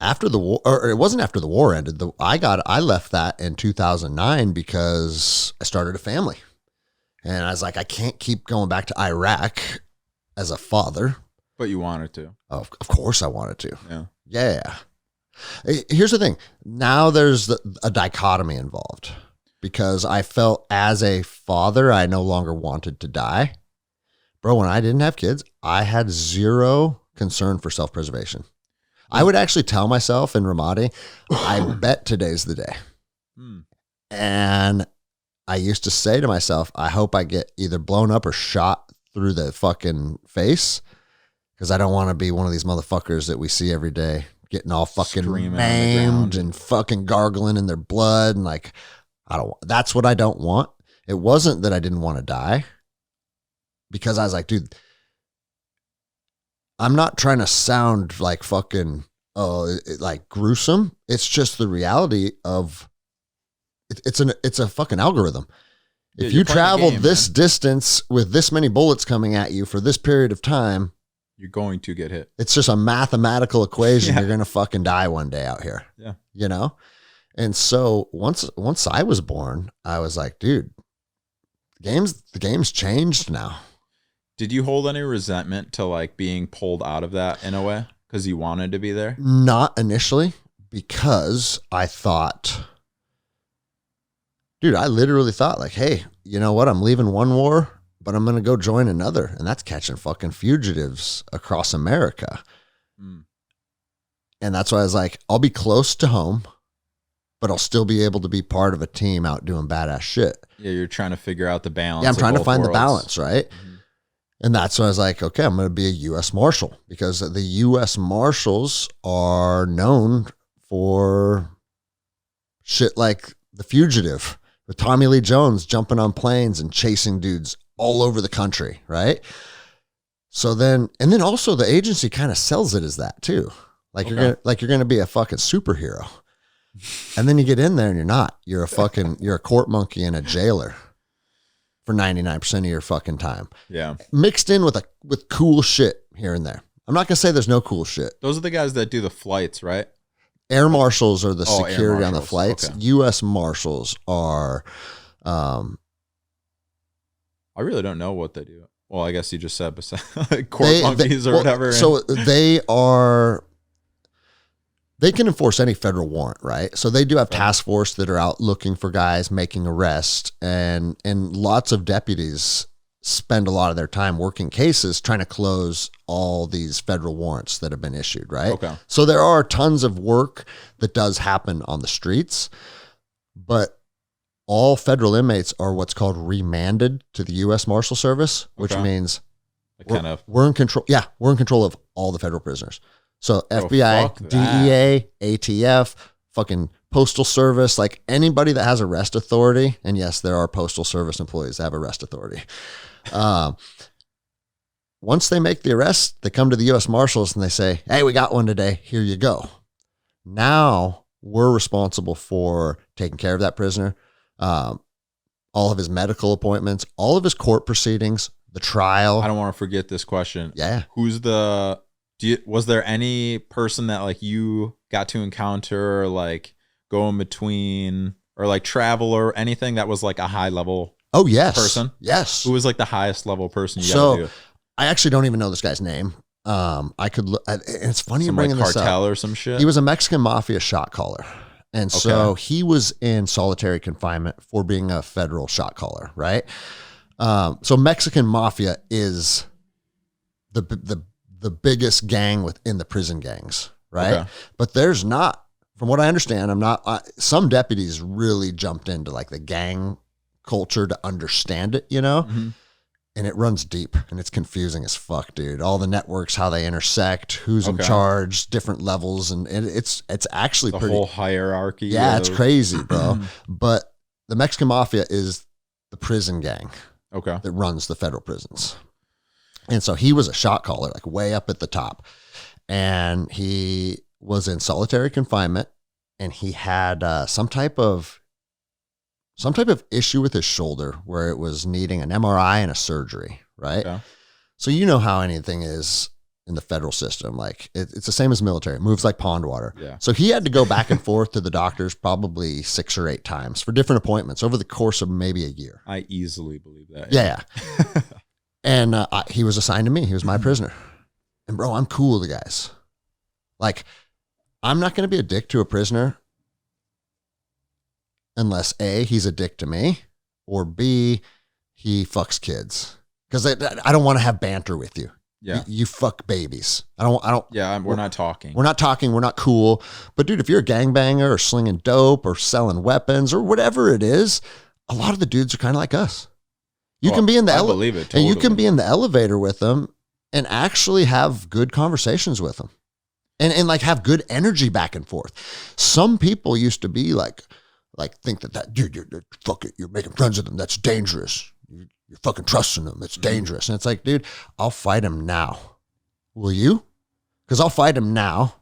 after the war, or it wasn't after the war ended, I left that in 2009 because I started a family. And I was like, I can't keep going back to Iraq as a father. But you wanted to. Of course I wanted to. Yeah. Yeah. Here's the thing. Now there's a dichotomy involved because I felt as a father, I no longer wanted to die. Bro, when I didn't have kids, I had zero concern for self-preservation. I would actually tell myself in Ramadi, I bet today's the day. And I used to say to myself, I hope I get either blown up or shot through the fucking face because I don't want to be one of these motherfuckers that we see every day getting all fucking maimed and fucking gargling in their blood. And like, that's what I don't want. It wasn't that I didn't want to die because I was like, dude, I'm not trying to sound like fucking, like gruesome. It's just the reality of it's a fucking algorithm. If you travel this distance with this many bullets coming at you for this period of time, you're going to get hit. It's just a mathematical equation. You're going to fucking die one day out here. Yeah. You know? And so once I was born, I was like, dude, the game's changed now. Did you hold any resentment to like being pulled out of that in a way? Because you wanted to be there? Not initially, because I thought, dude, I literally thought like, hey, you know what? I'm leaving one war, but I'm going to go join another. And that's catching fucking fugitives across America. And that's why I was like, I'll be close to home, but I'll still be able to be part of a team out doing badass shit. Yeah, you're trying to figure out the balance. Yeah, I'm trying to find the balance, right? And that's why I was like, okay, I'm going to be a U.S. Marshal because the U.S. Marshals are known for shit like The Fugitive with Tommy Lee Jones jumping on planes and chasing dudes all over the country, right? So then, and then also the agency kind of sells it as that too. Like you're going to be a fucking superhero. And then you get in there and you're not. You're a court monkey and a jailer for 99% of your fucking time. Yeah. Mixed in with cool shit here and there. I'm not going to say there's no cool shit. Those are the guys that do the flights, right? Air marshals are the security on the flights. Okay. U.S. marshals are... I really don't know what they do. Well, I guess you just said court monkeys or whatever. So they can enforce any federal warrant, right? So they do have task force that are out looking for guys, making arrests, and lots of deputies spend a lot of their time working cases trying to close all these federal warrants that have been issued, right? Okay. So there are tons of work that does happen on the streets, but all federal inmates are what's called remanded to the U.S. Marshal Service, which means we're in control. Yeah, we're in control of all the federal prisoners. So FBI, DEA, ATF, fucking Postal Service, like anybody that has arrest authority. And yes, there are Postal Service employees that have arrest authority. Once they make the arrest, they come to the U.S. Marshals and they say, hey, we got one today. Here you go. Now we're responsible for taking care of that prisoner, all of his medical appointments, all of his court proceedings, the trial. I don't want to forget this question. Yeah. Was there any person that like you got to encounter or like go in between or like travel or anything that was like a high level person? Yes. Who was like the highest level person you got to do? I actually don't even know this guy's name. I could look, and it's funny you're bringing this up. Cartel or some shit? He was a Mexican mafia shot caller. And so he was in solitary confinement for being a federal shot caller, right? So Mexican mafia is the biggest gang within the prison gangs, right? Okay. But there's not from what I understand, some deputies really jumped into like the gang culture to understand it, Mm-hmm. and it runs deep and it's confusing as fuck, dude. All the networks, how they intersect, who's in Okay. charge, different levels. And it's actually The pretty whole hierarchy. Yeah, it's of- crazy, bro. But the Mexican mafia is the prison gang Okay. that runs the federal prisons. And so he was a shot caller, like way up at the top. And he was in solitary confinement, and he had some type of issue with his shoulder where it was needing an MRI and a surgery, right? Okay. So you know how anything is in the federal system. Like it's the same as military. It moves like pond water. Yeah. So he had to go back and forth to the doctors probably 6 or 8 times for different appointments over the course of maybe a year. I easily believe that. Yeah. And he was assigned to me. He was my prisoner. And bro, I'm cool with the guys. Like, I'm not going to be a dick to a prisoner unless A, he's a dick to me, or B, he fucks kids. Because I don't want to have banter with you. Yeah. You fuck babies. I don't. Yeah. We're not talking. We're not talking. We're not cool. But dude, if you're a gangbanger or slinging dope or selling weapons or whatever it is, a lot of the dudes are kind of like us. You can be in the I believe it. Totally. and you can be in the elevator with them and actually have good conversations with them and like have good energy back and forth. Some people used to be like think that dude, you're making friends with them. That's dangerous. You're fucking trusting them. It's dangerous. And it's like, dude, I'll fight him now. Will you? Because I'll fight him now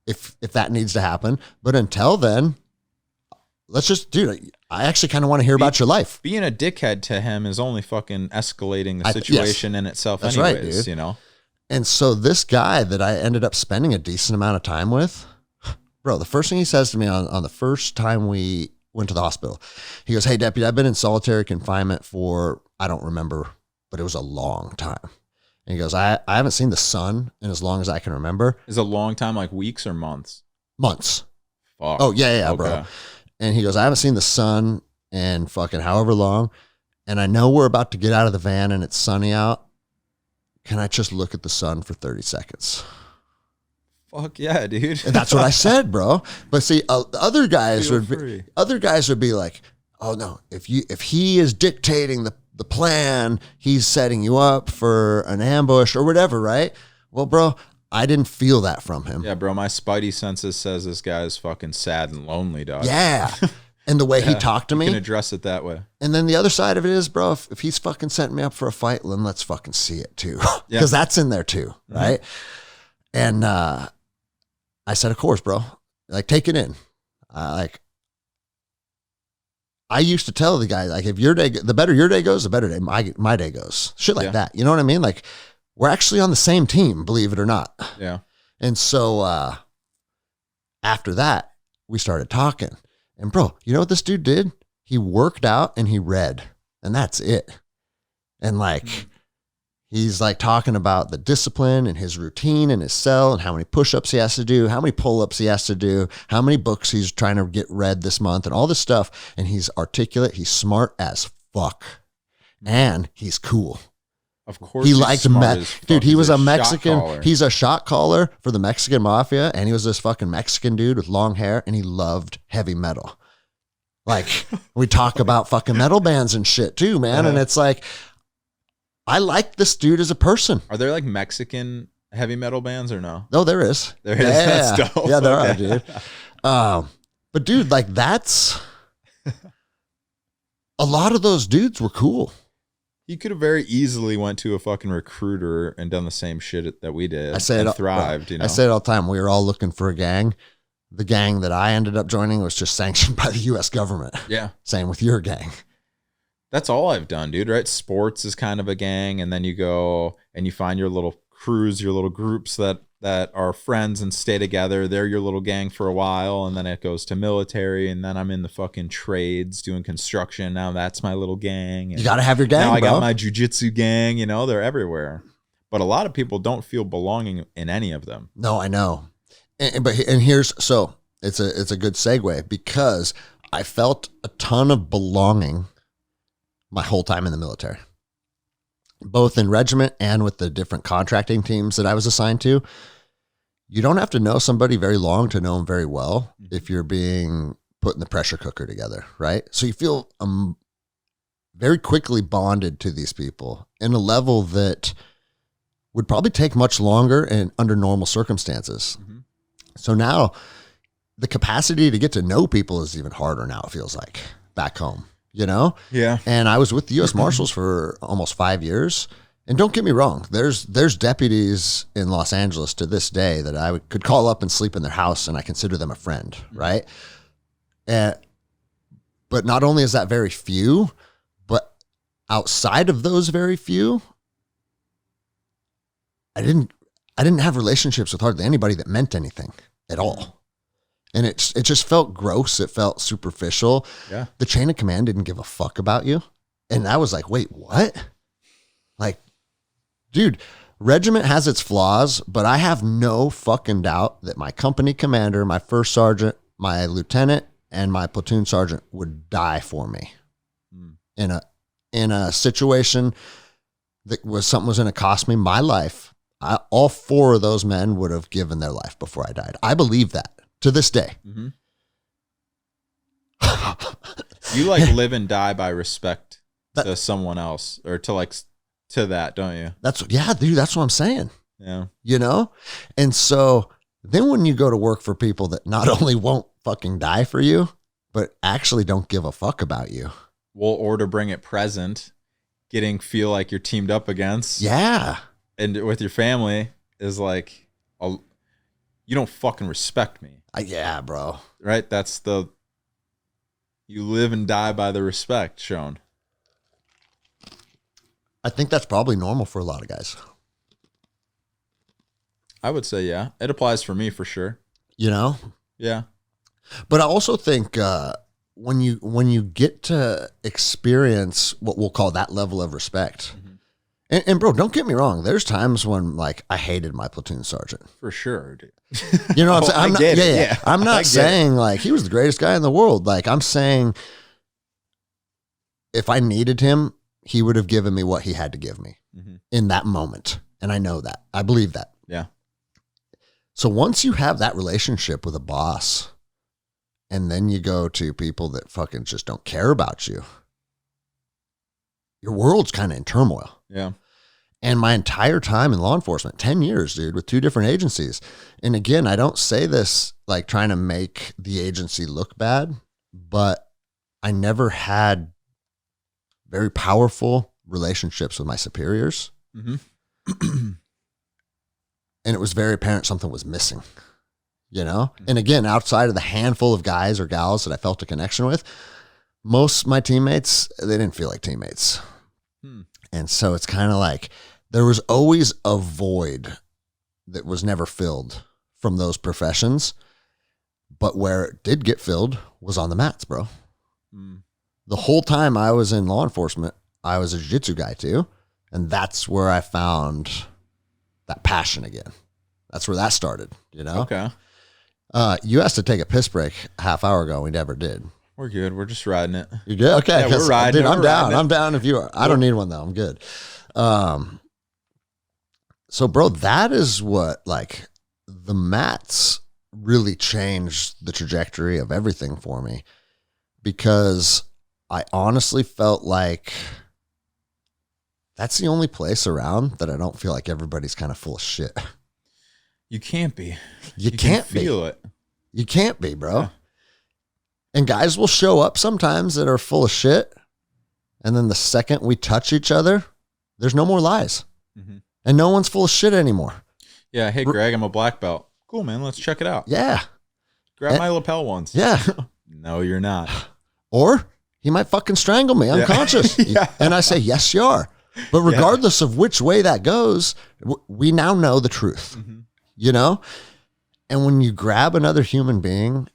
if that needs to happen. But until then, let's just, dude, I actually kind of want to hear about your life. Being a dickhead to him is only fucking escalating the situation in itself That's anyways, right, dude. you know? And so this guy that I ended up spending a decent amount of time with, bro, the first thing he says to me on the first time we went to the hospital, he goes, "Hey, deputy, I've been in solitary confinement for, I don't remember, but it was a long time." And he goes, I haven't seen the sun in as long as I can remember. Is a long time like weeks or months? Months. Fuck. Oh, yeah, Okay. bro. And he goes, I haven't seen the sun in fucking however long. And I know we're about to get out of the van and it's sunny out. Can I just look at the sun for 30 seconds? Fuck yeah, dude. And that's what I said, bro. But see, other guys Feel would be, free. like, "Oh no, if he is dictating the plan, he's setting you up for an ambush or whatever, right?" Well, bro, I didn't feel that from him. Yeah, bro, my spidey senses says this guy is fucking sad and lonely, dog. Yeah. And the way he talked to You me. can address it that way. And then the other side of it is, bro, if he's fucking setting me up for a fight, then let's fucking see it too. Because Yeah. that's in there too, right? And I said, of course, bro. Like, take it in. I used to tell the guy, like, if your day, the better your day goes, the better day my day goes. Shit like that. You know what I mean? Like, we're actually on the same team, believe it or not. Yeah. And so after that, we started talking. And bro, you know what this dude did? He worked out and he read. And that's it. And like, he's like talking about the discipline and his routine in his cell and how many push-ups he has to do, how many pull-ups he has to do, how many books he's trying to get read this month and all this stuff. And he's articulate. He's smart as fuck. And he's cool. Of course. He he's liked smart as fuck. dude. He He's was a shot Mexican. caller. He's a shot caller for the Mexican mafia, and he was this fucking Mexican dude with long hair, and he loved heavy metal. Like, we talk about fucking metal bands and shit too, man. And it's like, I like this dude as a person. Are there like Mexican heavy metal bands or no? No, there is. There is. That's dope. Yeah, there are, Okay. dude. But dude, like, that's a lot of those dudes were cool. He could have very easily went to a fucking recruiter and done the same shit that we did. I say and it, thrived. You know, I say it all the time. We were all looking for a gang. The gang that I ended up joining was just sanctioned by the U.S. government. yeah. Same with your gang. That's all I've done, dude, right? Sports is kind of a gang, and then you go and you find your little crews, your little groups that are friends and stay together. They're your little gang for a while, and then it goes to military, and then I'm in the fucking trades doing construction. Now that's my little gang. And You got to have your gang, now I bro. got my jujitsu gang, you know, they're everywhere. But a lot of people don't feel belonging in any of them. No, I know. And here's, so it's a good segue because I felt a ton of belonging my whole time in the military, both in regiment and with the different contracting teams that I was assigned to. you don't have to know somebody very long to know them very well if you're being put in the pressure cooker together, right? So you feel very quickly bonded to these people in a level that would probably take much longer and under normal circumstances. Mm-hmm. So now the capacity to get to know people is even harder now, it feels like, back home, you know? Yeah. And I was with the U.S. Marshals for almost 5 years. And don't get me wrong, there's deputies in Los Angeles to this day that I could call up and sleep in their house and I consider them a friend, right? But not only is that very few, but outside of those very few, I didn't have relationships with hardly anybody that meant anything at all. And it just felt gross. It felt superficial. Yeah. The chain of command didn't give a fuck about you. And I was like, wait, what? Like, dude, regiment has its flaws, but I have no fucking doubt that my company commander, my first sergeant, my lieutenant, and my platoon sergeant would die for me in a situation that was going to cost me my life. All 4 of those men would have given their life before I died. I believe that to this day. Mm-hmm. You like live and die by respect to someone else or to that, don't you? Dude, that's what I'm saying. Yeah. You know? And so then when you go to work for people that not only won't fucking die for you, but actually don't give a fuck about you. Well, or to bring it present, feel like you're teamed up against. Yeah. And with your family is like, you don't fucking respect me. Yeah, bro. Right? You live and die by the respect shown. I think that's probably normal for a lot of guys. I would say, yeah. It applies for me for sure. You know? Yeah. But I also think when you get to experience what we'll call that level of respect, and bro, don't get me wrong, there's times when like I hated my platoon sergeant. For sure, dude. You know what I'm saying? Yeah. I'm not saying like he was the greatest guy in the world. Like I'm saying if I needed him, he would have given me what he had to give me in that moment. And I know that. I believe that. Yeah. So once you have that relationship with a boss, and then you go to people that fucking just don't care about you, your world's kind of in turmoil. Yeah. And my entire time in law enforcement, 10 years, dude, with 2 different agencies. And again, I don't say this like trying to make the agency look bad, but I never had very powerful relationships with my superiors. Mm-hmm. And it was very apparent something was missing, you know? And again, outside of the handful of guys or gals that I felt a connection with, most of my teammates, they didn't feel like teammates. And so it's kind of like there was always a void that was never filled from those professions. But where it did get filled was on the mats, bro. The whole time I was in law enforcement, I was a jiu-jitsu guy too. And that's where I found that passion again. That's where that started, you know? Okay. You asked to take a piss break a half hour ago. We never did. We're good. We're just riding it. You good? Okay. Yeah, we're riding. Dude, I'm down. I'm down if you are. I don't need one though. I'm good. So bro, that is what like the mats really changed the trajectory of everything for me, because I honestly felt like that's the only place around that I don't feel like everybody's kind of full of shit. You can't be. You can't feel it. You can't be, bro. Yeah. And guys will show up sometimes that are full of shit. And then the second we touch each other, there's no more lies. And no one's full of shit anymore. Yeah. Hey, Greg, I'm a black belt. Cool, man. Let's check it out. Yeah. Grab my lapel ones. Yeah. No, you're not. Or he might fucking strangle me unconscious. Yeah. And I say, yes, you are. But regardless of which way that goes, we now know the truth, you know? And when you grab another human being,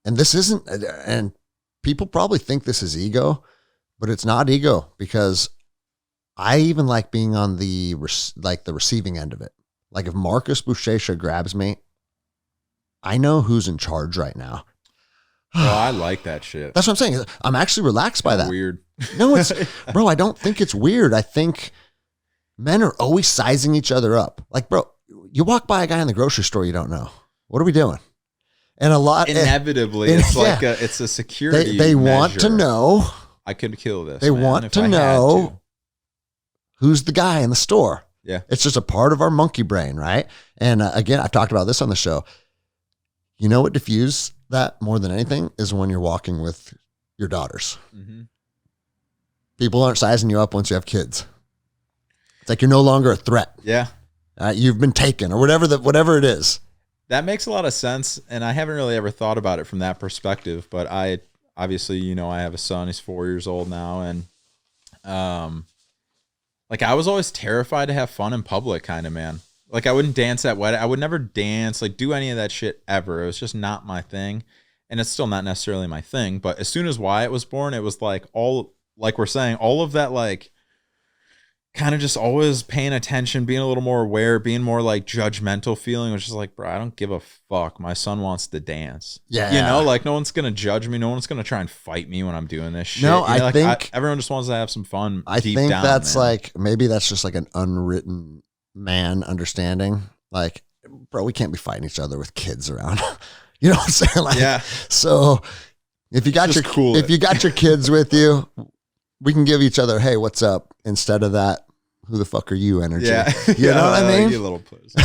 and this isn't, and people probably think this is ego, but it's not ego, because I even like being on the receiving end of it. Like if Marcus Bouchesha grabs me, I know who's in charge right now. Oh, I like that shit. That's what I'm saying. I'm actually relaxed by that. Weird. No, it's, bro, I don't think it's weird. I think men are always sizing each other up. Like, bro, you walk by a guy in the grocery store you don't know. What are we doing? And a lot inevitably, it's like it's a security. They measure. want to know. I could kill this. They want to know who's the guy in the store. Yeah, it's just a part of our monkey brain, right? And again, I've talked about this on the show. You know what diffuses that more than anything is when you're walking with your daughters. Mm-hmm. People aren't sizing you up once you have kids. It's like you're no longer a threat. Yeah. You've been taken or whatever it is. That makes a lot of sense. And I haven't really ever thought about it from that perspective, but I obviously, I have a son, he's 4 years old now. And, like I was always terrified to have fun in public kind of, man. Like I wouldn't dance at wedding. I would never dance, like do any of that shit ever. It was just not my thing. And it's still not necessarily my thing. But as soon as Wyatt was born, it was like like we're saying, all of that, like kind of just always paying attention, being a little more aware, being more like judgmental feeling, which is like, bro, I don't give a fuck. My son wants to dance. Yeah. Like no one's going to judge me. No one's going to try and fight me when I'm doing this shit. No, I think everyone just wants to have some fun. I deep think down, that's man. like, maybe that's just like an unwritten man understanding. Like, bro, we can't be fighting each other with kids around. You know what I'm saying? Like, yeah. So if you got you got your kids with you, we can give each other, hey, what's up? Instead of that, who the fuck are you energy? Yeah. You know what I mean? You little pussy.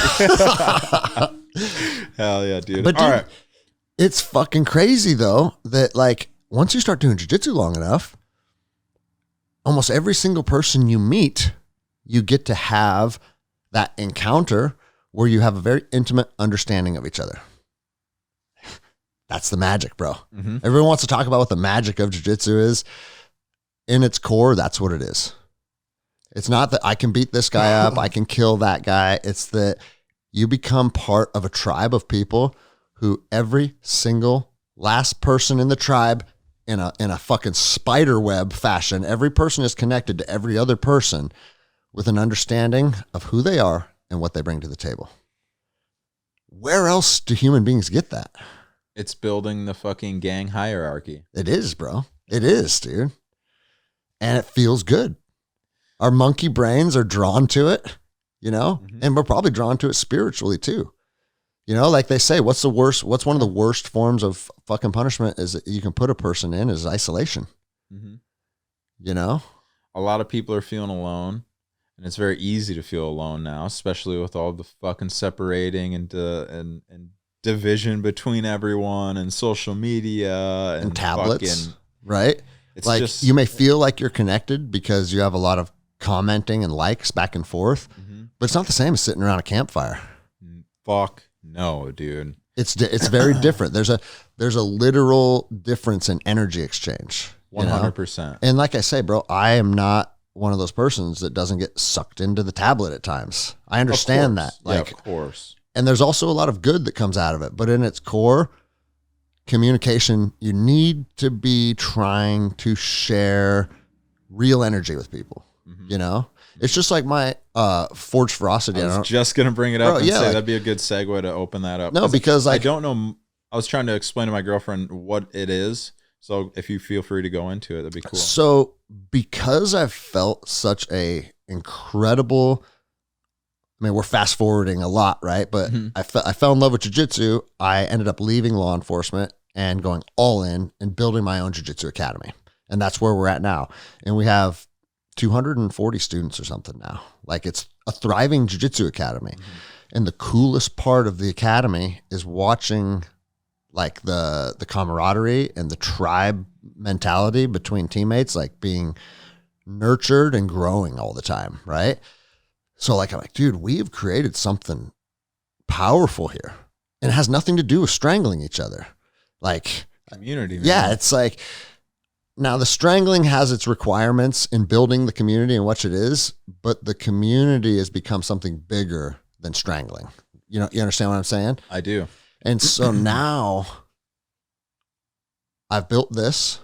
Hell yeah, dude. But all dude, right. It's fucking crazy though, that like once you start doing jiu-jitsu long enough, almost every single person you meet, you get to have that encounter where you have a very intimate understanding of each other. That's the magic, bro. Mm-hmm. Everyone wants to talk about what the magic of jiu-jitsu is. In its core, that's what it is. It's not that I can beat this guy up, I can kill that guy. It's that you become part of a tribe of people who every single last person in the tribe, in a fucking spider web fashion, every person is connected to every other person with an understanding of who they are and what they bring to the table. Where else do human beings get that? It's building the fucking gang hierarchy. It is, bro. It is, dude. And it feels good. Our monkey brains are drawn to it, mm-hmm. And we're probably drawn to it spiritually too. Like they say, what's one of the worst forms of fucking punishment is that you can put a person in is isolation. Mm-hmm. A lot of people are feeling alone, and it's very easy to feel alone now, especially with all the fucking separating and division between everyone and social media and tablets, right? It's like just, you may feel like you're connected because you have a lot of commenting and likes back and forth, mm-hmm. but it's not the same as sitting around a campfire. Fuck no, dude. It's very different. There's a literal difference in energy exchange. 100%. And like I say, bro, I am not one of those persons that doesn't get sucked into the tablet at times. I understand that. Like, of course. And there's also a lot of good that comes out of it. But in its core, communication, you need to be trying to share real energy with people. Mm-hmm. It's just like my Forge Ferocity. I was just going to bring it up and say like, that'd be a good segue to open that up. No, because like, I don't know. I was trying to explain to my girlfriend what it is. So if you feel free to go into it, that'd be cool. So because I've felt such a incredible, we're fast forwarding a lot, right? But mm-hmm. I fell in love with jiu-jitsu. I ended up leaving law enforcement and going all in and building my own jiu-jitsu academy. And that's where we're at now. And we have 240 students or something now. Like it's a thriving jiu-jitsu academy. Mm-hmm. And the coolest part of the academy is watching like the camaraderie and the tribe mentality between teammates, like being nurtured and growing all the time, right? So like, I'm like, dude, we've created something powerful here. And it has nothing to do with strangling each other. Like community, man. Yeah, it's like, now the strangling has its requirements in building the community and what it is, but the community has become something bigger than strangling. You understand what I'm saying? I do. And so now I've built this,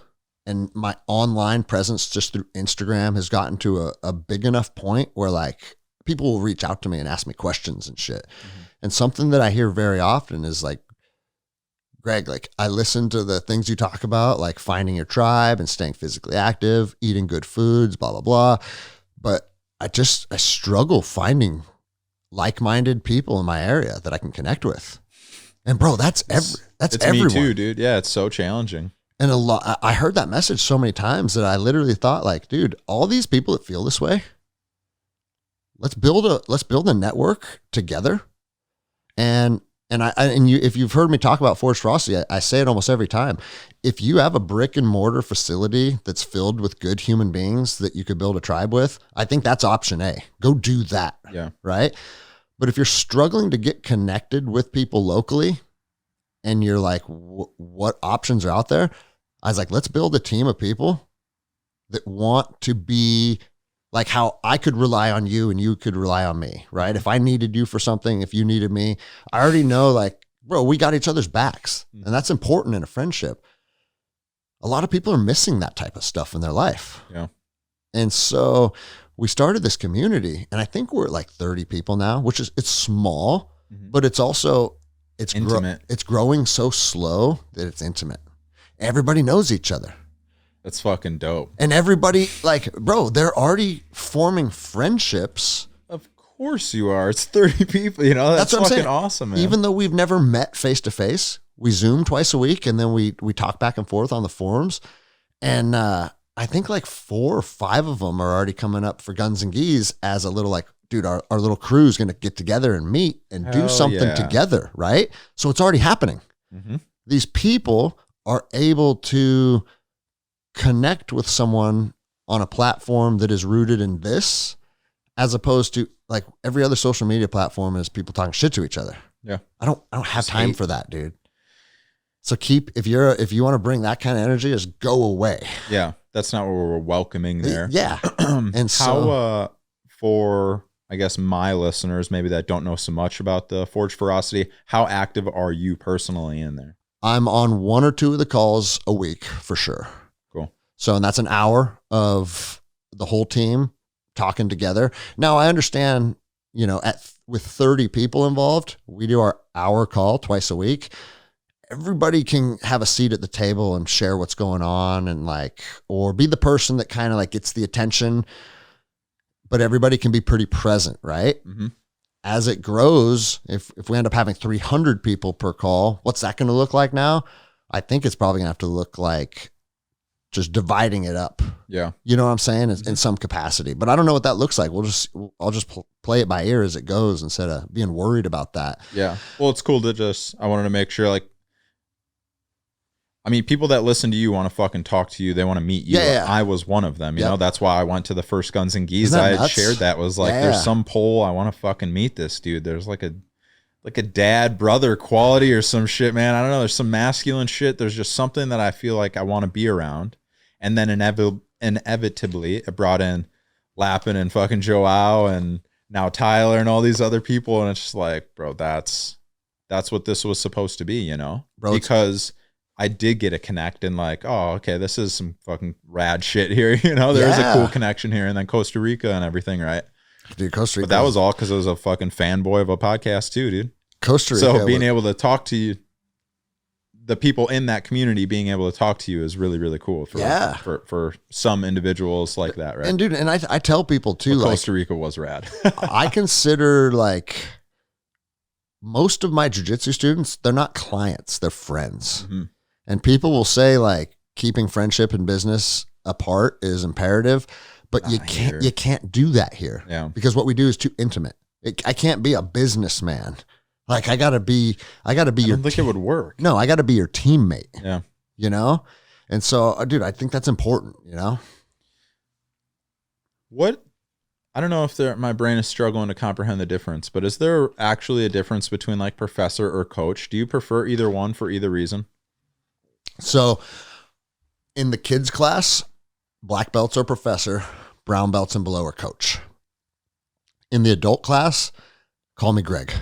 and my online presence just through Instagram has gotten to a big enough point where like people will reach out to me and ask me questions and shit. Mm-hmm. And something that I hear very often is like, Greg, like I listen to the things you talk about, like finding your tribe and staying physically active, eating good foods, blah, blah, blah. But I struggle finding like-minded people in my area that I can connect with. And bro, that's everyone. Me too, dude. Yeah, it's so challenging. And I heard that message so many times that I literally thought like, dude, all these people that feel this way, let's build a network together. And if you've heard me talk about Forged Ferocity, I say it almost every time. If you have a brick and mortar facility that's filled with good human beings that you could build a tribe with, I think that's option A. Go do that. Yeah. Right. But if you're struggling to get connected with people locally and you're like, what options are out there? I was like, let's build a team of people that want to be like how I could rely on you and you could rely on me, right? If I needed you for something, if you needed me, I already know like, bro, we got each other's backs. And that's important in a friendship. A lot of people are missing that type of stuff in their life. Yeah. And so we started this community and I think we're at like 30 people now, which is, it's small, but it's also, it's intimate. It's growing so slow that it's intimate. Everybody knows each other. That's fucking dope. And everybody, like, bro, they're already forming friendships. Of course you are. It's 30 people, you know? That's what I'm fucking saying. Awesome, man. Even though we've never met face to face, we Zoom twice a week and then we talk back and forth on the forums. And I think like 4 or 5 of them are already coming up for Guns Gis as a little like, dude, our little crew is going to get together and meet and do something together, right? So it's already happening. These people are able to connect with someone on a platform that is rooted in this, as opposed to like every other social media platform is people talking shit to each other. Yeah. I don't have time for that, dude. So if you want to bring that kind of energy, just go away. Yeah. That's not what we're welcoming there. Yeah. And so for, I guess, my listeners, maybe that don't know so much about the Forged Ferocity, how active are you personally in there? I'm on 1 or 2 of the calls a week for sure. Cool. So, and that's an hour of the whole team talking together. Now I understand, you know, with 30 people involved, we do our hour call twice a week. Everybody can have a seat at the table and share what's going on and like, or be the person that kind of like gets the attention, but everybody can be pretty present, right? As it grows, if we end up having 300 people per call, what's that going to look like now? I think it's probably going to have to look like just dividing it up. Yeah. You know what I'm saying? In some capacity, but I don't know what that looks like. I'll just play it by ear as it goes instead of being worried about that. Yeah. Well, it's cool to I wanted to make sure like, I mean, people that listen to you want to fucking talk to you. They want to meet you. Yeah. I was one of them. You know, that's why I went to the first Guns Gis. I had shared that was like, there's some poll. I want to fucking meet this dude. There's like a dad brother quality or some shit, man. I don't know. There's some masculine shit. There's just something that I feel like I want to be around. And then inevitably it brought in Lappin and fucking Joao and now Tyler and all these other people. And it's just like, bro, that's what this was supposed to be, you know, bro, because I did get a connect and like, oh, okay, this is some fucking rad shit here. You know, there's a cool connection here. And then Costa Rica and everything, right? Dude, Costa Rica. But that was all because I was a fucking fanboy of a podcast too, dude. Costa Rica. So being able to talk to you, the people in that community being able to talk to you is really, really cool for some individuals like that, right? And dude, and I tell people too, well, like Costa Rica was rad. I consider like most of my jiu-jitsu students, they're not clients, they're friends. And people will say like keeping friendship and business apart is imperative, but you can't do that here. Yeah. Because what we do is too intimate. I can't be a businessman. Like I gotta be your. I don't think it would work. No, I gotta be your teammate. Yeah. You know? And so, dude, I think that's important, you know? I don't know if my brain is struggling to comprehend the difference, but is there actually a difference between like professor or coach? Do you prefer either one for either reason? So in the kids class, black belts are professor, brown belts and below are coach. In the adult class, call me Greg.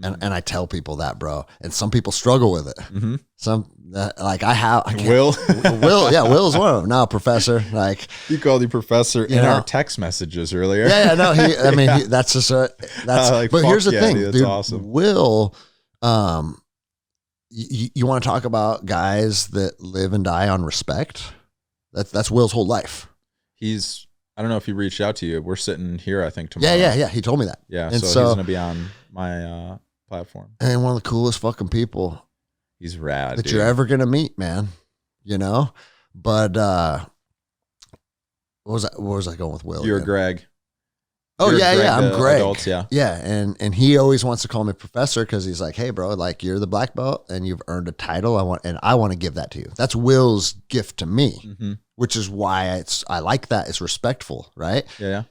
And I tell people that, bro. And some people struggle with it. Some like Will. Will is one of them. No, professor. Like he called you professor in our text messages earlier. Yeah, no. That's just that's. But here's the thing, dude. Awesome. Will, you want to talk about guys that live and die on respect? That's Will's whole life. He's I don't know if he reached out to you. We're sitting here, I think, tomorrow. Yeah. He told me that. Yeah, and so he's going to be on my platform. And one of the coolest fucking people. He's rad, that dude. you're ever going to meet, man. You know? But what was I going with Will? You're again? Greg. Oh, You're yeah, I'm Greg. Adults, yeah. Yeah, and he always wants to call me professor because he's like, hey, bro, like you're the black belt and you've earned a title. I want to give that to you. That's Will's gift to me, which is why I like that. It's respectful, right? Yeah.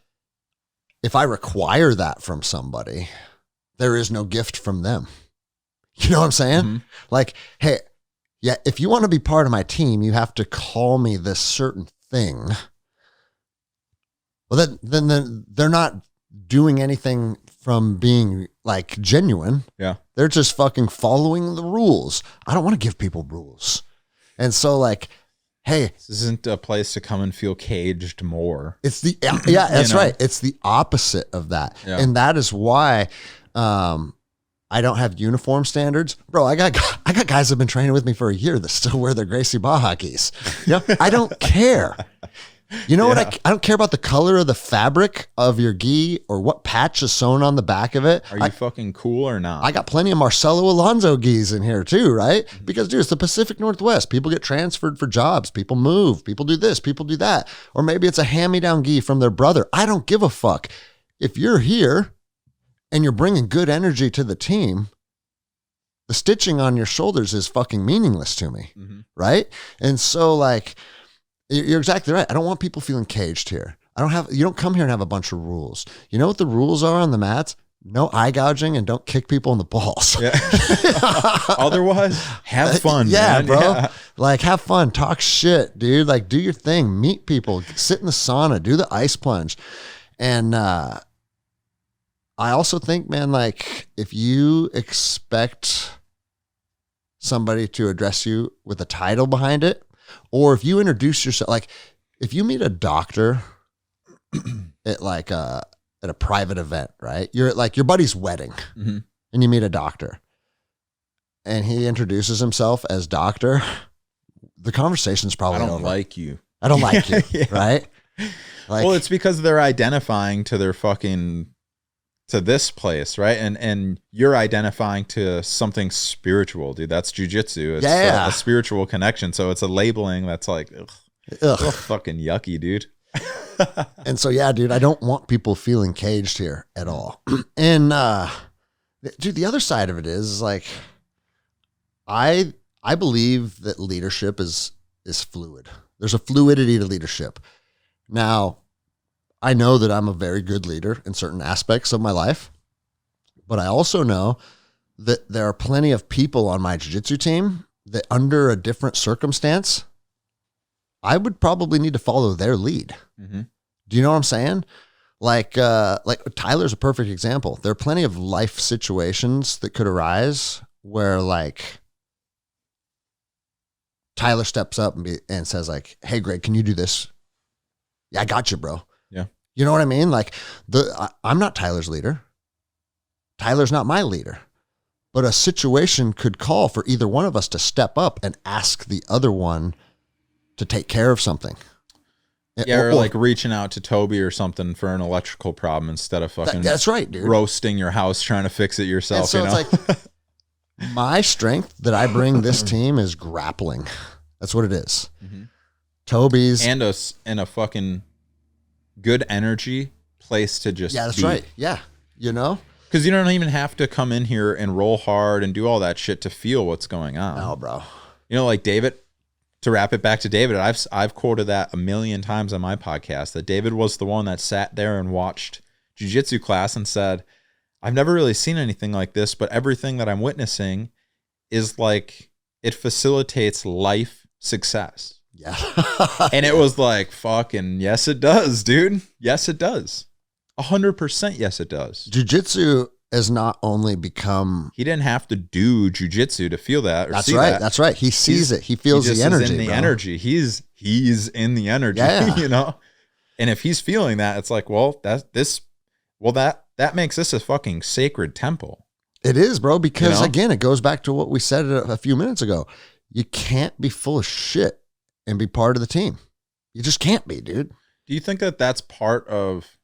If I require that from somebody, there is no gift from them. You know what I'm saying? Like, hey, yeah, if you want to be part of my team, you have to call me this certain thing. Well, then they're not doing anything from being like genuine. Yeah. They're just fucking following the rules. I don't want to give people rules. And so like, hey, this isn't a place to come and feel caged more. It's that's right. It's the opposite of that. Yeah. And that is why I don't have uniform standards. Bro, I got guys that have been training with me for a year that still wear their Gracie Baja keys. Yeah, I don't care. You know what? I don't care about the color of the fabric of your gi or what patch is sewn on the back of it. Are you fucking cool or not? I got plenty of Marcelo Alonso gis in here too, right? Because dude, it's the Pacific Northwest. People get transferred for jobs. People move. People do this. People do that. Or maybe it's a hand-me-down gi from their brother. I don't give a fuck. If you're here and you're bringing good energy to the team, the stitching on your shoulders is fucking meaningless to me, right? And so like, you're exactly right. I don't want people feeling caged here. You don't come here and have a bunch of rules. You know what the rules are on the mats? No eye gouging and don't kick people in the balls. Yeah. Otherwise, have fun. Yeah, man. bro. Yeah. Like, have fun. Talk shit, dude. Like, do your thing. Meet people. Sit in the sauna. Do the ice plunge. And I also think, man, like, if you expect somebody to address you with a title behind it, or if you introduce yourself, like if you meet a doctor at like at a private event, right? You're at like your buddy's wedding and you meet a doctor and he introduces himself as doctor. The conversation's probably over. I don't like you. I don't like you, yeah. Right? Like, well, it's because they're identifying to their fucking to this place, right? And you're identifying to something spiritual, dude. That's jujitsu. It's a spiritual connection. So it's a labeling that's like, ugh. Fucking yucky, dude. And so, yeah, dude, I don't want people feeling caged here at all. And dude, the other side of it is like, I believe that leadership is fluid. There's a fluidity to leadership. Now, I know that I'm a very good leader in certain aspects of my life, but I also know that there are plenty of people on my jiu-jitsu team that under a different circumstance, I would probably need to follow their lead. Do you know what I'm saying? Like Tyler's a perfect example. There are plenty of life situations that could arise where like Tyler steps up and says like, hey, Greg, can you do this? Yeah, I got you, bro. Yeah. You know what I mean? Like I'm not Tyler's leader. Tyler's not my leader, but a situation could call for either one of us to step up and ask the other one to take care of something. Yeah, or like reaching out to Toby or something for an electrical problem instead of fucking that's right, dude. Roasting your house trying to fix it yourself. And so it's like my strength that I bring this team is grappling. That's what it is. Toby's and a fucking good energy place to just that's be. right. Yeah, you know, because you don't even have to come in here and roll hard and do all that shit to feel what's going on. No, bro. You know, like David. To wrap it back to David, I've quoted that a million times on my podcast, that David was the one that sat there and watched jiu-jitsu class and said, I've never really seen anything like this, but everything that I'm witnessing is like, it facilitates life success. Yeah. And it was like, fucking, yes, it does, dude. Yes, it does. 100% yes, it does. Jiu-jitsu has not only become... He didn't have to do jiu-jitsu to feel that or see right, that. That's right. He sees it. He feels the energy, He's in the energy. He's in the energy, you know? And if he's feeling that, it's like, well, that makes this a fucking sacred temple. It is, bro, because, you know? Again, it goes back to what we said a few minutes ago. You can't be full of shit and be part of the team. You just can't be, dude. Do you think that that's part of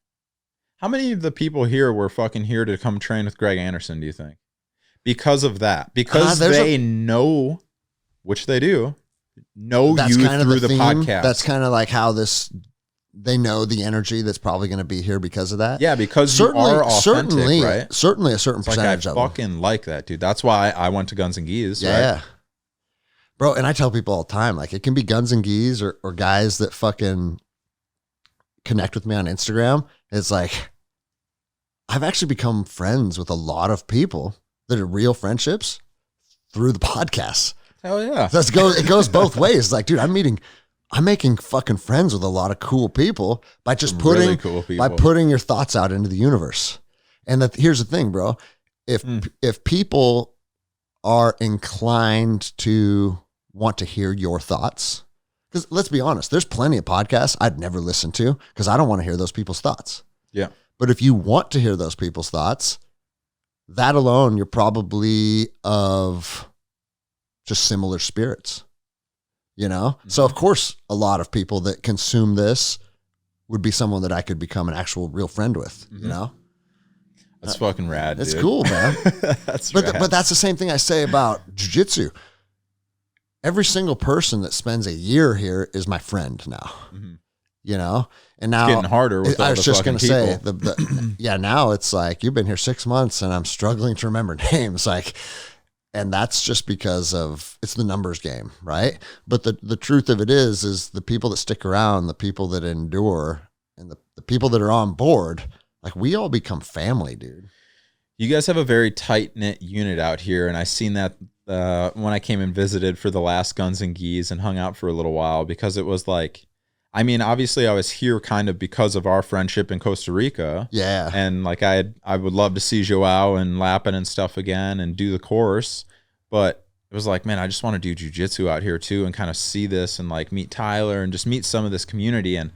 how many of the people here were fucking here to come train with Greg Anderson, do you think? Because of that. Because they know, which they do, know you through the podcast. That's kind of like how they know the energy that's probably going to be here because of that. Yeah, because you are authentic, right? Certainly a certain percentage of them. I fucking like that, dude. That's why I went to Guns Gis. Yeah. Right? Bro, and I tell people all the time, like it can be Guns Gis or guys that fucking connect with me on Instagram. It's like, I've actually become friends with a lot of people that are real friendships through the podcast. Hell yeah. It goes both ways. Like, dude, I'm making fucking friends with a lot of cool people by just putting your thoughts out into the universe. And here's the thing, bro. If people are inclined to want to hear your thoughts, because let's be honest, there's plenty of podcasts I'd never listen to because I don't want to hear those people's thoughts. Yeah. But if you want to hear those people's thoughts, that alone, you're probably of just similar spirits, you know? Mm-hmm. So of course, a lot of people that consume this would be someone that I could become an actual real friend with, you know? That's fucking rad, It's dude. cool, man. That's rad. But that's the same thing I say about jiu-jitsu. Every single person that spends a year here is my friend now, you know? And now it's getting harder with all I was the just fucking going people. to say, yeah, now it's like, you've been here 6 months and I'm struggling to remember names. Like, and that's just because it's the numbers game, right? But the truth of it is the people that stick around, the people that endure, and the people that are on board, like we all become family, dude. You guys have a very tight-knit unit out here, and I seen that when I came and visited for the last Guns and Gis and hung out for a little while, because it was like, I mean, obviously I was here kind of because of our friendship in Costa Rica. Yeah. And like I would love to see Joao and Lappin and stuff again and do the course. But it was like, man, I just want to do jiu-jitsu out here too and kind of see this and like meet Tyler and just meet some of this community. And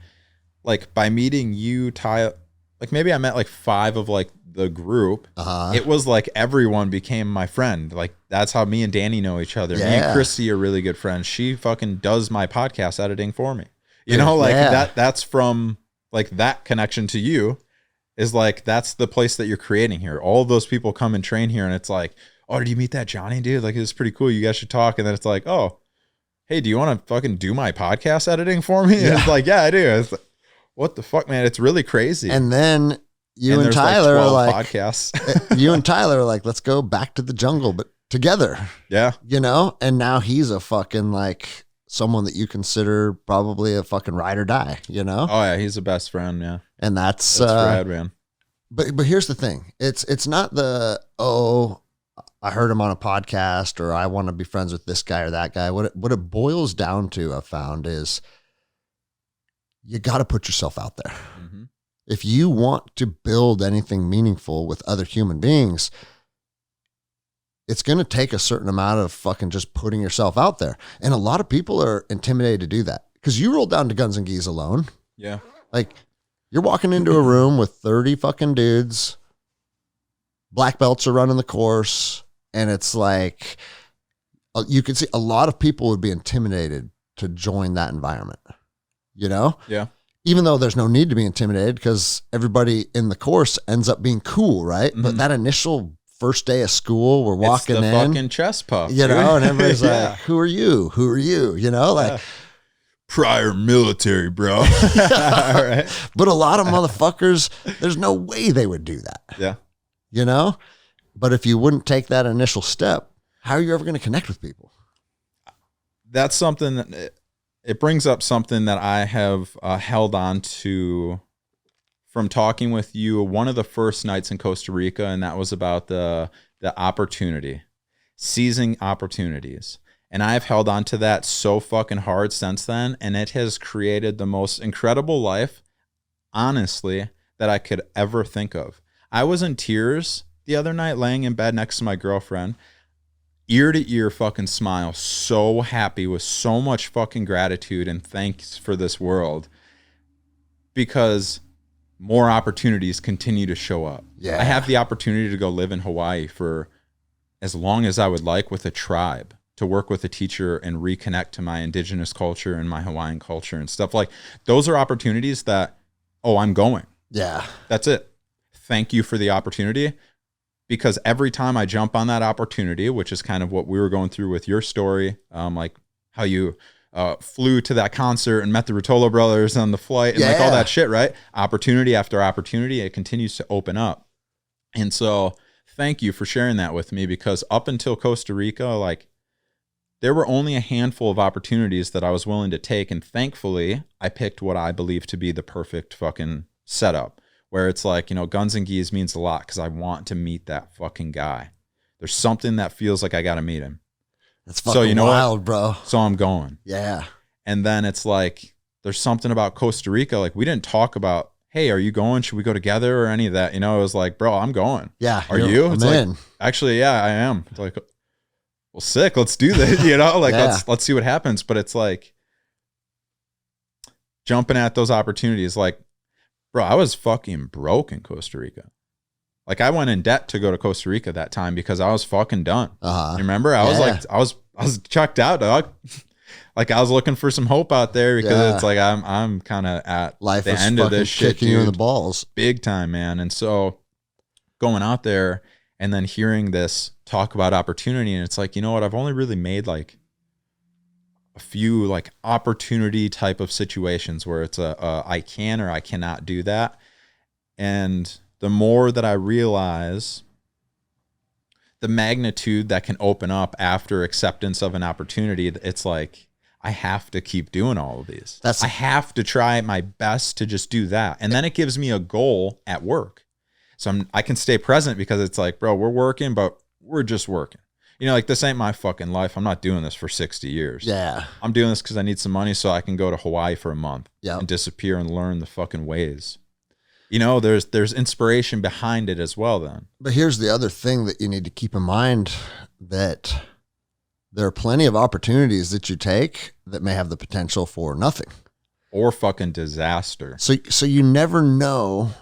like by meeting you, Tyler, like maybe I met like 5 of like the group. It was like everyone became my friend. Like that's how me and Danny know each other. Yeah. Me and Christy are really good friends. She fucking does my podcast editing for me. You know, like that's from like that connection to you is like, that's the place that you're creating here. All of those people come and train here and it's like, oh, did you meet that Johnny dude? Like, it's pretty cool. You guys should talk. And then it's like, oh, hey, do you want to fucking do my podcast editing for me? And it's like, yeah, I do. It's like, what the fuck, man? It's really crazy. And then you and Tyler are like, podcasts. you and Tyler are like, let's go back to the jungle, but together. Yeah. You know? And now he's a fucking like someone that you consider probably a fucking ride or die, you know? Oh yeah, he's the best friend, yeah. And that's rad, man. But here's the thing. It's not I heard him on a podcast or I want to be friends with this guy or that guy. What it boils down to, I've found, is you got to put yourself out there. Mm-hmm. If you want to build anything meaningful with other human beings, it's going to take a certain amount of fucking just putting yourself out there. And a lot of people are intimidated to do that because you rolled down to Guns and Gis alone. Yeah. Like you're walking into a room with 30 fucking dudes, black belts are running the course. And it's like, you can see a lot of people would be intimidated to join that environment, you know? Yeah. Even though there's no need to be intimidated because everybody in the course ends up being cool, right? Mm-hmm. But that initial first day of school, we're walking in. It's the fucking chest puff. You know, and everybody's like, who are you? Who are you? You know, like. Prior military, bro. All right. But a lot of motherfuckers, there's no way they would do that. Yeah. You know? But if you wouldn't take that initial step, how are you ever going to connect with people? That's something that it brings up something that I have held on to from talking with you one of the first nights in Costa Rica, and that was about the opportunity, seizing opportunities. And I've held on to that so fucking hard since then, and it has created the most incredible life, honestly, that I could ever think of. I was in tears the other night laying in bed next to my girlfriend, ear to ear fucking smile, so happy with so much fucking gratitude and thanks for this world because more opportunities continue to show up. Yeah. I have the opportunity to go live in Hawaii for as long as I would like with a tribe. to work with a teacher and reconnect to my indigenous culture and my Hawaiian culture and stuff. Like those are opportunities that, oh, I'm going. Yeah. That's it. Thank you for the opportunity. Because every time I jump on that opportunity, which is kind of what we were going through with your story, like how you flew to that concert and met the Rotolo brothers on the flight and like all that shit, right? Opportunity after opportunity, it continues to open up. And so thank you for sharing that with me, because up until Costa Rica, like there were only a handful of opportunities that I was willing to take. And thankfully, I picked what I believe to be the perfect fucking setup, where it's like, you know, Guns Gis means a lot because I want to meet that fucking guy. There's something that feels like I got to meet him. That's fucking wild, bro. So I'm going. Yeah. And then it's like, there's something about Costa Rica. Like we didn't talk about, hey, are you going? Should we go together or any of that? You know, it was like, bro, I'm going. Yeah. Are you? I'm it's in. like, actually, yeah, I am. It's like, well, sick. Let's do this. You know, like let's see what happens. But it's like jumping at those opportunities. Like, bro, I was fucking broke in Costa Rica. Like I went in debt to go to Costa Rica that time because I was fucking done. You remember? I was like, I was checked out, dog. Like I was looking for some hope out there because it's like I'm kind of at life the end of this shit, kicking you in the balls, big time, man. And so going out there and then hearing this talk about opportunity, and it's like, you know what? I've only really made like a few like opportunity type of situations where it's I can or I cannot do that. And the more that I realize the magnitude that can open up after acceptance of an opportunity, it's like, I have to keep doing all of these. I have to try my best to just do that. And then it gives me a goal at work. So I can stay present because it's like, bro, we're working, but we're just working. You know, like this ain't my fucking life. I'm not doing this for 60 years. Yeah. I'm doing this because I need some money so I can go to Hawaii for a month and disappear and learn the fucking ways. You know, there's inspiration behind it as well then. But here's the other thing that you need to keep in mind, that there are plenty of opportunities that you take that may have the potential for nothing. Or fucking disaster. So you never know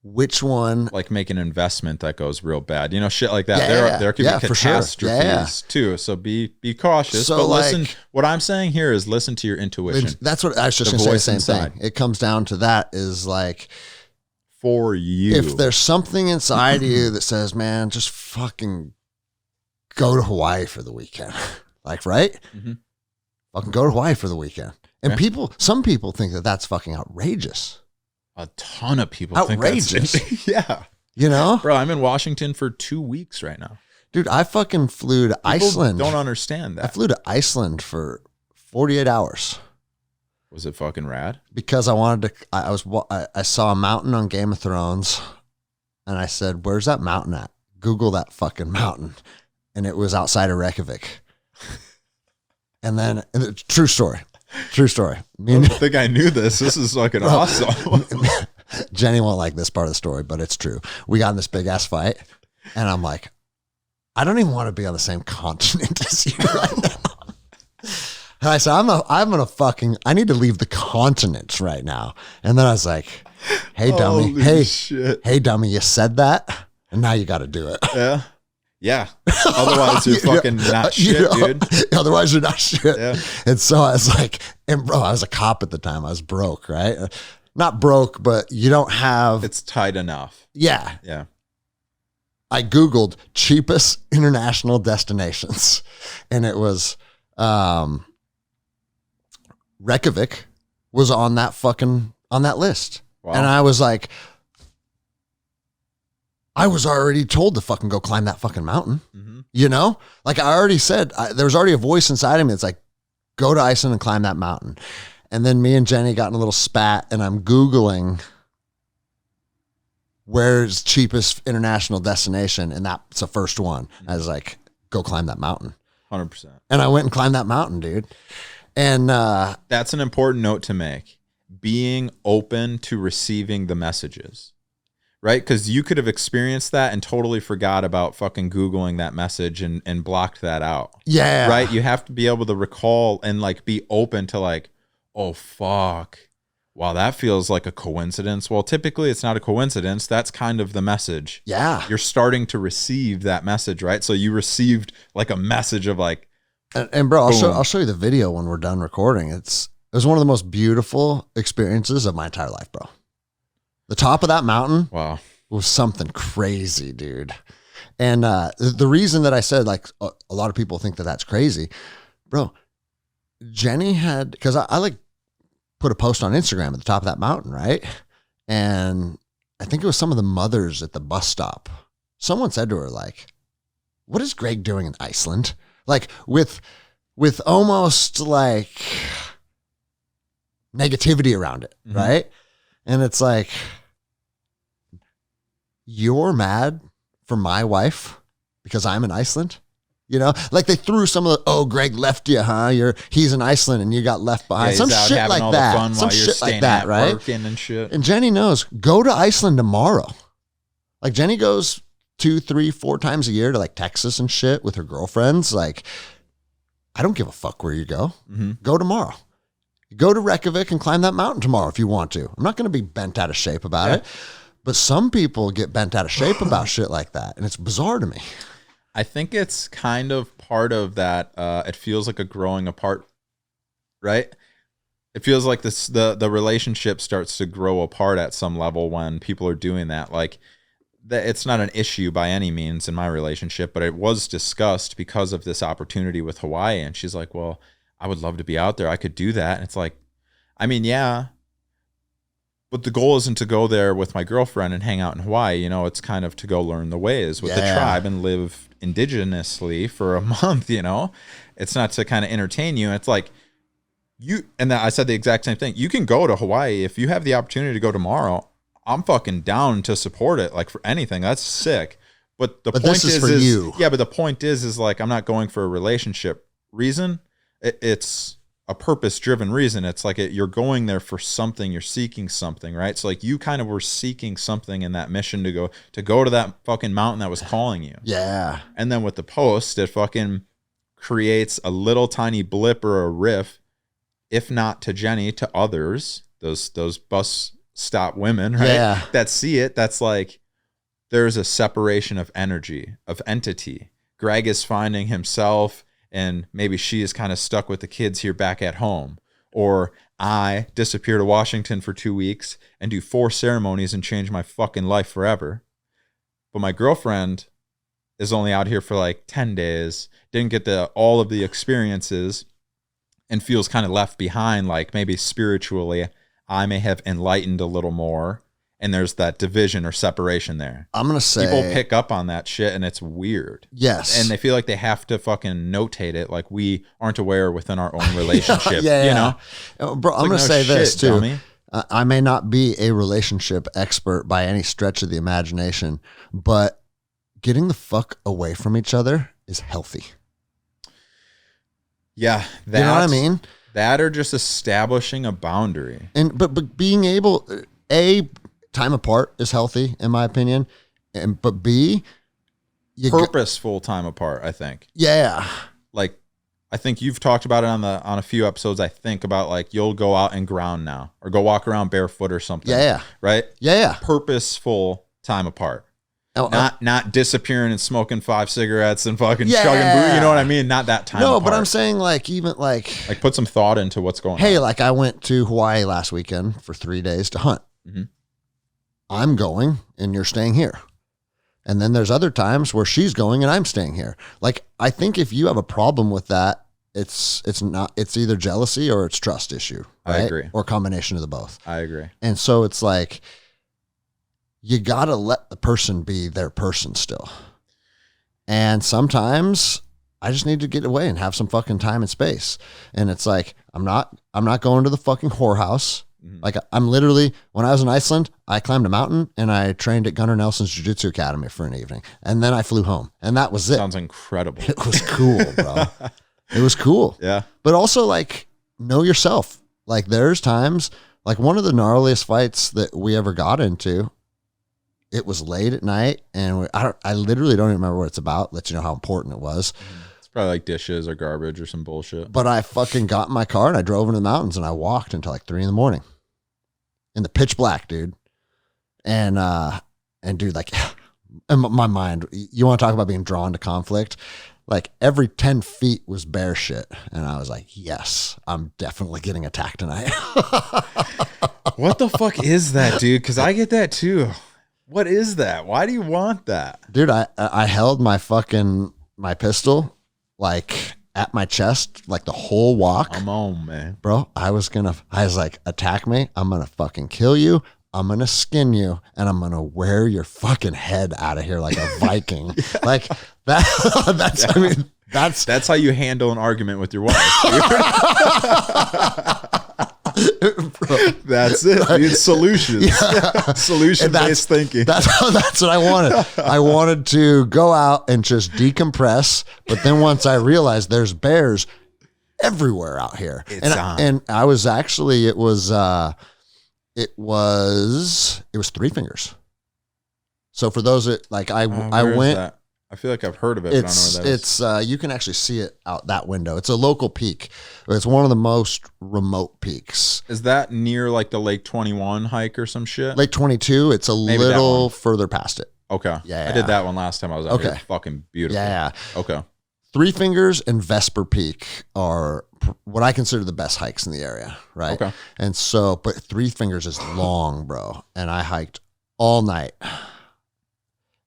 which one. Like make an investment that goes real bad. You know, shit like that. There could be catastrophes too. So be cautious. So but listen, what I'm saying here is listen to your intuition. That's what I was just going to say. The same thing. It comes down to that, is like, for you. If there's something inside of you that says, man, just fucking go to Hawaii for the weekend. Like, right? Mm-hmm. Fucking go to Hawaii for the weekend. And some people think that that's fucking outrageous. A ton of people outrageous. Think that's yeah. You know? Bro, I'm in Washington for 2 weeks right now. Dude, I fucking flew to Iceland. Don't understand that. I flew to Iceland for 48 hours. Was it fucking rad? Because I wanted to, I saw a mountain on Game of Thrones, and I said, where's that mountain at? Google that fucking mountain. And it was outside of Reykjavik. And then, true story. I don't think I knew this. This is fucking awesome. Jenny won't like this part of the story, but it's true. We got in this big ass fight, and I'm like, I don't even want to be on the same continent as you right now. And I said, I need to leave the continent right now. And then I was like, hey, dummy. Hey, dummy, you said that, and now you got to do it. Yeah. Yeah. Otherwise you're fucking not shit, dude. Otherwise you're not shit. Yeah. And so I was like, and bro, I was a cop at the time. I was broke, right? Not broke, but you don't have. It's tight enough. Yeah. Yeah. I Googled cheapest international destinations, and it was Reykjavik was on that list. Wow. And I was like, I was already told to fucking go climb that fucking mountain, you know? Like I already said, there was already a voice inside of me that's like, go to Iceland and climb that mountain. And then me and Jenny got in a little spat, and I'm Googling where's cheapest international destination, and that's the first one. I was like, go climb that mountain. 100%. And I went and climbed that mountain, dude. And that's an important note to make. Being open to receiving the messages. Right? Because you could have experienced that and totally forgot about fucking Googling that message and blocked that out. Yeah. Right? You have to be able to recall and like be open to like, oh, fuck. Wow, that feels like a coincidence. Well, typically it's not a coincidence. That's kind of the message. Yeah. You're starting to receive that message, right? So you received like a message of like, and bro, boom. I'll show you the video when we're done recording. It was one of the most beautiful experiences of my entire life, bro. The top of that mountain wow, was something crazy, dude. And the reason that I said like a lot of people think that that's crazy, bro, Jenny had, because I like put a post on Instagram at the top of that mountain, right? And I think it was some of the mothers at the bus stop. Someone said to her like, what is Greg doing in Iceland? Like with almost like negativity around it, Mm-hmm. right? And it's like, you're mad for my wife because I'm in Iceland? You know, like they threw some of the, oh, Greg left you, huh? He's in Iceland and you got left behind. Yeah, some he's out shit having like all that. the fun Some while you're shit like staying that, at right? working and shit. And Jenny knows, go to Iceland tomorrow. Like Jenny goes 2, 3, 4 times a year to like Texas and shit with her girlfriends. Like, I don't give a fuck where you go. Mm-hmm. Go tomorrow. Go to Reykjavik and climb that mountain tomorrow if you want to. I'm not going to be bent out of shape about it. But some people get bent out of shape about shit like that. And it's bizarre to me. I think it's kind of part of that. It feels like a growing apart, right? It feels like the relationship starts to grow apart at some level when people are doing that. Like, it's not an issue by any means in my relationship, but it was discussed because of this opportunity with Hawaii. And she's like, well, I would love to be out there. I could do that. And it's like, I mean, yeah, but the goal isn't to go there with my girlfriend and hang out in Hawaii. You know, it's kind of to go learn the ways with the tribe and live indigenously for a month, you know. It's not to kind of entertain you. It's like I said the exact same thing. You can go to Hawaii if you have the opportunity to go tomorrow. I'm fucking down to support it, like for anything. That's sick. But the point this is for you. Yeah, but the point is like, I'm not going for a relationship reason. It's a purpose-driven reason. It's like you're going there for something. You're seeking something, right? So like you kind of were seeking something in that mission to go to that fucking mountain that was calling you. Yeah. And then with the post, it fucking creates a little tiny blip or a riff, if not to Jenny, to others, those bus stop women, right? Yeah. That see it. That's like there's a separation of energy, of entity. Greg is finding himself, and maybe she is kind of stuck with the kids here back at home. Or I disappear to Washington for 2 weeks and do 4 ceremonies and change my fucking life forever. But my girlfriend is only out here for like 10 days, didn't get all of the experiences, and feels kind of left behind. Like maybe spiritually, I may have enlightened a little more. And there's that division or separation there. I'm going to say, people pick up on that shit and it's weird. Yes. And they feel like they have to fucking notate it. Like we aren't aware within our own relationship, you know? Bro, I'm going to say this too. I may not be a relationship expert by any stretch of the imagination, but getting the fuck away from each other is healthy. Yeah. You know what I mean? That or just establishing a boundary. But being able, time apart is healthy in my opinion, but B, purposeful time apart. I think. Yeah. Like, I think you've talked about it on a few episodes. I think about like you'll go out and ground now, or go walk around barefoot or something. Yeah. Right. Yeah. Purposeful time apart. Oh, not disappearing and smoking 5 cigarettes and fucking chugging booze. You know what I mean? Not that time. No, apart. but I'm saying like even like put some thought into what's going on. Hey, like I went to Hawaii last weekend for 3 days to hunt. Mm-hmm. I'm going and you're staying here. And then there's other times where she's going and I'm staying here. Like, I think if you have a problem with that, it's either jealousy or it's trust issue. Right? I agree. Or a combination of the both. I agree. And so it's like, you got to let the person be their person still. And sometimes I just need to get away and have some fucking time and space. And it's like, I'm not going to the fucking whorehouse. Like I'm literally, when I was in Iceland, I climbed a mountain and I trained at Gunnar Nelson's Jiu-Jitsu Academy for an evening. And then I flew home and that was it. Sounds incredible. It was cool, bro. It was cool. Yeah. But also like, know yourself. Like there's times, like one of the gnarliest fights that we ever got into, it was late at night and I literally don't even remember what it's about. Let you know how important it was. It's probably like dishes or garbage or some bullshit. But I fucking got in my car and I drove into the mountains and I walked until like 3 a.m. in the pitch black, dude. And dude, like, in my mind, you want to talk about being drawn to conflict? Like every 10 feet was bear shit. And I was like, yes, I'm definitely getting attacked tonight. What the fuck is that, dude? Because I get that too. What is that? Why do you want that? Dude, I held my pistol like at my chest, like the whole walk. Come on, man. Bro, I was like, attack me. I'm going to fucking kill you. I'm going to skin you and I'm going to wear your fucking head out of here like a Viking. Like that. That's how you handle an argument with your wife. That's it, dude. Solutions. Yeah. Solution-based thinking. That's what I wanted. I wanted to go out and just decompress. But then once I realized there's bears everywhere out here. And I was actually, it was Three Fingers. So for those that like, I went. That? I feel like I've heard of it. But I don't know where that is. You can actually see it out that window. It's a local peak. It's one of the most remote peaks. Is that near like the Lake 21 hike or some shit? Lake 22. It's a little further past it. Okay. Yeah. I did that one last time I was out here. It's fucking beautiful. Yeah. Okay. Three Fingers and Vesper Peak are what I consider the best hikes in the area, right? Okay. And so, but Three Fingers is long, bro. And I hiked all night.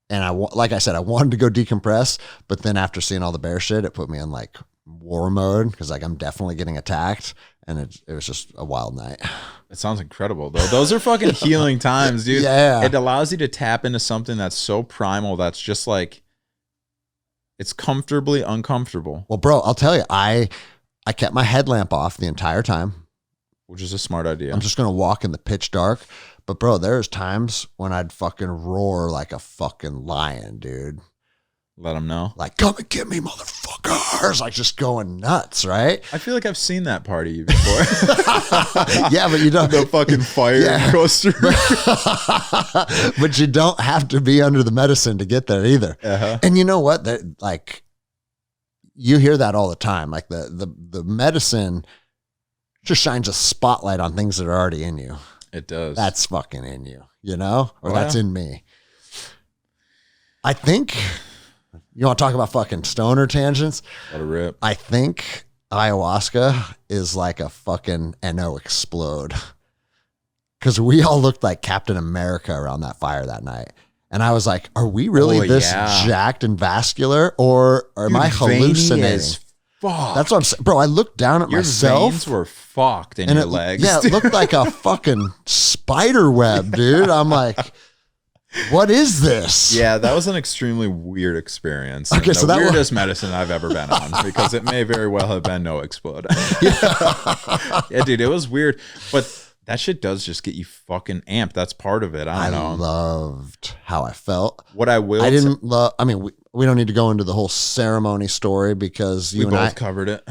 And like I said, I wanted to go decompress, but then after seeing all the bear shit, it put me in like war mode because like I'm definitely getting attacked, and it was just a wild night. It sounds incredible though. Those are fucking healing times, dude. Yeah. It allows you to tap into something that's so primal that's just like it's comfortably uncomfortable. Well, bro, I'll tell you, I kept my headlamp off the entire time, which is a smart idea. I'm just gonna walk in the pitch dark. But bro, there's times when I'd fucking roar like a fucking lion, dude. Let them know. Like, come and get me, motherfuckers. Like just going nuts, right? I feel like I've seen that part of you before. Yeah, but you don't. The fucking fire in Costa Rica. But you don't have to be under the medicine to get there either. Uh-huh. And you know what? Like, you hear that all the time. Like the medicine just shines a spotlight on things that are already in you. It does. That's fucking in you, you know? Or Well, that's in me. I think, you want to talk about fucking stoner tangents? What a rip. I think ayahuasca is like a fucking NO explode. Because we all looked like Captain America around that fire that night. And I was like, are we really jacked and vascular? Or am I hallucinating? Fuck. That's what I'm saying. Bro, I looked down at myself. Your veins were fucked in your legs. Yeah, it looked like a fucking spider web, dude. I'm like, what is this? Yeah, that was an extremely weird experience. Okay, and so the that weirdest medicine I've ever been on, because it may very well have been no explode. Yeah, dude, it was weird. But that shit does just get you fucking amped. That's part of it. I don't know. I loved how I felt. What I will I didn't love, I mean, we don't need to go into the whole ceremony story because we both covered it.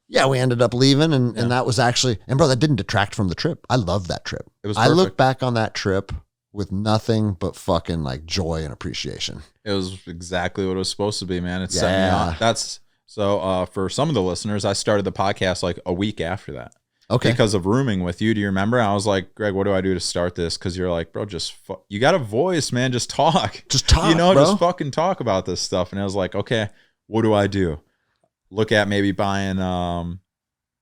Yeah, we ended up leaving and that was actually, and bro, that didn't detract from the trip. I loved that trip. It was perfect. I look back on that trip with nothing but fucking like joy and appreciation. It was exactly what it was supposed to be, man. It set me off. That's so for some of the listeners, I started the podcast like a week after that. Okay. Because of rooming with you. Do you remember? I was like, Greg, what do I do to start this? Because you're like, bro, you got a voice, man. Just talk. Just talk, bro. Just fucking talk about this stuff. And I was like, okay, what do I do? Look at maybe buying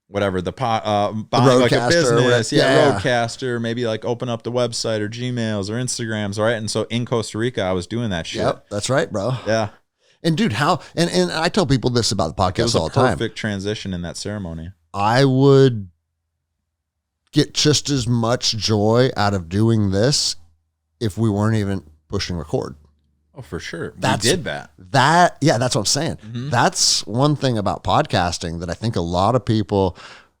whatever buying like a business, Roadcaster. Maybe like open up the website or Gmails or Instagrams, right? And so in Costa Rica, I was doing that shit. Yep, that's right, bro. Yeah. And dude, and I tell people this about the podcast all the time. Perfect transition in that ceremony. I would get just as much joy out of doing this if we weren't even pushing record. Oh, for sure. We did that. Yeah, that's what I'm saying. Mm-hmm. That's one thing about podcasting that I think a lot of people,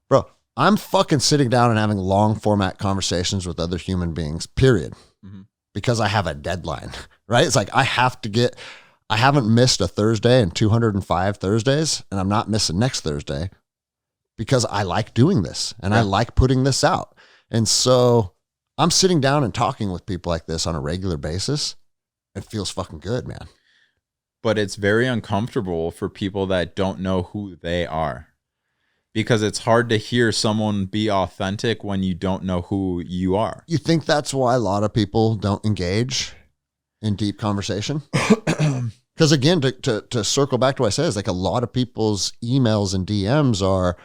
bro, I'm fucking sitting down and having long format conversations with other human beings, period. Mm-hmm. Because I have a deadline, right? It's like I haven't missed a Thursday in 205 Thursdays, and I'm not missing next Thursday because I like doing this and I like putting this out. And so I'm sitting down and talking with people like this on a regular basis. It feels fucking good, man. But it's very uncomfortable for people that don't know who they are. because it's hard to hear someone be authentic when you don't know who you are. You think that's why a lot of people don't engage in deep conversation? Because again, to circle back to what I said, is like a lot of people's emails and DMs are,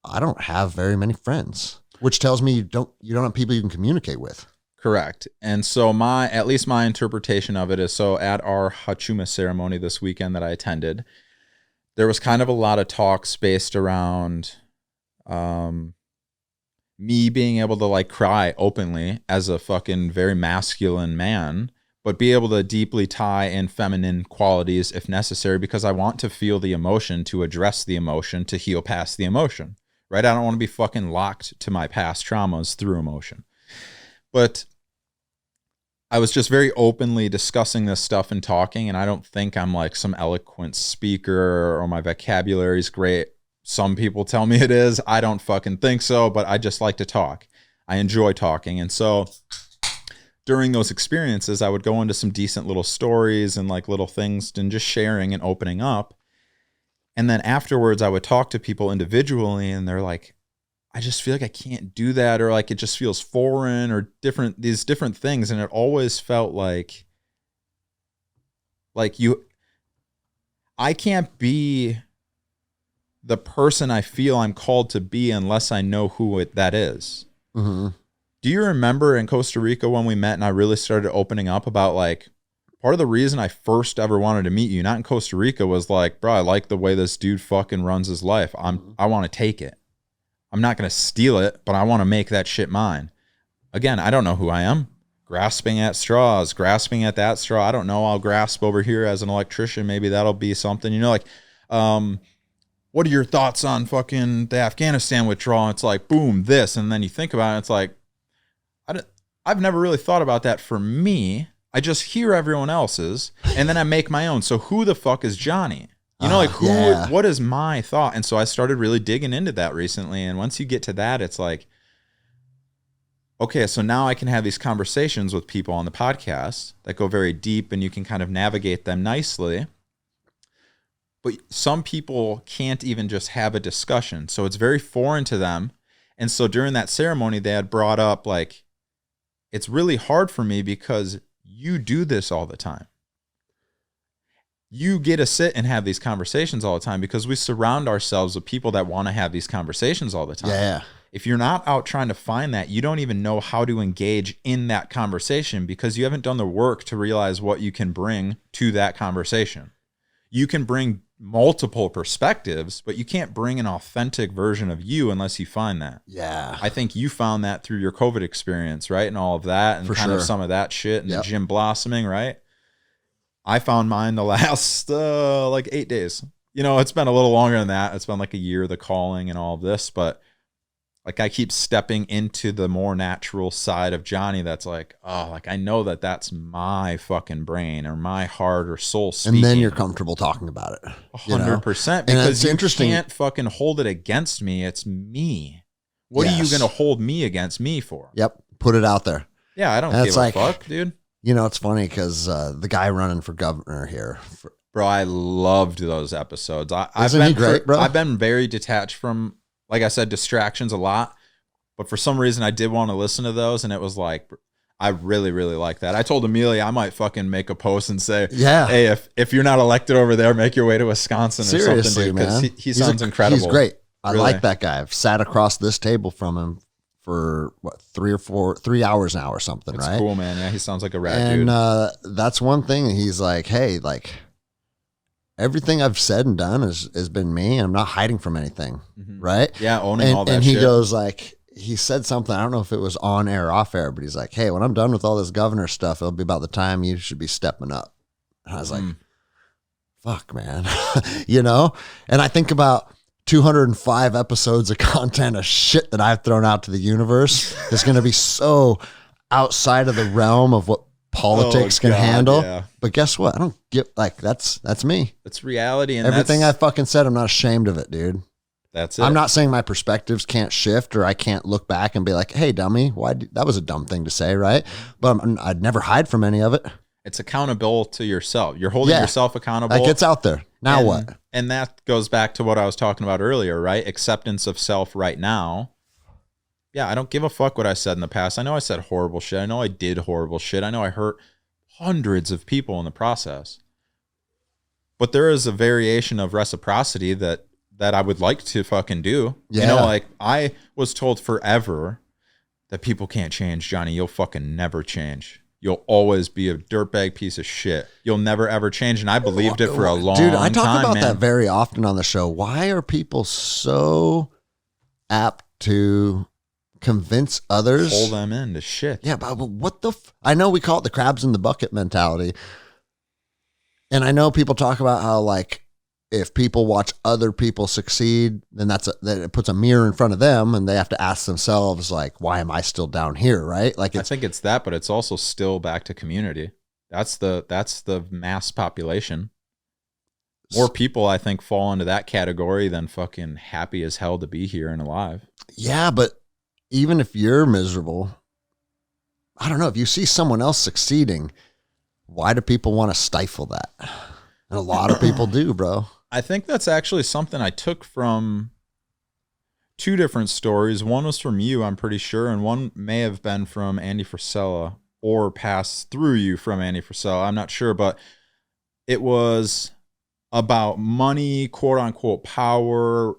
I don't have very many friends, which tells me you don't have people you can communicate with. Correct. And so at least my interpretation of it is, so at our Hachuma ceremony this weekend that I attended, there was kind of a lot of talks based around me being able to like cry openly as a fucking very masculine man, but be able to deeply tie in feminine qualities if necessary, because I want to feel the emotion, to address the emotion, to heal past the emotion, right? I don't want to be fucking locked to my past traumas through emotion. But I was just very openly discussing this stuff and talking, and I don't think I'm like some eloquent speaker or my vocabulary is great. Some people tell me it is. I don't fucking think so, but I just like to talk. I enjoy talking. And so during those experiences, I would go into some decent little stories and like little things and just sharing and opening up. And then afterwards, I would talk to people individually, and they're like, I just feel like I can't do that, or like it just feels foreign, or these different things. And it always felt like I can't be the person I feel I'm called to be unless I know who that is. Mm-hmm. Do you remember in Costa Rica when we met and I really started opening up about like, part of the reason I first ever wanted to meet you, not in Costa Rica, was like, bro, I like the way this dude fucking runs his life. I want to take it. I'm not going to steal it, but I want to make that shit mine. Again, I don't know who I am. Grasping at straws, grasping at that straw. I don't know. I'll grasp over here as an electrician. Maybe that'll be something, like, what are your thoughts on fucking the Afghanistan withdrawal? It's like, boom, this. And then you think about it. It's like, I've never really thought about that for me. I just hear everyone else's and then I make my own. So who the fuck is Johnny? What is my thought? And so I started really digging into that recently. And once you get to that, it's like, okay, so now I can have these conversations with people on the podcast that go very deep and you can kind of navigate them nicely. But some people can't even just have a discussion. So it's very foreign to them. And so during that ceremony, they had brought up like, it's really hard for me because you do this all the time. You get to sit and have these conversations all the time because we surround ourselves with people that want to have these conversations all the time. Yeah. If you're not out trying to find that, you don't even know how to engage in that conversation because you haven't done the work to realize what you can bring to that conversation. You can bring multiple perspectives, but you can't bring an authentic version of you unless you find that. Yeah. I think you found that through your COVID experience, right? And all of that and of some of that shit and the gym blossoming, right? I found mine the last like 8 days. It's been a little longer than that. It's been like a year, the calling and all of this, but like I keep stepping into the more natural side of Johnny that's like, oh, like I know that that's my fucking brain or my heart or soul speaking. And then you're comfortable talking about it. 100%. Because you can't fucking hold it against me. It's me. What are you going to hold me against me for? Yep. Put it out there. Yeah, I don't give a fuck, dude. It's funny because the guy running for governor here. Bro, I loved those episodes. Isn't he great, bro? I've been very detached from, like I said, distractions a lot. But for some reason, I did want to listen to those. And it was like, I really, really like that. I told Amelia I might fucking make a post and say, hey, if you're not elected over there, make your way to Wisconsin or something, dude. Because he sounds incredible. He's great. I like that guy. I've sat across this table from him for 3 hours now or something, it's right? It's cool, man. Yeah, he sounds like a rad dude. And that's one thing. He's like, hey, like everything I've said and done has been me. I'm not hiding from anything, right? Yeah, owning all that and shit. And he goes like, he said something, I don't know if it was on air or off air, but he's like, hey, when I'm done with all this governor stuff, it'll be about the time you should be stepping up. And I was like, fuck, man. And I think about 205 episodes of content of shit that I've thrown out to the universe is going to be so outside of the realm of what politics can handle. Yeah. But guess what? I don't get that's me. It's reality. And everything I fucking said, I'm not ashamed of it, dude. That's it. I'm not saying my perspectives can't shift or I can't look back and be like, hey, dummy, that was a dumb thing to say, right? But I'd never hide from any of it. It's accountable to yourself. You're holding yourself accountable. Like it's out there. Now what? And that goes back to what I was talking about earlier, right? Acceptance of self right now. Yeah, I don't give a fuck what I said in the past. I know I said horrible shit. I know I did horrible shit. I know I hurt hundreds of people in the process. But there is a variation of reciprocity that I would like to fucking do. Yeah. You know, like I was told forever that people can't change, Johnny. You'll fucking never change. You'll always be a dirtbag piece of shit. You'll never ever change. And I believed it for a long time. Dude, I talk about man. that very often on the show. Why are people so apt to convince others? Pull them into shit. Yeah, but what the... I know we call it the crabs in the bucket mentality. And I know people talk about how, like, if people watch other people succeed, then that it puts a mirror in front of them and they have to ask themselves, like, why am I still down here, right? Like, I think it's that, but it's also still back to community. That's the mass population. More people, I think, fall into that category than fucking happy as hell to be here and alive. Yeah, but even if you're miserable, I don't know, if you see someone else succeeding, why do people want to stifle that? And a lot of people do, bro. I think that's actually something I took from two different stories. One was from you, I'm pretty sure, and one may have been from Andy Frisella or passed through you from Andy Frisella. I'm not sure, but it was about money, quote unquote, power,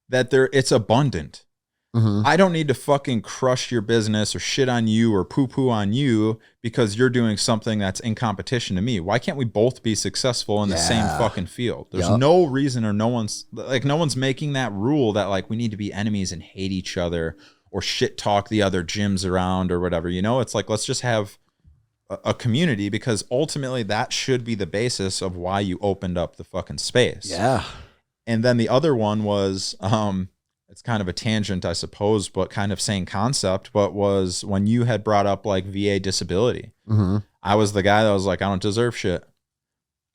that it's abundant. Mm-hmm. I don't need to fucking crush your business or shit on you or poo-poo on you because you're doing something that's in competition to me. Why can't we both be successful in the same fucking field? There's no reason, or no one's making that rule that like we need to be enemies and hate each other or shit talk the other gyms around or whatever. You know, it's like, let's just have a community, because ultimately that should be the basis of why you opened up the fucking space. Yeah. And then the other one was, it's kind of a tangent, I suppose, but kind of same concept, but was when you had brought up like VA disability. Mm-hmm. I was the guy that was like, I don't deserve shit.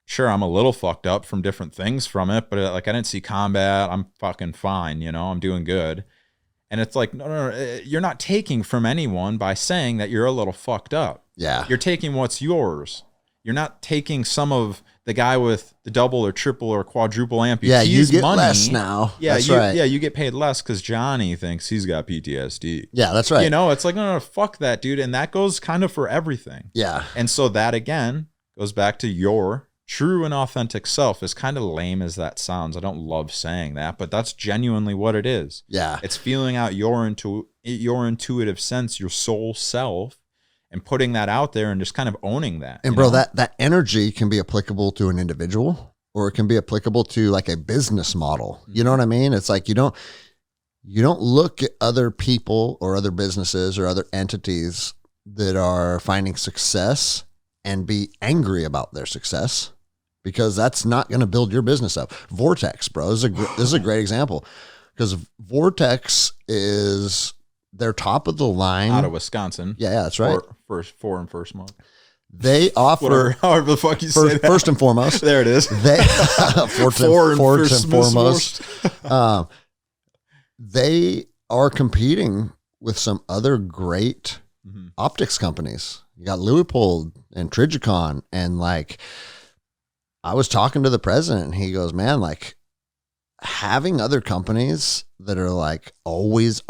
Sure, I'm a little fucked up from different things from it, but like I didn't see combat. I'm fucking fine, you know, I'm doing good. And it's like, no, you're not taking from anyone by saying that you're a little fucked up. Yeah. You're taking what's yours. You're not taking some of the guy with the double or triple or quadruple amputees Yeah, you get money. less now. Yeah, that's right. Yeah, you get paid less because Johnny thinks he's got PTSD. Yeah, that's right. You know, it's like, no, fuck that, dude. And that goes kind of for everything. Yeah. And so that, again, goes back to your true and authentic self. As kind of lame as that sounds, I don't love saying that, but that's genuinely what it is. Yeah. It's feeling out your intuitive sense, your soul self, and putting that out there and just kind of owning that. And bro, that energy can be applicable to an individual, or it can be applicable to like a business model. You know what I mean? It's like, you don't look at other people or other businesses or other entities that are finding success and be angry about their success, because that's not going to build your business up. Vortex, bro, this is a great example, because Vortex is, they're top of the line out of Wisconsin. Yeah, that's right. First month. They offer, however the fuck you say that. First and foremost. There it is. They first and foremost. They are competing with some other great optics companies. You got Leupold and Trigicon, and like, I was talking to the president, and he goes, man, like, having other companies that are like always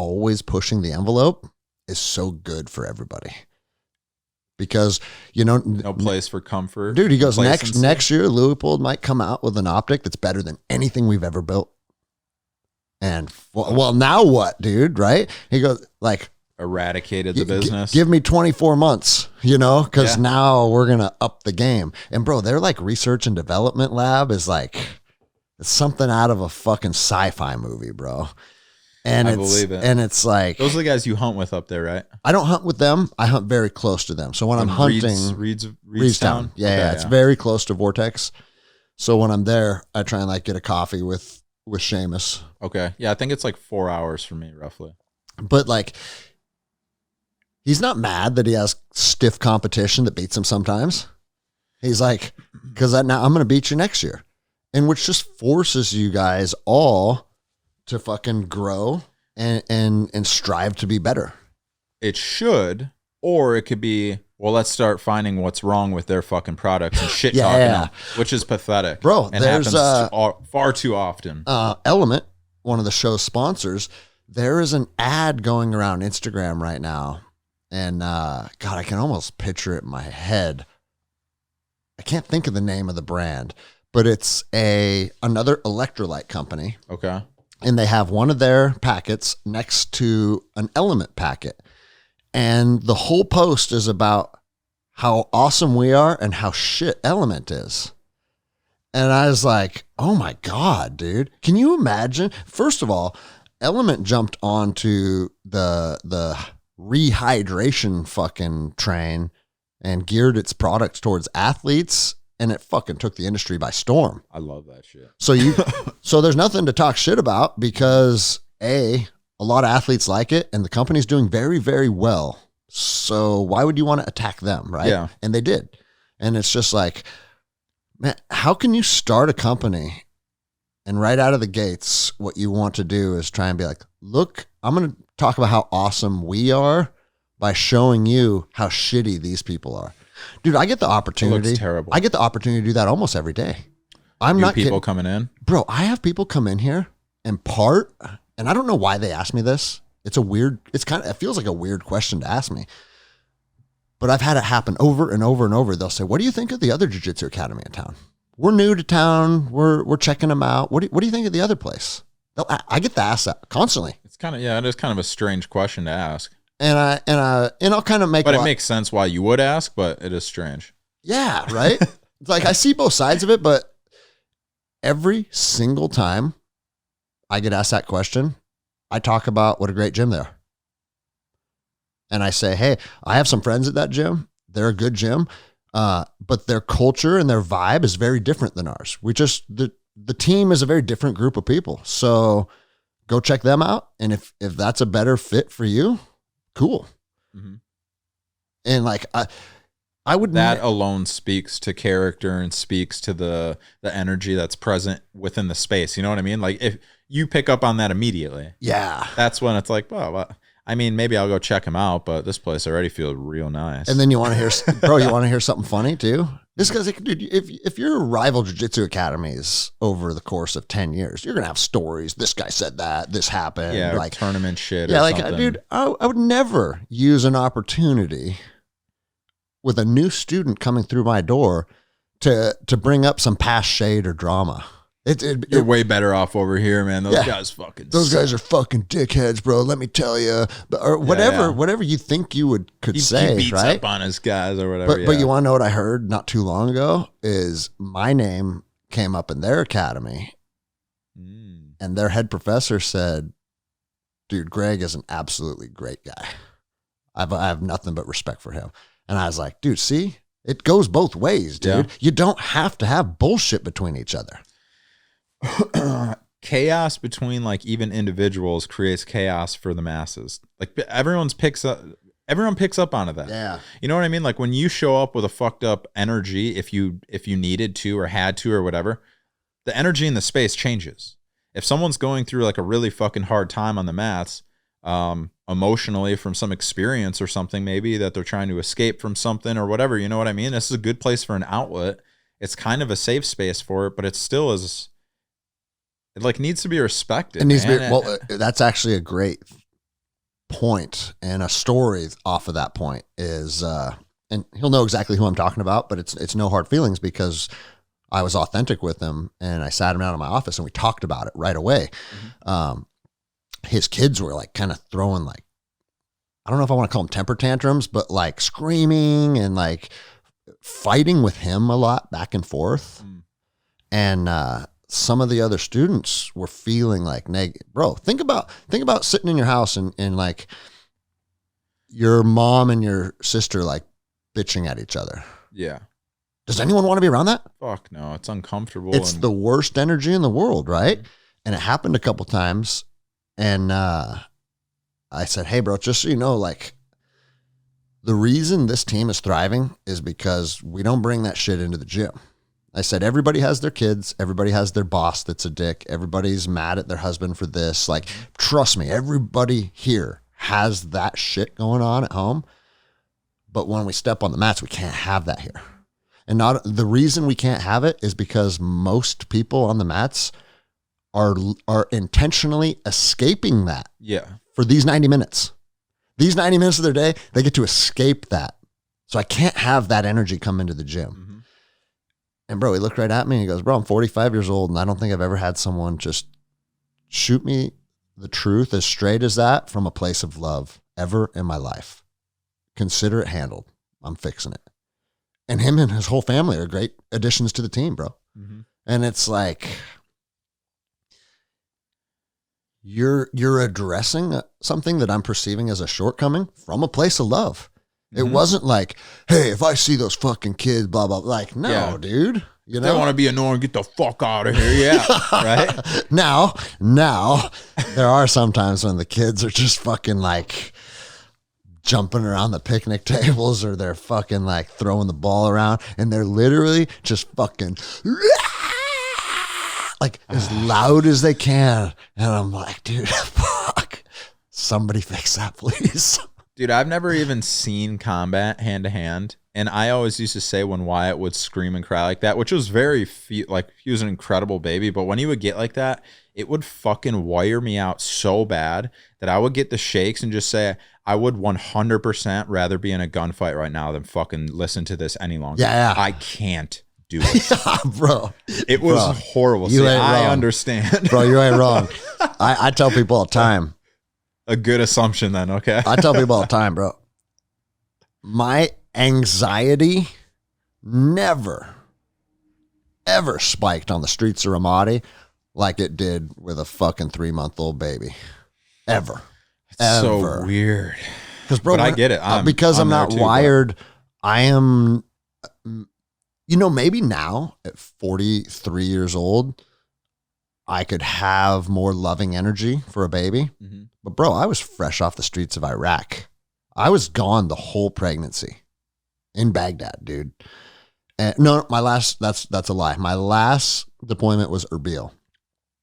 pushing the envelope is so good for everybody, because, you know, no place for comfort, dude. He goes, next year Leupold might come out with an optic that's better than anything we've ever built. And well, now what, dude? Right? He goes, like, eradicated the business. Give me 24 months, you know, because now we're gonna up the game. And bro, their like research and development lab is like, it's something out of a fucking sci-fi movie, bro. And I believe it. And it's like, those are the guys you hunt with up there, right? I don't hunt with them. I hunt very close to them. So when I'm hunting, Reedstown. Yeah, it's very close to Vortex. So when I'm there, I try and like get a coffee with Seamus. Okay. Yeah, I think it's like 4 hours for me, roughly. But like, he's not mad that he has stiff competition that beats him sometimes. He's like, because now I'm going to beat you next year. And which just forces you guys all to fucking grow and strive to be better. It should, or it could be, well, let's start finding what's wrong with their fucking products and shit talking them, which is pathetic. Bro, and there's happens far too often. Element, one of the show's sponsors, there is an ad going around Instagram right now. And God, I can almost picture it in my head. I can't think of the name of the brand, but it's another electrolyte company. Okay. And they have one of their packets next to an Element packet. And the whole post is about how awesome we are and how shit Element is. And I was like, oh my God, dude. Can you imagine? First of all, Element jumped onto the rehydration fucking train and geared its products towards athletes, and it fucking took the industry by storm. I love that shit. So there's nothing to talk shit about because a lot of athletes like it and the company's doing very, very well. So why would you want to attack them, right? Yeah. And they did. And it's just like, man, how can you start a company and right out of the gates, what you want to do is try and be like, look, I'm going to talk about how awesome we are by showing you how shitty these people are. Dude, I get the opportunity. It looks terrible. I get the opportunity to do that almost every day. I'm New not people kidding. coming in. Bro, I have people come in here and part, and I don't know why they ask me this. It feels like a weird question to ask me. But I've had it happen over and over and over. They'll say, what do you think of the other jiu-jitsu academy in town? We're new to town. We're checking them out. What do you think of the other place? I get to ask that constantly. It's kind of, it is kind of a strange question to ask. And I'll kind of make. But it makes sense why you would ask, but it is strange. Yeah, right. It's like I see both sides of it, but every single time I get asked that question, I talk about what a great gym they are. And I say, hey, I have some friends at that gym. They're a good gym, but their culture and their vibe is very different than ours. The team is a very different group of people. So go check them out. And if that's a better fit for you, cool. Mm-hmm. And like, I would that alone speaks to character and speaks to the energy that's present within the space. You know what I mean? Like if you pick up on that immediately, yeah, that's when it's like, well, I mean, maybe I'll go check him out, but this place already feels real nice. And then you want to hear, bro, you want to hear something funny too? This because, dude, if you're rival jiu-jitsu academies over the course of 10 years, you're going to have stories. This guy said that, this happened. Yeah, like tournament shit. Yeah, or like, something. dude, I would never use an opportunity with a new student coming through my door to bring up some past shade or drama. You're way better off over here, man. Those guys fucking Those guys are fucking dickheads, bro. Let me tell you. Or whatever you think you could say, he beats right? up on his guys or whatever. But you want to know what I heard not too long ago is my name came up in their academy. And their head professor said, dude, Greg is an absolutely great guy. I have nothing but respect for him. And I was like, dude, see, it goes both ways, dude. Yeah. You don't have to have bullshit between each other. Chaos between like even individuals creates chaos for the masses. Like everyone picks up onto that. Yeah. You know what I mean? Like when you show up with a fucked up energy, if you needed to or had to or whatever, the energy in the space changes. If someone's going through like a really fucking hard time on the mats, emotionally from some experience or something, maybe that they're trying to escape from something or whatever, you know what I mean? This is a good place for an outlet. It's kind of a safe space for it, but it still is. It like needs to be respected. It needs to be, well, that's actually a great point, and a story off of that point is, and he'll know exactly who I'm talking about, but it's no hard feelings because I was authentic with him and I sat him down in my office and we talked about it right away. Mm-hmm. His kids were like kind of throwing like, I don't know if I want to call them temper tantrums, but like screaming and like fighting with him a lot back and forth. And, some of the other students were feeling like negative. Bro, think about sitting in your house and like your mom and your sister like bitching at each other. Yeah. Does anyone want to be around that? Fuck no, it's uncomfortable. It's the worst energy in the world, right? And it happened a couple times. And I said, hey, bro, just so you know, like the reason this team is thriving is because we don't bring that shit into the gym. I said, everybody has their kids. Everybody has their boss that's a dick. Everybody's mad at their husband for this. Like, trust me, everybody here has that shit going on at home. But when we step on the mats, we can't have that here. And not the reason we can't have it is because most people on the mats are intentionally escaping that. Yeah. For these 90 minutes. These 90 minutes of their day, they get to escape that. So I can't have that energy come into the gym. Mm-hmm. And bro, he looked right at me and he goes, bro, I'm 45 years old and I don't think I've ever had someone just shoot me the truth as straight as that from a place of love ever in my life. Consider it handled. I'm fixing it. And him and his whole family are great additions to the team, bro. Mm-hmm. And it's like, you're addressing something that I'm perceiving as a shortcoming from a place of love. It wasn't like, hey, if I see those fucking kids, blah, blah, like, no, dude. You know, they want to be annoying, get the fuck out of here. Yeah. Right. Now, there are some times when the kids are just fucking like jumping around the picnic tables or they're fucking like throwing the ball around and they're literally just fucking like as loud as they can. And I'm like, dude, fuck, somebody fix that, please. Dude, I've never even seen combat hand to hand. And I always used to say when Wyatt would scream and cry like that, which was like he was an incredible baby. But when he would get like that, it would fucking wire me out so bad that I would get the shakes and just say, I would 100% rather be in a gunfight right now than fucking listen to this any longer. Yeah. I can't do it. Bro. It was horrible. You ain't I wrong. Understand. Bro, you ain't wrong. I tell people all the time. A good assumption then, okay? I tell people all the time, bro. My anxiety never, ever spiked on the streets of Ramadi like it did with a fucking 3-month-old baby. Ever. It's so Ever. weird. Because, bro, but I get it. Because I'm not there too, wired. I am, maybe now at 43 years old, I could have more loving energy for a baby. Mm-hmm. But bro, I was fresh off the streets of Iraq. I was gone the whole pregnancy in Baghdad, dude. And no, that's a lie. My last deployment was Erbil.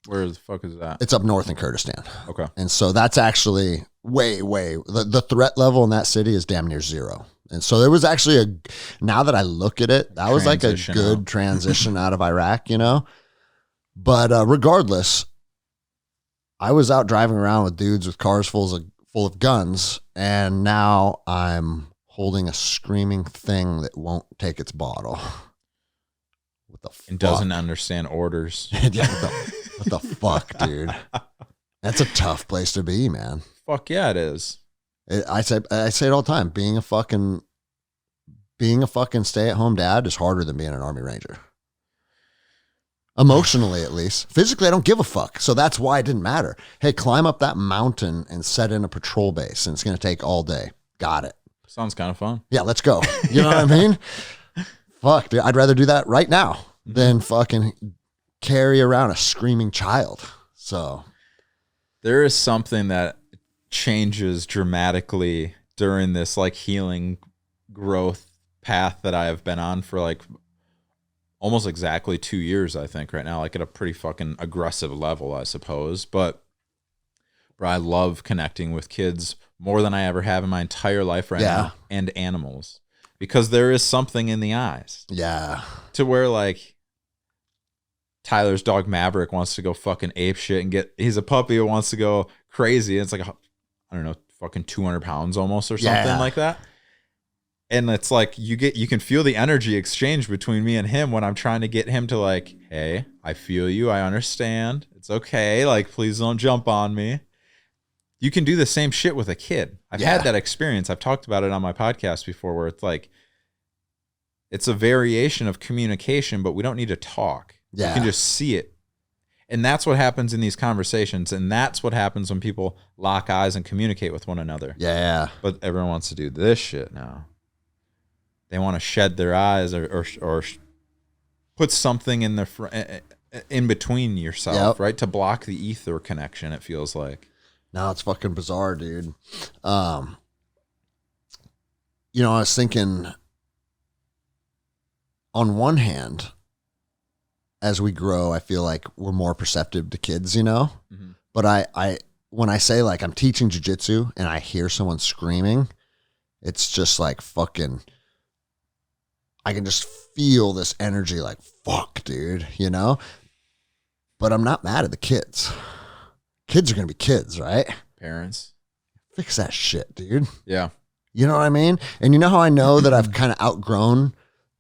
Where the fuck is that? It's up north in Kurdistan. Okay. And so that's actually way, the threat level in that city is damn near zero. And so there was actually now that I look at it, that was like a good transition out of Iraq, But regardless, I was out driving around with dudes with cars full of guns, and now I'm holding a screaming thing that won't take its bottle. What the fuck? And doesn't understand orders. Yeah, what the fuck, dude? That's a tough place to be, man. Fuck yeah, it is. I say it all the time. Being a fucking stay-at-home dad is harder than being an Army Ranger. Emotionally, at least. Physically, I don't give a fuck. So that's why it didn't matter. Hey, climb up that mountain and set in a patrol base, and it's going to take all day. Got it. Sounds kind of fun. Yeah, let's go. You know what I mean? Fuck, dude. I'd rather do that right now than fucking carry around a screaming child. So there is something that changes dramatically during this like healing growth path that I have been on for like almost exactly 2 years, I think, right now, like at a pretty fucking aggressive level, I suppose. But bro, I love connecting with kids more than I ever have in my entire life right now, and animals, because there is something in the eyes. Yeah. To where like Tyler's dog Maverick wants to go fucking ape shit and he's a puppy who wants to go crazy. It's like, I don't know, fucking 200 pounds almost or something like that. And it's like you can feel the energy exchange between me and him when I'm trying to get him to like, hey, I feel you. I understand. It's okay. Like, please don't jump on me. You can do the same shit with a kid. I've had that experience. I've talked about it on my podcast before where it's like, it's a variation of communication, but we don't need to talk. Yeah. You can just see it. And that's what happens in these conversations. And that's what happens when people lock eyes and communicate with one another. Yeah. But everyone wants to do this shit now. They want to shed their eyes or put something in the in between yourself, right? To block the ether connection, it feels like. No, it's fucking bizarre, dude. I was thinking, on one hand, as we grow, I feel like we're more perceptive to kids, Mm-hmm. But I when I say like I'm teaching jiu-jitsu and I hear someone screaming, it's just like fucking, I can just feel this energy like, fuck, dude, you know? But I'm not mad at the kids. Kids are going to be kids, right? Parents. Fix that shit, dude. Yeah. You know what I mean? And you know how I know that I've kind of outgrown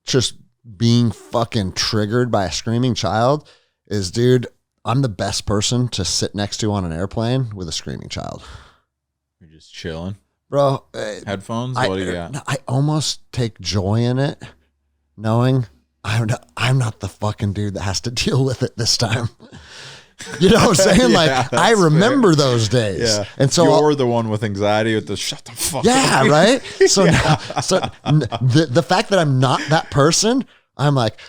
just being fucking triggered by a screaming child is, dude, I'm the best person to sit next to on an airplane with a screaming child. You're just chilling. Bro. Headphones? What do you got? I almost take joy in it, knowing I'm not the fucking dude that has to deal with it this time. You know what I'm saying? Yeah, like, I remember those days. Yeah. And so you're the one with anxiety with the shut the fuck yeah, up. right? So, the fact that I'm not that person, I'm like,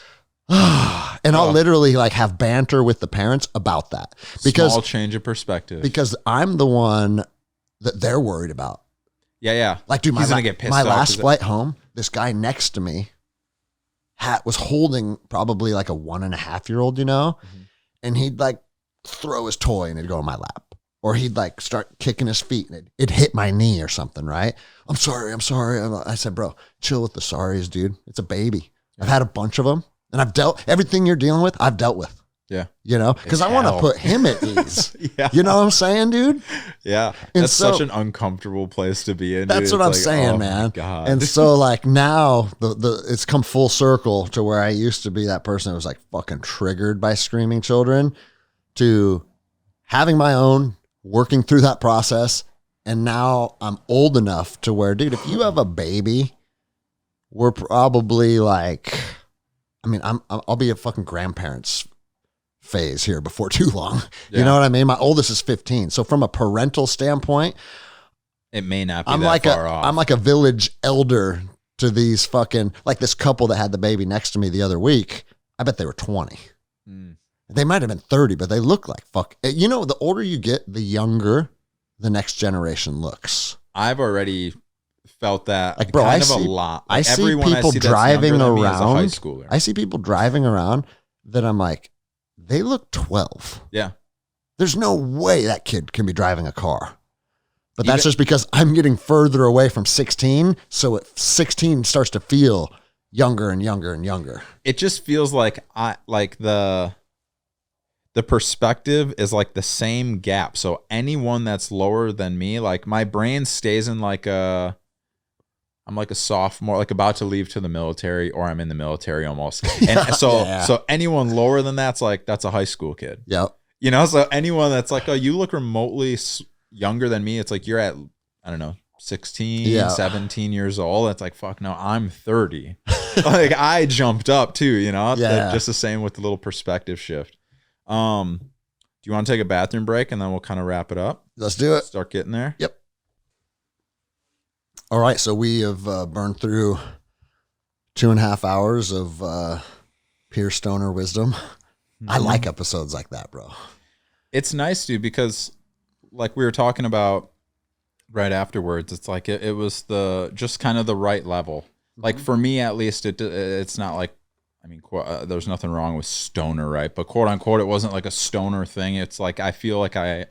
and I'll literally like have banter with the parents about that. Because small change of perspective. Because I'm the one that they're worried about. Yeah. Like, dude, He's gonna get pissed my off last flight home, this guy next to me was holding probably like a 1.5-year-old, you know? Mm-hmm. And he'd like throw his toy and it'd go in my lap. Or he'd like start kicking his feet and it'd hit my knee or something, right? I'm sorry. I said, bro, chill with the sorries, dude. It's a baby. I've had a bunch of them and everything you're dealing with, I've dealt with. Yeah. You know, because I want to put him at ease. Yeah. You know what I'm saying, dude? Yeah. That's such an uncomfortable place to be in. That's what I'm saying, man. God. And so like now it's come full circle to where I used to be that person that was like fucking triggered by screaming children to having my own, working through that process. And now I'm old enough to where, dude, if you have a baby, we're probably like, I mean, I'll be a fucking grandparent's phase here before too long. Yeah. You know what I mean? My oldest is 15. So from a parental standpoint, it may not be far off. I'm like a village elder to these fucking, like this couple that had the baby next to me the other week. I bet they were 20. They might have been 30, but they look like fuck. You know, the older you get, the younger the next generation looks. I've already felt that like, bro, a lot. Like, I see people driving around. I see people driving around that I'm like, they look 12. Yeah. There's no way that kid can be driving a car. But that's just because I'm getting further away from 16. So 16 starts to feel younger and younger and younger. It just feels like the perspective is like the same gap. So anyone that's lower than me, like my brain stays in like I'm like a sophomore, like about to leave to the military, or I'm in the military almost. And so anyone lower than that's a high school kid. Yep. You know, so anyone that's like, oh, you look remotely younger than me. It's like you're at, I don't know, 16, 17 years old. It's like, fuck no, I'm 30. Like I jumped up too, you know, just the same with the little perspective shift. Do you want to take a bathroom break and then we'll kind of wrap it up? Let's do it. Start getting there. Yep. All right, so we have burned through 2.5 hours of pure stoner wisdom. Mm-hmm. I like episodes like that, bro. It's nice, dude, because like we were talking about right afterwards, it's like it was just kind of the right level. Mm-hmm. Like for me, at least, it's not like, I mean, there's nothing wrong with stoner, right? But quote unquote, it wasn't like a stoner thing. It's like I feel like I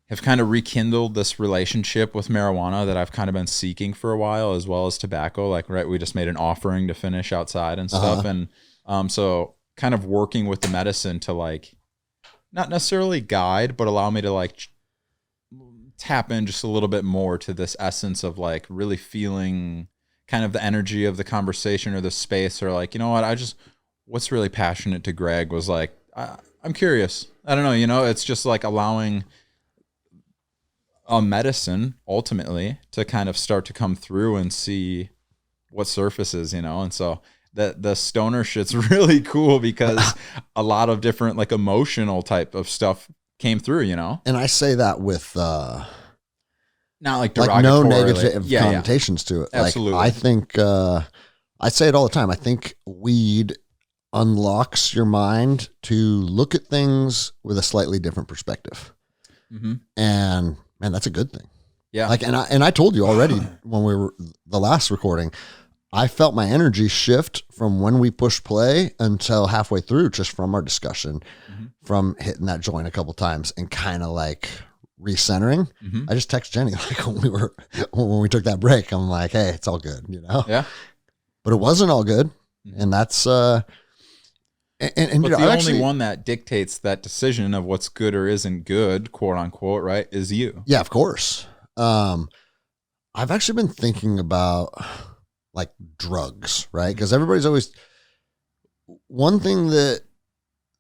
have kind of rekindled this relationship with marijuana that I've kind of been seeking for a while, as well as tobacco. Like, right, we just made an offering to finish outside and stuff. And so kind of working with the medicine to like, not necessarily guide, but allow me to like tap in just a little bit more to this essence of like really feeling kind of the energy of the conversation or the space, or like, you know what, what's really passionate to Greg was like, I'm curious. I don't know, you know, it's just like allowing a medicine ultimately to kind of start to come through and see what surfaces, you know. And so the stoner shit's really cool because a lot of different like emotional type of stuff came through, you know. And I say that with not like no negative connotations to it. Absolutely. Like, I think I say it all the time. I think weed unlocks your mind to look at things with a slightly different perspective. Mm-hmm. And man, that's a good thing. Yeah. Like, and I told you already when we were the last recording, I felt my energy shift from when we pushed play until halfway through, just from our discussion, from hitting that joint a couple times and kind of like recentering, I just text Jenny like when we took that break. I'm like, hey, it's all good, you know? Yeah. But it wasn't all good. And that's and but dude, the only one that dictates that decision of what's good or isn't good, quote unquote, right, is you. Yeah, of course. I've actually been thinking about like drugs, right? Because everybody's always one thing that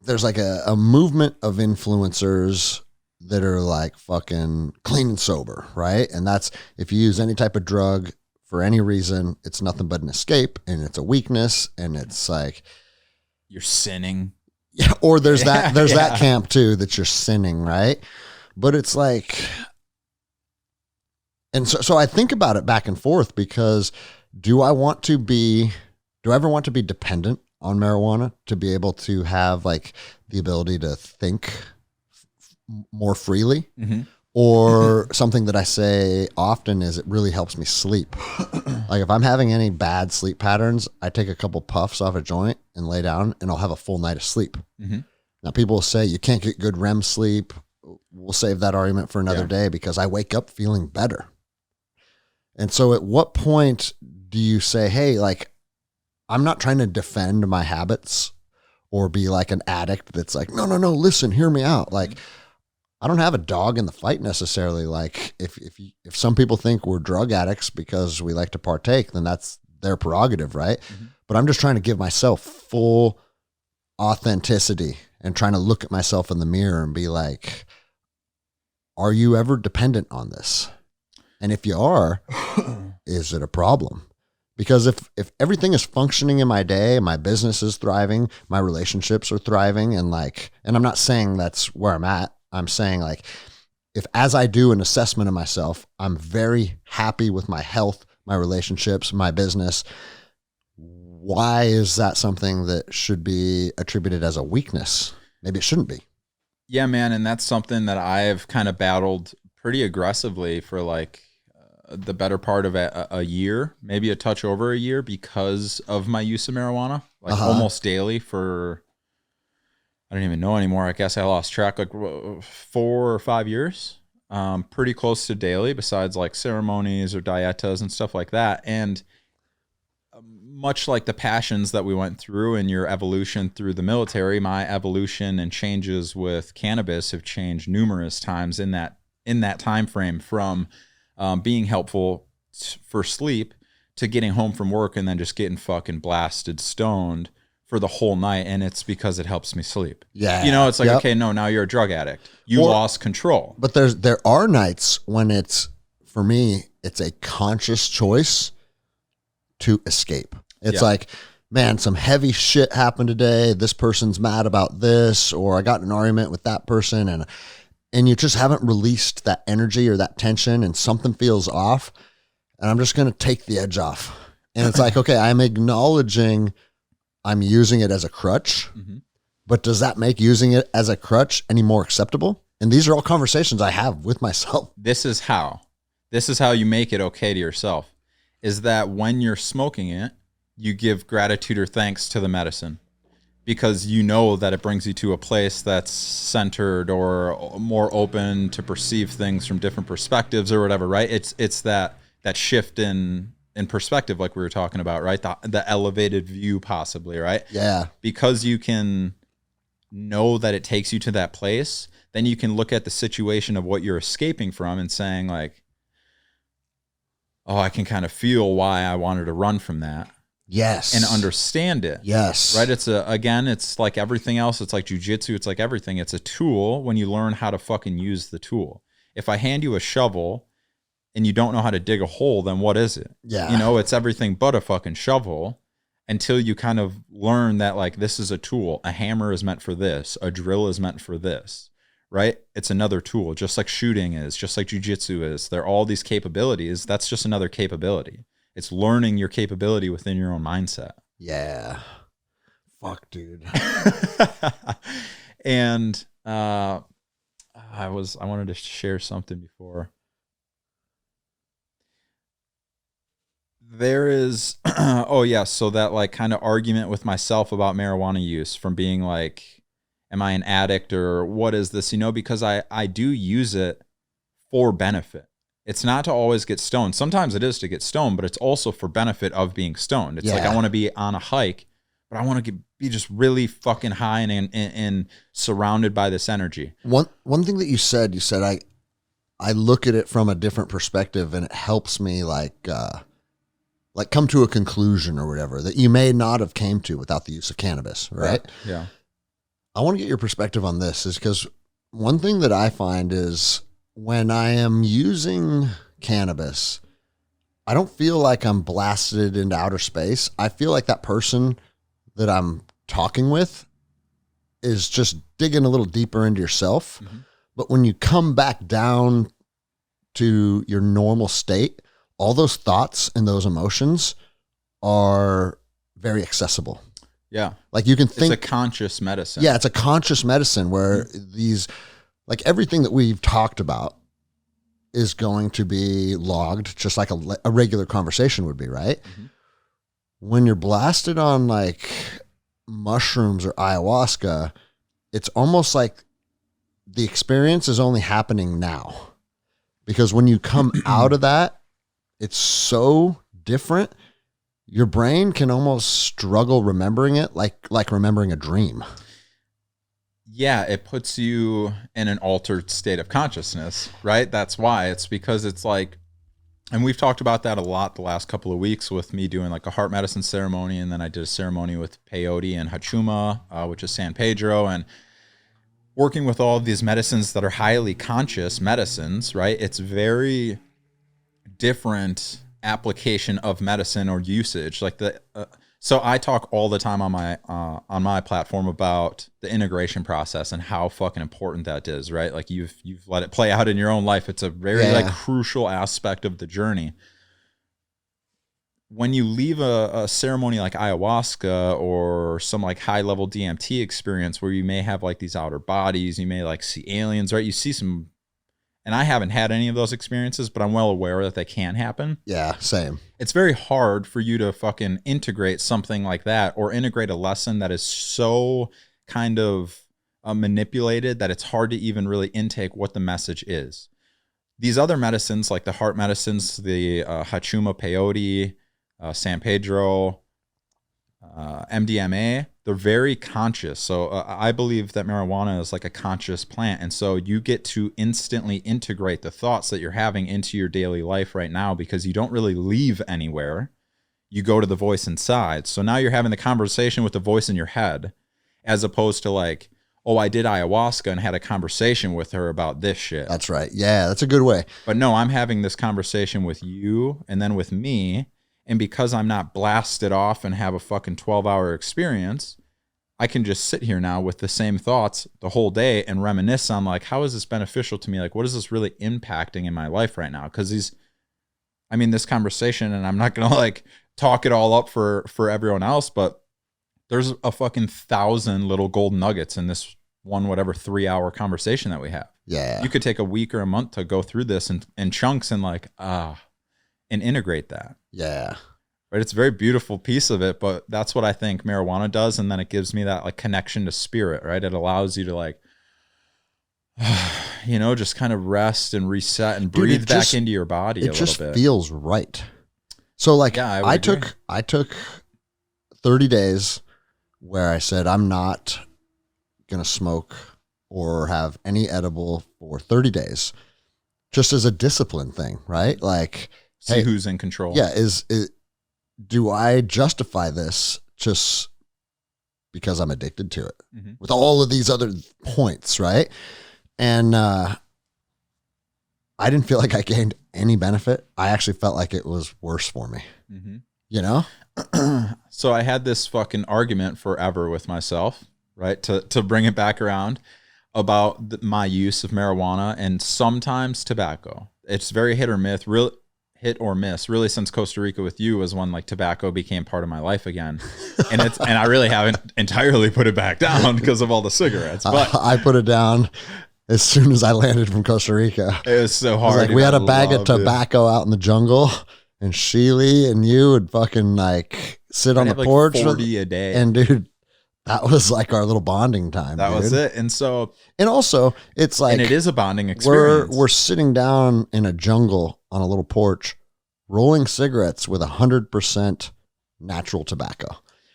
there's like a movement of influencers that are like fucking clean and sober, right? And that's if you use any type of drug for any reason, it's nothing but an escape and it's a weakness and it's like you're sinning. Yeah, or there's that camp too that you're sinning, right? But it's like, and so I think about it back and forth because do I ever want to be dependent on marijuana to be able to have like the ability to think more freely? Or something that I say often is it really helps me sleep. Like if I'm having any bad sleep patterns, I take a couple puffs off a joint and lay down and I'll have a full night of sleep. Now people will say you can't get good REM sleep. We'll save that argument for another day because I wake up feeling better. And so at what point do you say, hey, like I'm not trying to defend my habits or be like an addict that's like, no, listen, hear me out. Like, I don't have a dog in the fight necessarily. Like if some people think we're drug addicts because we like to partake, then that's their prerogative, right? But I'm just trying to give myself full authenticity and trying to look at myself in the mirror and be like, are you ever dependent on this? And if you are, is it a problem? Because if everything is functioning in my day, my business is thriving, my relationships are thriving, and I'm not saying that's where I'm at. I'm saying like, if as I do an assessment of myself, I'm very happy with my health, my relationships, my business, why is that something that should be attributed as a weakness? Maybe it shouldn't be. Yeah, man. And that's something that I've kind of battled pretty aggressively for like the better part of a year, maybe a touch over a year because of my use of marijuana, like almost daily for, I don't even know anymore. I guess I lost track, like 4 or 5 years, pretty close to daily besides like ceremonies or dietas and stuff like that. And much like the passions that we went through in your evolution through the military, my evolution and changes with cannabis have changed numerous times in that time frame from being helpful for sleep to getting home from work and then just getting fucking blasted stoned for the whole night, and it's because it helps me sleep. Yeah. You know, it's like, okay, no, now you're a drug addict. You lost control. But there are nights when it's, for me, it's a conscious choice to escape. It's like, man, some heavy shit happened today. This person's mad about this, or I got in an argument with that person, and you just haven't released that energy or that tension, and something feels off, and I'm just going to take the edge off. And it's like, okay, I'm acknowledging I'm using it as a crutch, but does that make using it as a crutch any more acceptable? And these are all conversations I have with myself. This is how you make it okay to yourself, is that when you're smoking it, you give gratitude or thanks to the medicine because you know that it brings you to a place that's centered or more open to perceive things from different perspectives or whatever, right? It's that shift in perspective, like we were talking about, right? The elevated view possibly, right? Yeah. Because you can know that it takes you to that place, then you can look at the situation of what you're escaping from and saying like, oh, I can kind of feel why I wanted to run from that. Yes. And understand it. Yes. Right? It's like everything else. It's like jujitsu. It's like everything. It's a tool when you learn how to fucking use the tool. If I hand you a shovel and you don't know how to dig a hole, then what is it? Yeah. You know, it's everything but a fucking shovel until you kind of learn that like, this is a tool. A hammer is meant for this. A drill is meant for this, right? It's another tool, just like shooting is, just like jujitsu is. They're all these capabilities. That's just another capability. It's learning your capability within your own mindset. Yeah. Fuck, dude. And I wanted to share something before. There is, so that like kind of argument with myself about marijuana use from being like, am I an addict or what is this? You know, because I do use it for benefit. It's not to always get stoned. Sometimes it is to get stoned, but it's also for benefit of being stoned. It's like, I want to be on a hike, but I want to be just really fucking high and surrounded by this energy. One thing that you said, I look at it from a different perspective, and it helps me like come to a conclusion or whatever that you may not have came to without the use of cannabis, right? Yeah. I want to get your perspective on this, is because one thing that I find is when I am using cannabis, I don't feel like I'm blasted into outer space. I feel like that person that I'm talking with is just digging a little deeper into yourself. Mm-hmm. But when you come back down to your normal state, all those thoughts and those emotions are very accessible. Yeah. Like you can think. It's a conscious medicine. Yeah, it's a conscious medicine where these, like everything that we've talked about is going to be logged just like a regular conversation would be, right? Mm-hmm. When you're blasted on like mushrooms or ayahuasca, it's almost like the experience is only happening now, because when you come out of that, it's so different. Your brain can almost struggle remembering it, like remembering a dream. Yeah, it puts you in an altered state of consciousness, right? That's why. It's because it's like, and we've talked about that a lot the last couple of weeks with me doing like a heart medicine ceremony, and then I did a ceremony with peyote and hachuma, which is San Pedro, and working with all of these medicines that are highly conscious medicines, right? It's very different application of medicine or usage. Like so I talk all the time on my platform about the integration process and how fucking important that is, right? Like you've let it play out in your own life. It's a very like crucial aspect of the journey. When you leave a ceremony like ayahuasca or some like high level DMT experience where you may have like these outer bodies, you may like see aliens, right? You see some, and I haven't had any of those experiences, but I'm well aware that they can happen. Yeah, same. It's very hard for you to fucking integrate something like that, or integrate a lesson that is so kind of manipulated that it's hard to even really intake what the message is. These other medicines, like the heart medicines, the hachuma, peyote, San Pedro, MDMA, they're very conscious. So I believe that marijuana is like a conscious plant. And so you get to instantly integrate the thoughts that you're having into your daily life right now, because you don't really leave anywhere. You go to the voice inside. So now you're having the conversation with the voice in your head, as opposed to like, oh, I did ayahuasca and had a conversation with her about this shit. That's right. Yeah, that's a good way. But no, I'm having this conversation with you and then with me. And because I'm not blasted off and have a fucking 12-hour experience, I can just sit here now with the same thoughts the whole day and reminisce on like, how is this beneficial to me? Like, what is this really impacting in my life right now? Because this conversation, and I'm not going to like talk it all up for everyone else, but there's a fucking 1,000 little gold nuggets in this one, whatever 3-hour conversation that we have. Yeah. You could take a week or a month to go through this in chunks and like, and integrate that. Yeah. Right. It's a very beautiful piece of it, but that's what I think marijuana does. And then it gives me that like connection to spirit, right? It allows you to like, just kind of rest and reset and breathe back into your body a little bit. It just feels right. So like, yeah, I took 30 days where I said, I'm not going to smoke or have any edible for 30 days, just as a discipline thing, right? Like, see who's in control. Yeah. Do I justify this just because I'm addicted to it with all of these other points, right? And I didn't feel like I gained any benefit. I actually felt like it was worse for me, So I had this fucking argument forever with myself, right? To bring it back around about my use of marijuana and sometimes tobacco. It's very hit or miss, really, since Costa Rica with you was when like tobacco became part of my life again. And I really haven't entirely put it back down because of all the cigarettes. But I put it down as soon as I landed from Costa Rica. It was so hard. Like, we had a bag of tobacco out in the jungle, and Sheely and you would fucking like sit on the porch 40 a day. And dude, that was like our little bonding time. That dude. was it. And so, and also it's like, and it is a bonding experience. We're sitting down in a jungle on a little porch, rolling cigarettes with 100% natural tobacco,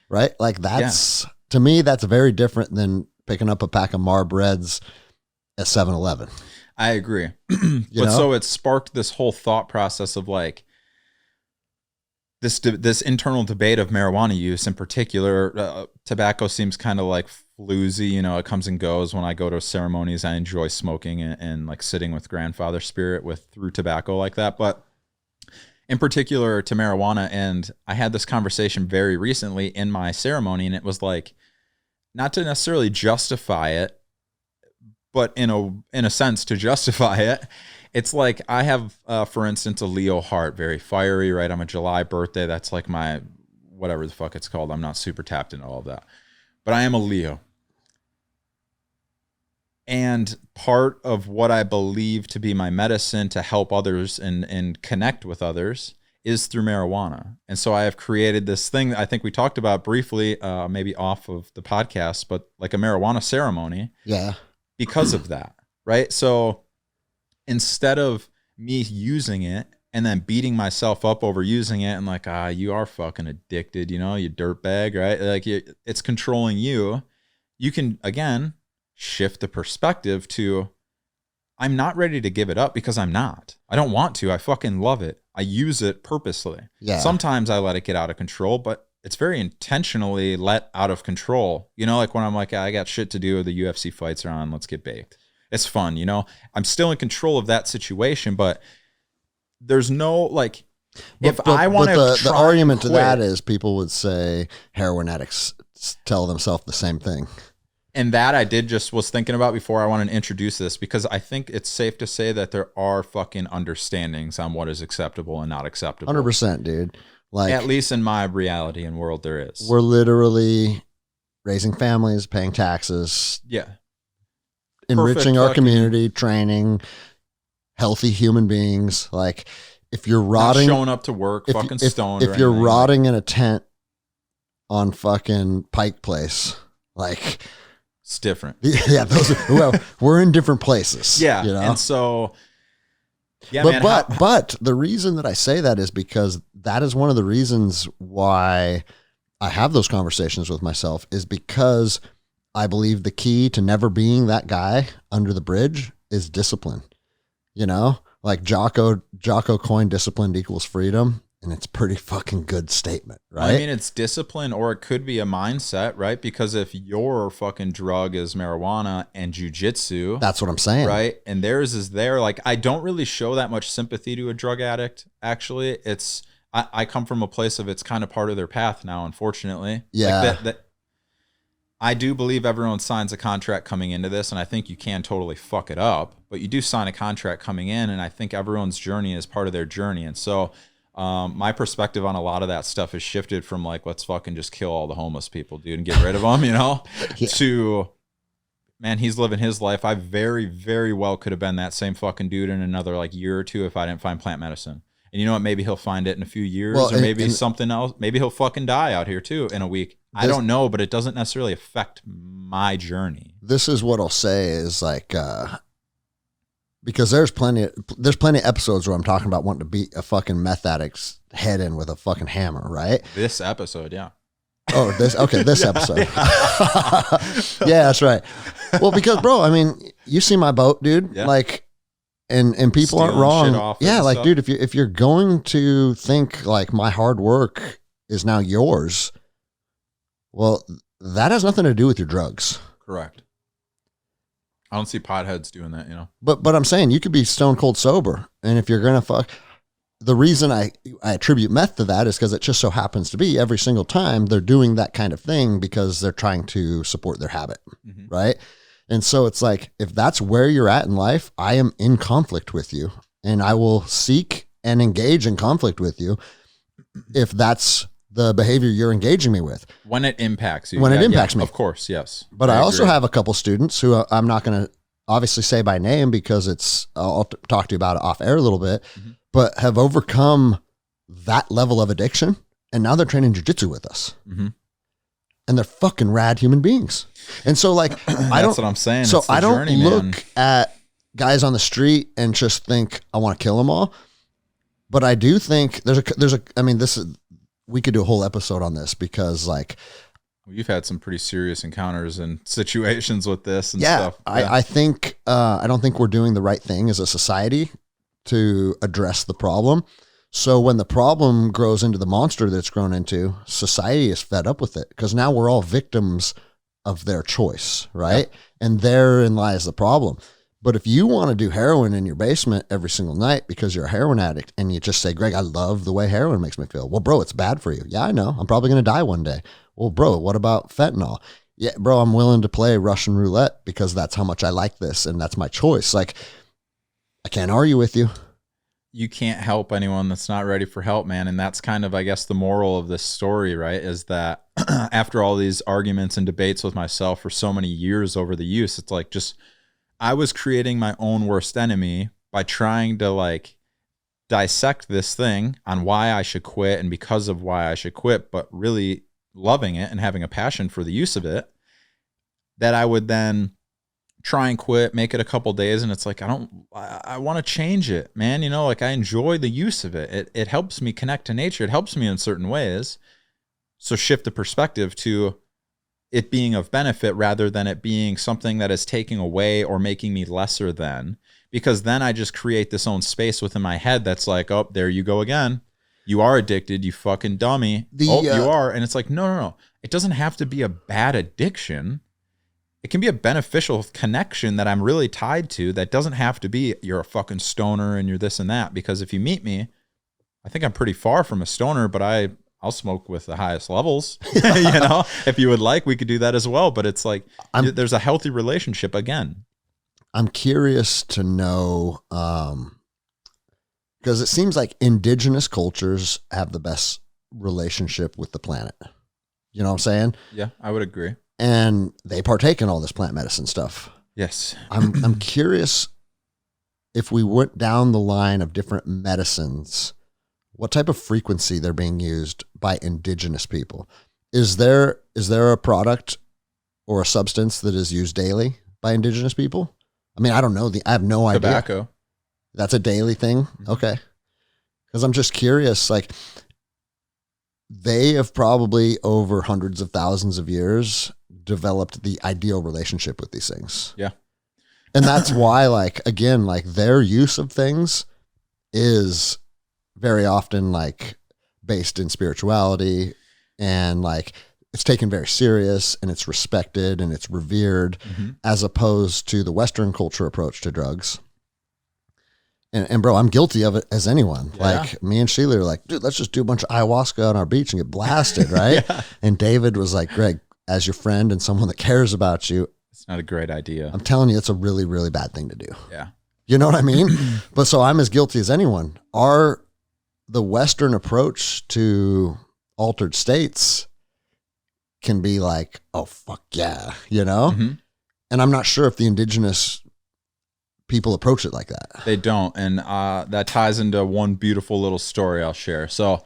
right? Like that's, to me, that's very different than picking up a pack of Marbreds at 7-Eleven. I agree. But so it sparked this whole thought process of like this internal debate of marijuana use in particular. Tobacco seems kind of like floozy, you know, it comes and goes. When I go to ceremonies, I enjoy smoking and like sitting with grandfather spirit through tobacco like that. But in particular to marijuana, and I had this conversation very recently in my ceremony, and it was like, not to necessarily justify it, but in a sense to justify it. It's like I have, for instance, a Leo heart, very fiery, right? I'm a July birthday. That's like my, whatever the fuck it's called. I'm not super tapped into all of that, but I am a Leo. And part of what I believe to be my medicine to help others and connect with others is through marijuana. And so I have created this thing that I think we talked about briefly, maybe off of the podcast, but like a marijuana ceremony. Yeah. Because of that, right? So instead of me using it and then beating myself up over using it and like, you are fucking addicted, you know, you dirtbag, right? Like it's controlling you. You can, again, shift the perspective to, I'm not ready to give it up because I'm not. I don't want to. I fucking love it. I use it purposely. Yeah. Sometimes I let it get out of control, but it's very intentionally let out of control. You know, like when I'm like, I got shit to do. The UFC fights are on. Let's get baked. It's fun. You know, I'm still in control of that situation, but there's no like, I want to, the argument to that is people would say heroin addicts tell themselves the same thing. And that I was thinking about before I want to introduce this, because I think it's safe to say that there are fucking understandings on what is acceptable and not acceptable. 100%, dude. Like, at least in my reality and world, there is. We're literally raising families, paying taxes. Yeah. Enriching our community, training healthy human beings. Like, if you're rotting, not showing up to work, fucking stoned. If you're rotting in a tent on fucking Pike Place, like, it's different. Yeah, we're in different places. Yeah, you know? And so, yeah, but the reason that I say that is because that is one of the reasons why I have those conversations with myself, is because I believe the key to never being that guy under the bridge is discipline. You know, like Jocko coined discipline equals freedom. And it's a pretty fucking good statement, right? I mean, it's discipline, or it could be a mindset, right? Because if your fucking drug is marijuana and jujitsu, that's what I'm saying, right? And theirs is there. Like, I don't really show that much sympathy to a drug addict. Actually, I come from a place of it's kind of part of their path now, unfortunately. Yeah. Like I do believe everyone signs a contract coming into this, and I think you can totally fuck it up, but you do sign a contract coming in, and I think everyone's journey is part of their journey. And so my perspective on a lot of that stuff has shifted from like, let's fucking just kill all the homeless people, dude, and get rid of them, you know, yeah, to, man, he's living his life. I very, very well could have been that same fucking dude in another like year or two if I didn't find plant medicine. And you know what? Maybe he'll find it in a few years, or maybe something else. Maybe he'll fucking die out here too in a week. I don't know, but it doesn't necessarily affect my journey. This is what I'll say is like, because there's plenty of episodes where I'm talking about wanting to beat a fucking meth addict's head in with a fucking hammer, right? This episode, yeah. Oh, this episode. Yeah, that's right. Well, because bro, I mean, you see my boat, dude. Yeah. Like, and people aren't wrong. Yeah, like, stuff. Dude, if you're going to think like my hard work is now yours, well, that has nothing to do with your drugs. Correct. I don't see potheads doing that, you know. But I'm saying you could be stone cold sober, and if you're gonna fuck, the reason I attribute meth to that is because it just so happens to be every single time they're doing that kind of thing because they're trying to support their habit, right? And so it's like, if that's where you're at in life, I am in conflict with you, and I will seek and engage in conflict with you if that's the behavior you're engaging me with. When it impacts you. When it impacts me. Of course, yes. But I also have a couple students who I'm not going to obviously say by name because I'll talk to you about it off air a little bit, but have overcome that level of addiction. And now they're training jiu-jitsu with us. And and they're fucking rad human beings. And so like, That's what I'm saying. So It's the I don't journey, look man. at guys on the street and just think I want to kill them all. But I do think we could do a whole episode on this because like, You've had some pretty serious encounters and situations with this and yeah, stuff. I think, I don't think we're doing the right thing as a society to address the problem. So when the problem grows into the monster that's grown into, society is fed up with it because now we're all victims of their choice, right? Yeah. And therein lies the problem. But if you want to do heroin in your basement every single night because you're a heroin addict and you just say, Greg, I love the way heroin makes me feel. Well, bro, it's bad for you. Yeah, I know. I'm probably going to die one day. Well, bro, what about fentanyl? Yeah, bro, I'm willing to play Russian roulette because that's how much I like this and that's my choice. Like, I can't argue with you. You can't help anyone that's not ready for help, man. And that's kind of, I guess, the moral of this story, right? Is that after all these arguments and debates with myself for so many years over the use, it's like I was creating my own worst enemy by trying to like dissect this thing on why I should quit and because of why I should quit, but really loving it and having a passion for the use of it, that I would then try and quit, make it a couple days. And it's like, I want to change it, man. You know, like I enjoy the use of it. It helps me connect to nature. It helps me in certain ways. So shift the perspective to it being of benefit rather than it being something that is taking away or making me lesser than, because then I just create this own space within my head that's like, oh, there you go again. You are addicted, you fucking dummy. You are. And it's like, no. It doesn't have to be a bad addiction. It can be a beneficial connection that I'm really tied to that doesn't have to be you're a fucking stoner and you're this and that. Because if you meet me, I think I'm pretty far from a stoner, but I'll smoke with the highest levels. You know, if you would like, we could do that as well. But it's like, there's a healthy relationship again. I'm curious to know, because it seems like indigenous cultures have the best relationship with the planet. You know what I'm saying? Yeah, I would agree. And they partake in all this plant medicine stuff. Yes. I'm curious if we went down the line of different medicines, what type of frequency they're being used by indigenous people. Is there a product or a substance that is used daily by indigenous people? I mean, I don't know. I have no idea. Tobacco. That's a daily thing? Okay. Because I'm just curious, like, they have probably over hundreds of thousands of years developed the ideal relationship with these things. Yeah. And that's why, like, again, like their use of things is very often like based in spirituality and like it's taken very serious and it's respected and it's revered as opposed to the Western culture approach to drugs. And bro, I'm guilty of it as anyone. Yeah. Like me and Sheila are like, dude, let's just do a bunch of ayahuasca on our beach and get blasted, right? Yeah. And David was like, Greg, as your friend and someone that cares about you, it's not a great idea. I'm telling you, it's a really, really bad thing to do. Yeah. You know what I mean? But so I'm as guilty as anyone. The Western approach to altered states can be like, oh, fuck yeah, you know? And I'm not sure if the indigenous people approach it like that. They don't. And that ties into one beautiful little story I'll share. So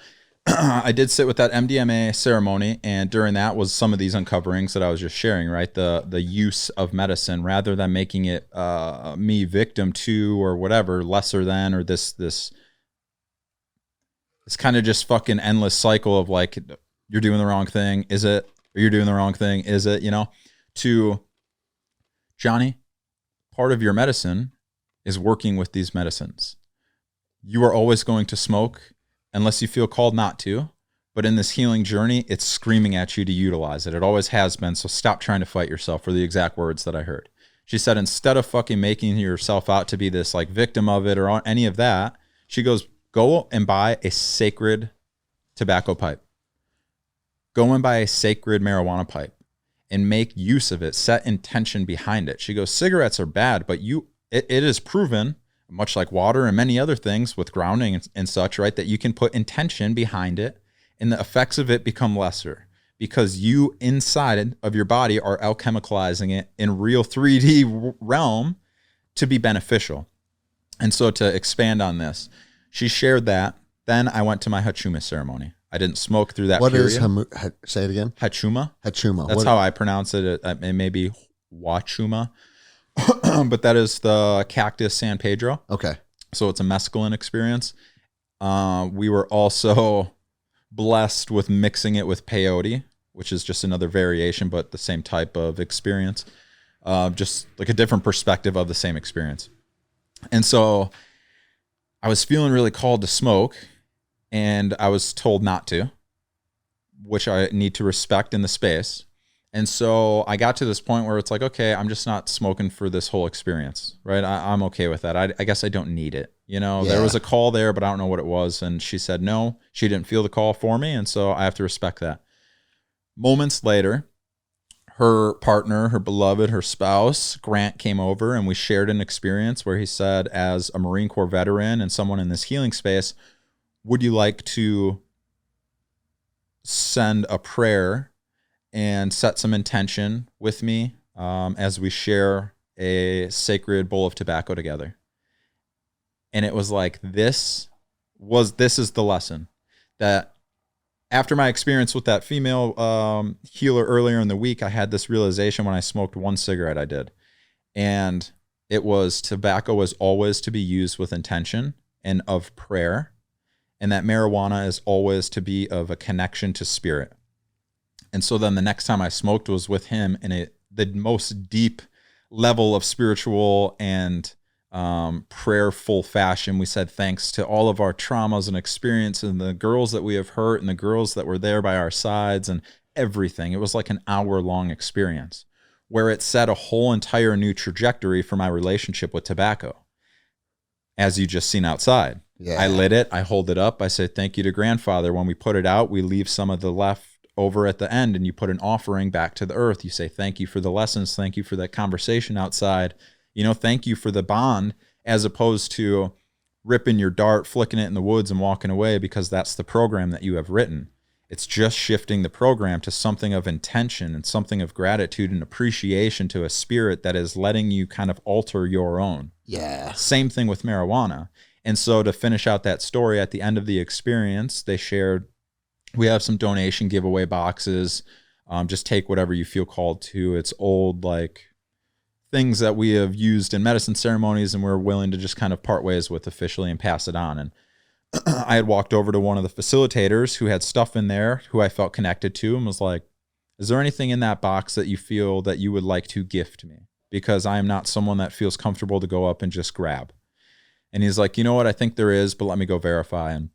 I did sit with that MDMA ceremony, and during that was some of these uncoverings that I was just sharing, right? The use of medicine rather than making it me victim to or whatever, lesser than, or this kind of just fucking endless cycle of like, you're doing the wrong thing, is it? Or you're doing the wrong thing, is it? You know, to Johnny, part of your medicine is working with these medicines. You are always going to smoke unless you feel called not to. But in this healing journey, it's screaming at you to utilize it. It always has been. So stop trying to fight yourself, were the exact words that I heard. She said, instead of fucking making yourself out to be this like victim of it or any of that, she goes, go and buy a sacred tobacco pipe. Go and buy a sacred marijuana pipe and make use of it. Set intention behind it. She goes, cigarettes are bad, but it is proven, much like water and many other things with grounding and such, right, that you can put intention behind it and the effects of it become lesser because you inside of your body are alchemicalizing it in real 3D realm to be beneficial. And so to expand on this, she shared that. Then I went to my Hachumas ceremony. I didn't smoke through that What period. is say it again? Hachuma? Hachuma. That's how I pronounce it. It may be Wachuma, but that is the cactus San Pedro. Okay. So it's a mescaline experience. We were also blessed with mixing it with peyote, which is just another variation, but the same type of experience. Just like a different perspective of the same experience. And so I was feeling really called to smoke, and I was told not to, which I need to respect in the space. And so I got to this point where it's like, okay, I'm just not smoking for this whole experience, right? I'm okay with that. I guess I don't need it. You know, There was a call there, but I don't know what it was. And she said no, she didn't feel the call for me. And so I have to respect that. Moments later, her partner, her beloved, her spouse, Grant, came over, and we shared an experience where he said, as a Marine Corps veteran and someone in this healing space, would you like to send a prayer and set some intention with me as we share a sacred bowl of tobacco together? And it was like, this is the lesson, that after my experience with that female healer earlier in the week, I had this realization when I smoked one cigarette I did. And it was, tobacco was always to be used with intention and of prayer. And that marijuana is always to be of a connection to spirit. And so then the next time I smoked was with him in the most deep level of spiritual and prayerful fashion. We said thanks to all of our traumas and experiences, and the girls that we have hurt, and the girls that were there by our sides, and everything. It was like an hour-long experience where it set a whole entire new trajectory for my relationship with tobacco, as you just seen outside. Yeah. I lit it, I hold it up, I say thank you to grandfather. When we put it out, we leave some of the left over at the end, and you put an offering back to the earth. You say thank you for the lessons, thank you for that conversation outside, thank you for the bond, as opposed to ripping your dart, flicking it in the woods and walking away, because that's the program that you have written. It's just shifting the program to something of intention and something of gratitude and appreciation to a spirit that is letting you kind of alter your own. Yeah. Same thing with marijuana. And so to finish out that story, at the end of the experience, they shared, we have some donation giveaway boxes. Just take whatever you feel called to. It's old, like, things that we have used in medicine ceremonies, and we're willing to just kind of part ways with officially and pass it on. And I had walked over to one of the facilitators who had stuff in there, who I felt connected to, and was like, is there anything in that box that you feel that you would like to gift me? Because I am not someone that feels comfortable to go up and just grab. And he's like, you know what? I think there is, but let me go verify. And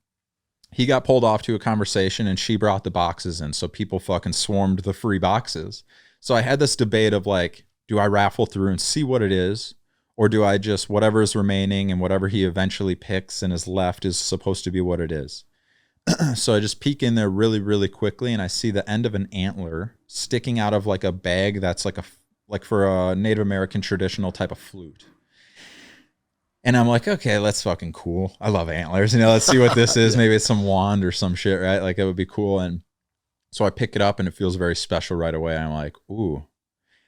he got pulled off to a conversation, and she brought the boxes in. So people fucking swarmed the free boxes. So I had this debate of like, do I raffle through and see what it is? Or do I just, whatever is remaining and whatever he eventually picks and is left is supposed to be what it is? So I just peek in there really, really quickly, and I see the end of an antler sticking out of like a bag that's like for a Native American traditional type of flute. And I'm like, okay, that's fucking cool. I love antlers. Let's see what this is. Yeah. Maybe it's some wand or some shit, right? Like, it would be cool. And so I pick it up, and it feels very special right away. I'm like, ooh.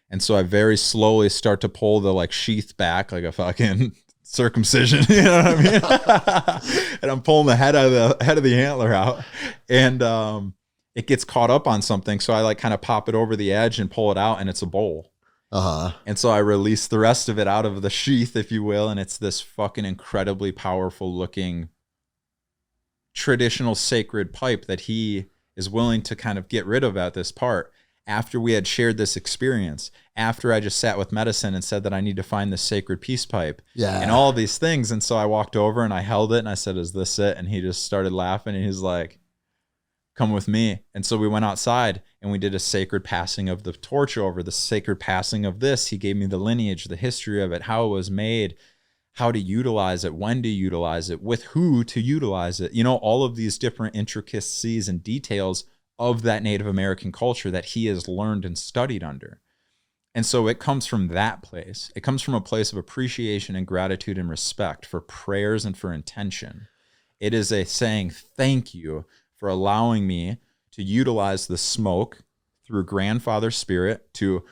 And so I very slowly start to pull the like sheath back, like a fucking circumcision. You know what I mean? And I'm pulling the head of the antler out, and it gets caught up on something. So I like kind of pop it over the edge and pull it out, and it's a bowl. Uh-huh. And so I release the rest of it out of the sheath, if you will, and it's this fucking incredibly powerful looking traditional sacred pipe that he is willing to kind of get rid of at this part. After we had shared this experience, after I just sat with medicine and said that I need to find this sacred peace pipe, and all of these things. And so I walked over and I held it and I said, is this it? And he just started laughing, and he's like, come with me. And so we went outside and we did a sacred passing of the torch over, the sacred passing of this. He gave me the lineage, the history of it, how it was made, how to utilize it, when to utilize it, with who to utilize it. All of these different intricacies and details of that Native American culture that he has learned and studied under. And so it comes from that place. It comes from a place of appreciation and gratitude and respect for prayers and for intention. It is a saying, thank you for allowing me to utilize the smoke through grandfather spirit to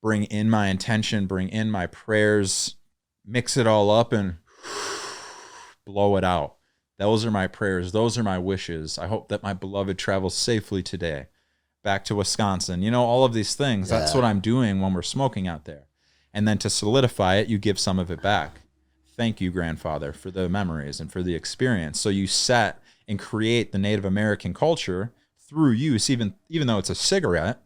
bring in my intention, bring in my prayers, mix it all up and blow it out. Those are my prayers. Those are my wishes. I hope that my beloved travels safely today back to Wisconsin. You know, all of these things. Yeah. That's what I'm doing when we're smoking out there. And then to solidify it, you give some of it back. Thank you, grandfather, for the memories and for the experience. So you set and create the Native American culture through use, even though it's a cigarette,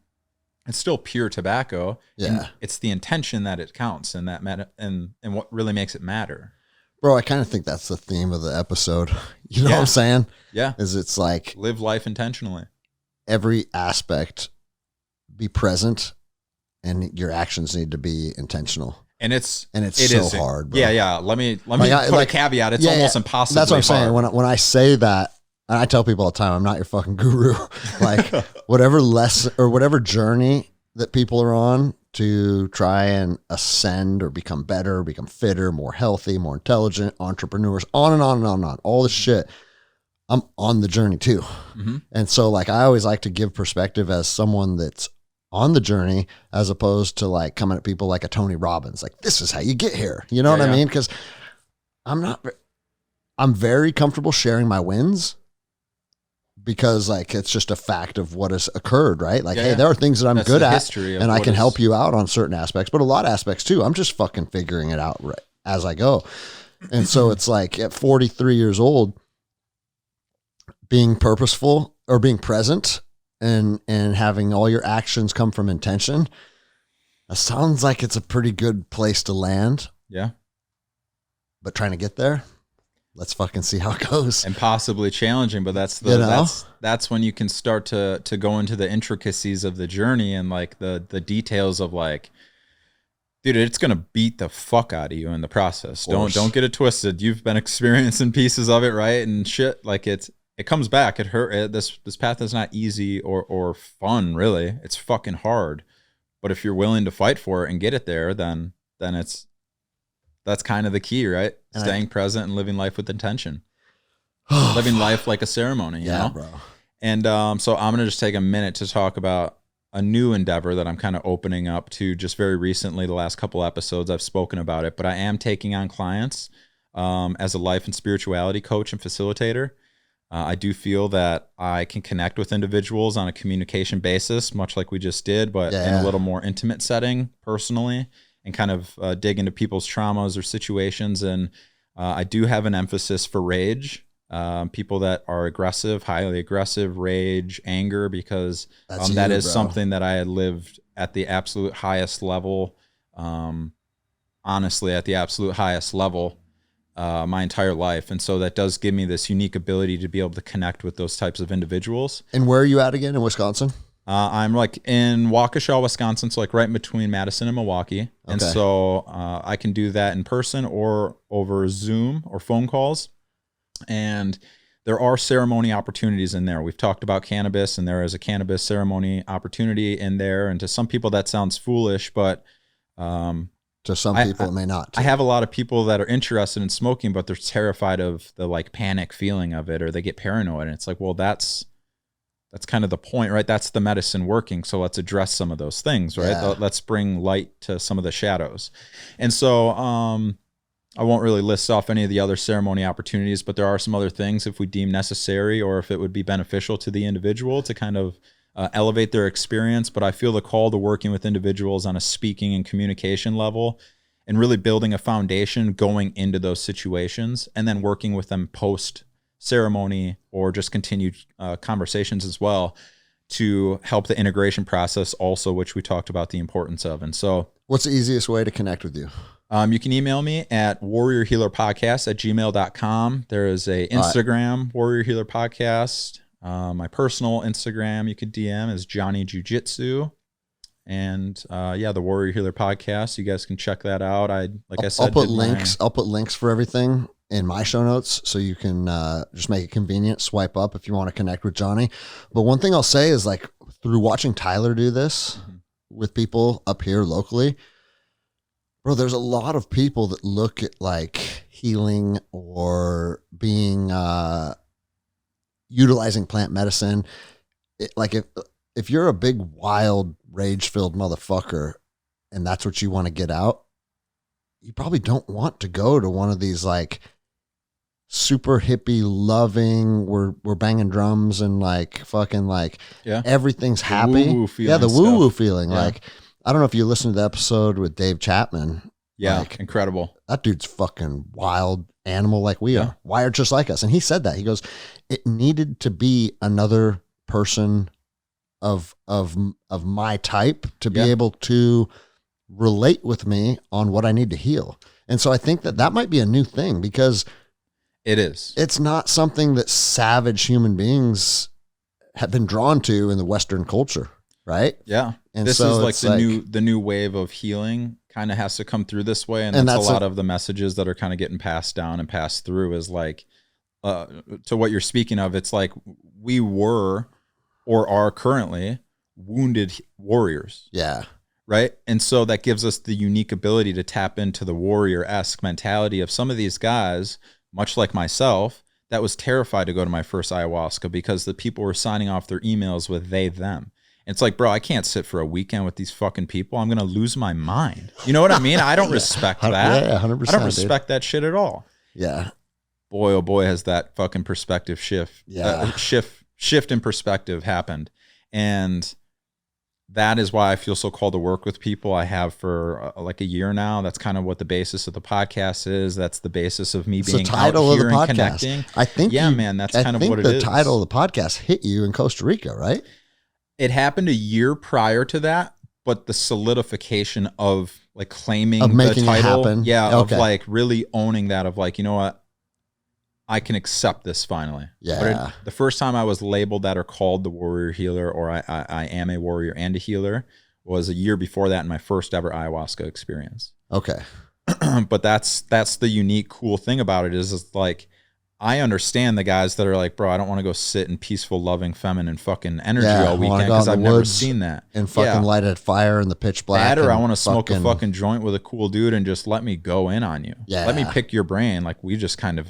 it's still pure tobacco. Yeah. And it's the intention that it counts, and and what really makes it matter. Bro, I kind of think that's the theme of the episode. You know what I'm saying? Yeah. Is it's like live life intentionally. Every aspect be present, and your actions need to be intentional. And it's so hard, bro. Yeah. Let me put a caveat. It's almost impossible. That's what I'm saying. When I say that, and I tell people all the time, I'm not your fucking guru. Like whatever lesson or whatever journey that people are on to try and ascend or become better, become fitter, more healthy, more intelligent, entrepreneurs, on and on and on and on, all this shit. I'm on the journey too. Mm-hmm. And so like, I always like to give perspective as someone that's on the journey, as opposed to like coming at people like a Tony Robbins, like this is how you get here. You know what I mean? Cause I'm very comfortable sharing my wins, because like, it's just a fact of what has occurred, right? Like, hey, there are things that I'm good at and I can help you out on certain aspects, but a lot of aspects too, I'm just fucking figuring it out as I go. And so it's like at 43 years old, being purposeful or being present and having all your actions come from intention, that sounds like it's a pretty good place to land. Yeah. But trying to get there, let's fucking see how it goes. And possibly challenging, but that's when you can start to go into the intricacies of the journey and like the details of like, dude, it's gonna beat the fuck out of you in the process. Don't get it twisted. You've been experiencing pieces of it, right? And shit, like it comes back. It hurt. This path is not easy or fun, really. It's fucking hard. But if you're willing to fight for it and get it there, then that's kind of the key, right? And staying present and living life with intention. Living life like a ceremony, you know? Bro. And so I'm going to just take a minute to talk about a new endeavor that I'm kind of opening up to just very recently. The last couple episodes I've spoken about it, but I am taking on clients as a life and spirituality coach and facilitator. I do feel that I can connect with individuals on a communication basis, much like we just did, but in a little more intimate setting personally, and kind of dig into people's traumas or situations. And I do have an emphasis for rage, people that are aggressive, highly aggressive, rage, anger, because that is something that I had lived at the absolute highest level, honestly, at the absolute highest level my entire life. And so that does give me this unique ability to be able to connect with those types of individuals. And where are you at again, in Wisconsin? I'm like in Waukesha, Wisconsin, so like right in between Madison and Milwaukee. Okay. And so I can do that in person or over Zoom or phone calls. And there are ceremony opportunities in there. We've talked about cannabis, and there is a cannabis ceremony opportunity in there. And to some people that sounds foolish, but to some people it may not. I have a lot of people that are interested in smoking, but they're terrified of the like panic feeling of it, or they get paranoid. And it's like, well, that's kind of the point, right? That's the medicine working. So let's address some of those things, right? Yeah. Let's bring light to some of the shadows. And so I won't really list off any of the other ceremony opportunities, but there are some other things if we deem necessary, or if it would be beneficial to the individual to kind of elevate their experience. But I feel the call to working with individuals on a speaking and communication level, and really building a foundation going into those situations, and then working with them post ceremony or just continued conversations as well, to help the integration process also, which we talked about the importance of. And so what's the easiest way to connect with you? You can email me at warriorhealerpodcast@gmail.com. There is a Instagram, Warrior Healer Podcast. My personal Instagram you could DM is Johnny Jiu-Jitsu. And the Warrior Healer Podcast, you guys can check that out. I'll put links for everything in my show notes, so you can just make it convenient, swipe up if you want to connect with Johnny. But one thing I'll say is, like, through watching Tyler do this with people up here locally, bro, there's a lot of people that look at like healing or being utilizing plant medicine. Like if you're a big, wild, rage-filled motherfucker and that's what you want to get out, you probably don't want to go to one of these like super hippie loving. We're banging drums and like fucking like everything's happy. The woo woo feeling. Yeah. Like, I don't know if you listened to the episode with Dave Chapman. Yeah, like, incredible. That dude's fucking wild animal like we are, wired just like us. And he said that. He goes, it needed to be another person of my type to be able to relate with me on what I need to heal. And so I think that might be a new thing, because it's not something that savage human beings have been drawn to in the Western culture. Right. Yeah. And this so is like the new wave of healing kind of has to come through this way. And that's a lot of the messages that are kind of getting passed down and passed through is like, to what you're speaking of. It's like we were or are currently wounded warriors. Yeah. Right. And so that gives us the unique ability to tap into the warrior-esque mentality of some of these guys, much like myself, that was terrified to go to my first ayahuasca because the people were signing off their emails with they, them. It's like, bro, I can't sit for a weekend with these fucking people. I'm going to lose my mind. You know what I mean? I don't respect that. Yeah, 100%. I don't respect that shit at all. Yeah. Boy, oh boy, has that fucking perspective shift. Yeah. Shift in perspective happened. And that is why I feel so called to work with people. I have for like a year now. That's kind of what the basis of the podcast is. That's the basis of me being out here and connecting. I think, man, that's kind of what it is. The title of the podcast hit you in Costa Rica, right? It happened a year prior to that, but the solidification of like claiming of making the title, it happen. Yeah, okay. Of like really owning that, of like, you know what, I can accept this finally. Yeah. But the first time I was labeled that or called the warrior healer, or I am a warrior and a healer, was a year before that in my first ever ayahuasca experience. Okay. But that's the unique, cool thing about it is like, I understand the guys that are like, bro, I don't want to go sit in peaceful, loving, feminine fucking energy all weekend because I've never seen that. And fucking light a fire in the pitch black. That, or I want to smoke a fucking joint with a cool dude and just let me go in on you. Yeah. Let me pick your brain. Like we just kind of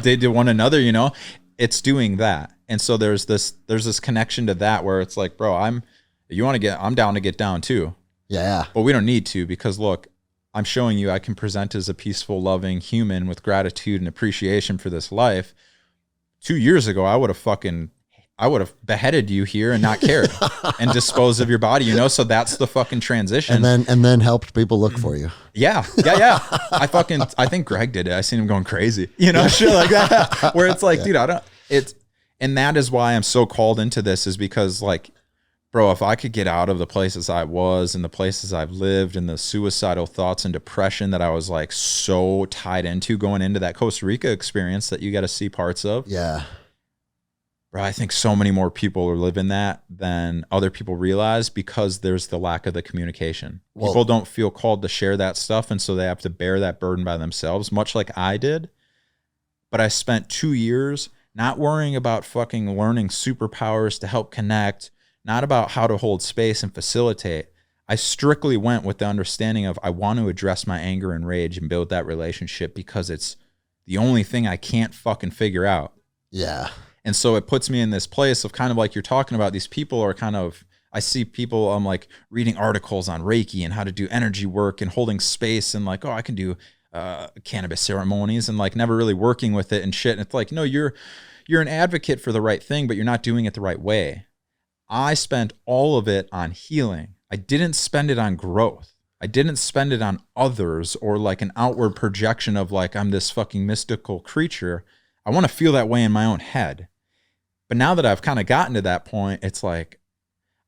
they do one another, you know? It's doing that. And so there's this connection to that where it's like, bro, I'm down to get down too. Yeah. But we don't need to, because look, I'm showing you I can present as a peaceful, loving human with gratitude and appreciation for this life. 2 years ago, I would have beheaded you here and not cared and disposed of your body, you know? So that's the fucking transition. And then helped people look for you. Yeah. I think Greg did it. I seen him going crazy, you know, shit like that, where it's like, dude, and that is why I'm so called into this, is because like, bro, if I could get out of the places I was and the places I've lived and the suicidal thoughts and depression that I was like so tied into going into that Costa Rica experience that you got to see parts of. Yeah. Bro, I think so many more people are living that than other people realize, because there's the lack of the communication. People don't feel called to share that stuff, and so they have to bear that burden by themselves, much like I did. But I spent 2 years not worrying about fucking learning superpowers to help connect, not about how to hold space and facilitate. I strictly went with the understanding of I want to address my anger and rage and build that relationship, because it's the only thing I can't fucking figure out. Yeah. And so it puts me in this place of kind of like you're talking about, these people are kind of, I see people, I'm like reading articles on Reiki and how to do energy work and holding space, and like, oh, I can do cannabis ceremonies, and like never really working with it and shit. And it's like, no, you're an advocate for the right thing, but you're not doing it the right way. I spent all of it on healing. I didn't spend it on growth. I didn't spend it on others or like an outward projection of like, I'm this fucking mystical creature. I want to feel that way in my own head. But now that I've kind of gotten to that point, it's like,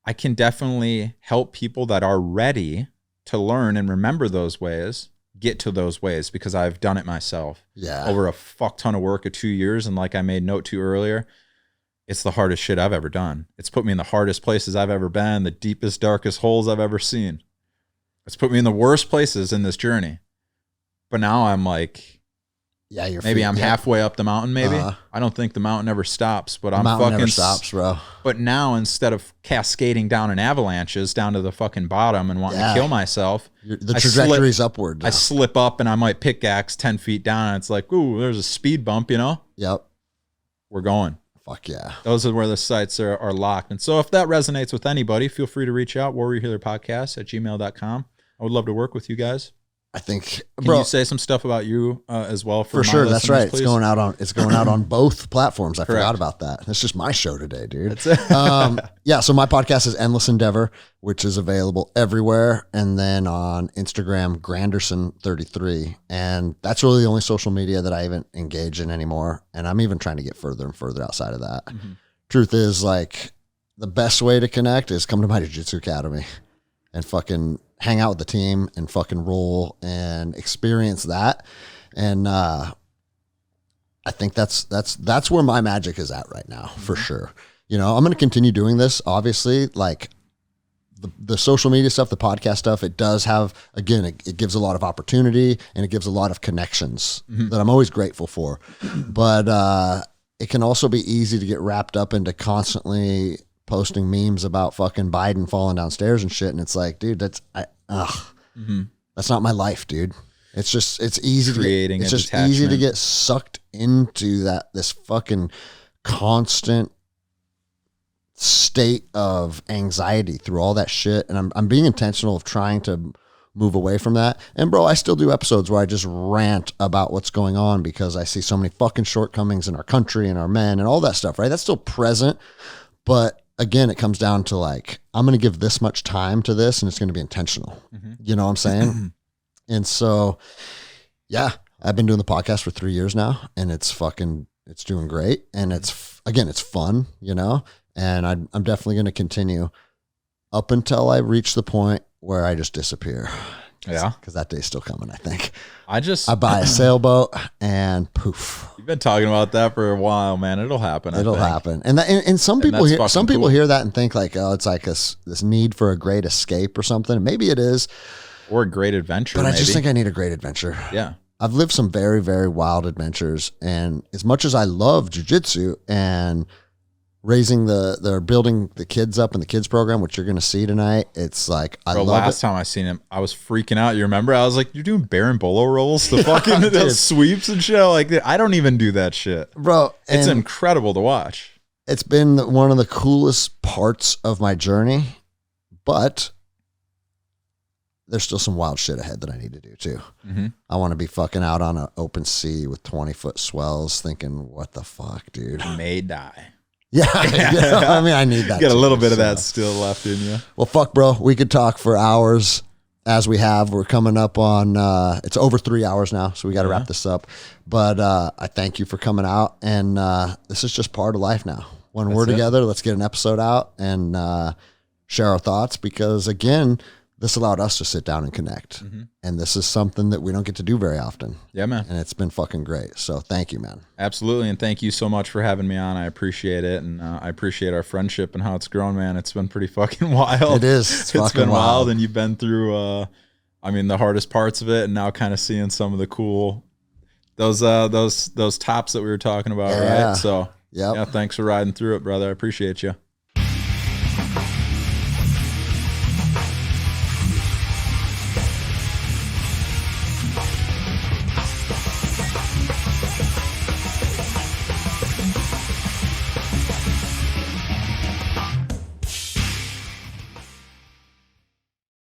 I can definitely help people that are ready to learn and remember those ways, get to those ways, because I've done it myself. Yeah. Over a fuck ton of work of 2 years. And like I made note to earlier, it's the hardest shit I've ever done. It's put me in the hardest places I've ever been, the deepest, darkest holes I've ever seen. It's put me in the worst places in this journey. But now I'm like, yeah, maybe I'm halfway up the mountain. Maybe I don't think the mountain ever stops, but I'm fucking never stops, bro. But now instead of cascading down in avalanches down to the fucking bottom and wanting to kill myself, the trajectory's upward. I slip up and I might pickaxe 10 feet down, and it's like, ooh, there's a speed bump, you know? Yep. We're going. Fuck yeah. Those are where the sites are locked. And so if that resonates with anybody, feel free to reach out, warriorhealerpodcast@gmail.com. I would love to work with you guys. I think, Can you say some stuff about you as well for sure? my That's right. please? It's going out on both platforms. I Correct. forgot about that. That's just my show today, dude. That's it. Yeah. So my podcast is Endless Endeavor, which is available everywhere, and then on Instagram, Granderson33, and that's really the only social media that I even engage in anymore. And I'm even trying to get further and further outside of that. Mm-hmm. Truth is, like, the best way to connect is come to my jiu-jitsu academy and fucking hang out with the team and fucking roll and experience that. And I think that's where my magic is at right now, for sure. You know, I'm going to continue doing this. Obviously, like the social media stuff, the podcast stuff, it does have, again, it gives a lot of opportunity and it gives a lot of connections that I'm always grateful for. But it can also be easy to get wrapped up into constantly posting memes about fucking Biden falling downstairs and shit. And it's like, dude, that's not my life, dude. It's just, it's easy to get sucked into this fucking constant state of anxiety through all that shit. And I'm being intentional of trying to move away from that. And bro, I still do episodes where I just rant about what's going on because I see so many fucking shortcomings in our country and our men and all that stuff, right? That's still present. But again, it comes down to like, I'm going to give this much time to this and it's going to be intentional. You know what I'm saying? And so, yeah, I've been doing the podcast for 3 years now and it's doing great. And it's fun, you know, and I'm definitely going to continue up until I reach the point where I just disappear. Yeah. Because that day's still coming, I think. I buy a sailboat and poof. You've been talking about that for a while, man. It'll happen. It'll happen. And some people hear that and think like, oh, it's like this need for a great escape or something. Maybe it is. Or a great adventure. But I just think I need a great adventure. Yeah. I've lived some very, very wild adventures. And as much as I love jiu-jitsu and raising they're building the kids up in the kids program, which you're going to see tonight. It's like, last time I seen him, I was freaking out. You remember? I was like, you're doing Berimbolo rolls, the fucking those sweeps and shit. Like, I don't even do that shit. Bro. It's incredible to watch. It's been one of the coolest parts of my journey, but there's still some wild shit ahead that I need to do too. I want to be fucking out on an open sea with 20-foot swells thinking, what the fuck, dude? You may die. Yeah, I mean, I need that. Get a little bit of that still left in you. Well, fuck, bro. We could talk for hours as we have. We're coming up on, it's over 3 hours now, so we got to wrap this up. But I thank you for coming out. And this is just part of life now. When we're together, let's get an episode out and share our thoughts because, again, this allowed us to sit down and connect. And this is something that we don't get to do very often. Yeah, man. And it's been fucking great. So thank you, man. Absolutely. And thank you so much for having me on. I appreciate it. And I appreciate our friendship and how it's grown, man. It's been pretty fucking wild. It is. It's been wild. And you've been through, the hardest parts of it and now kind of seeing some of the cool, those tops that we were talking about, right? So, yeah, thanks for riding through it, brother. I appreciate you.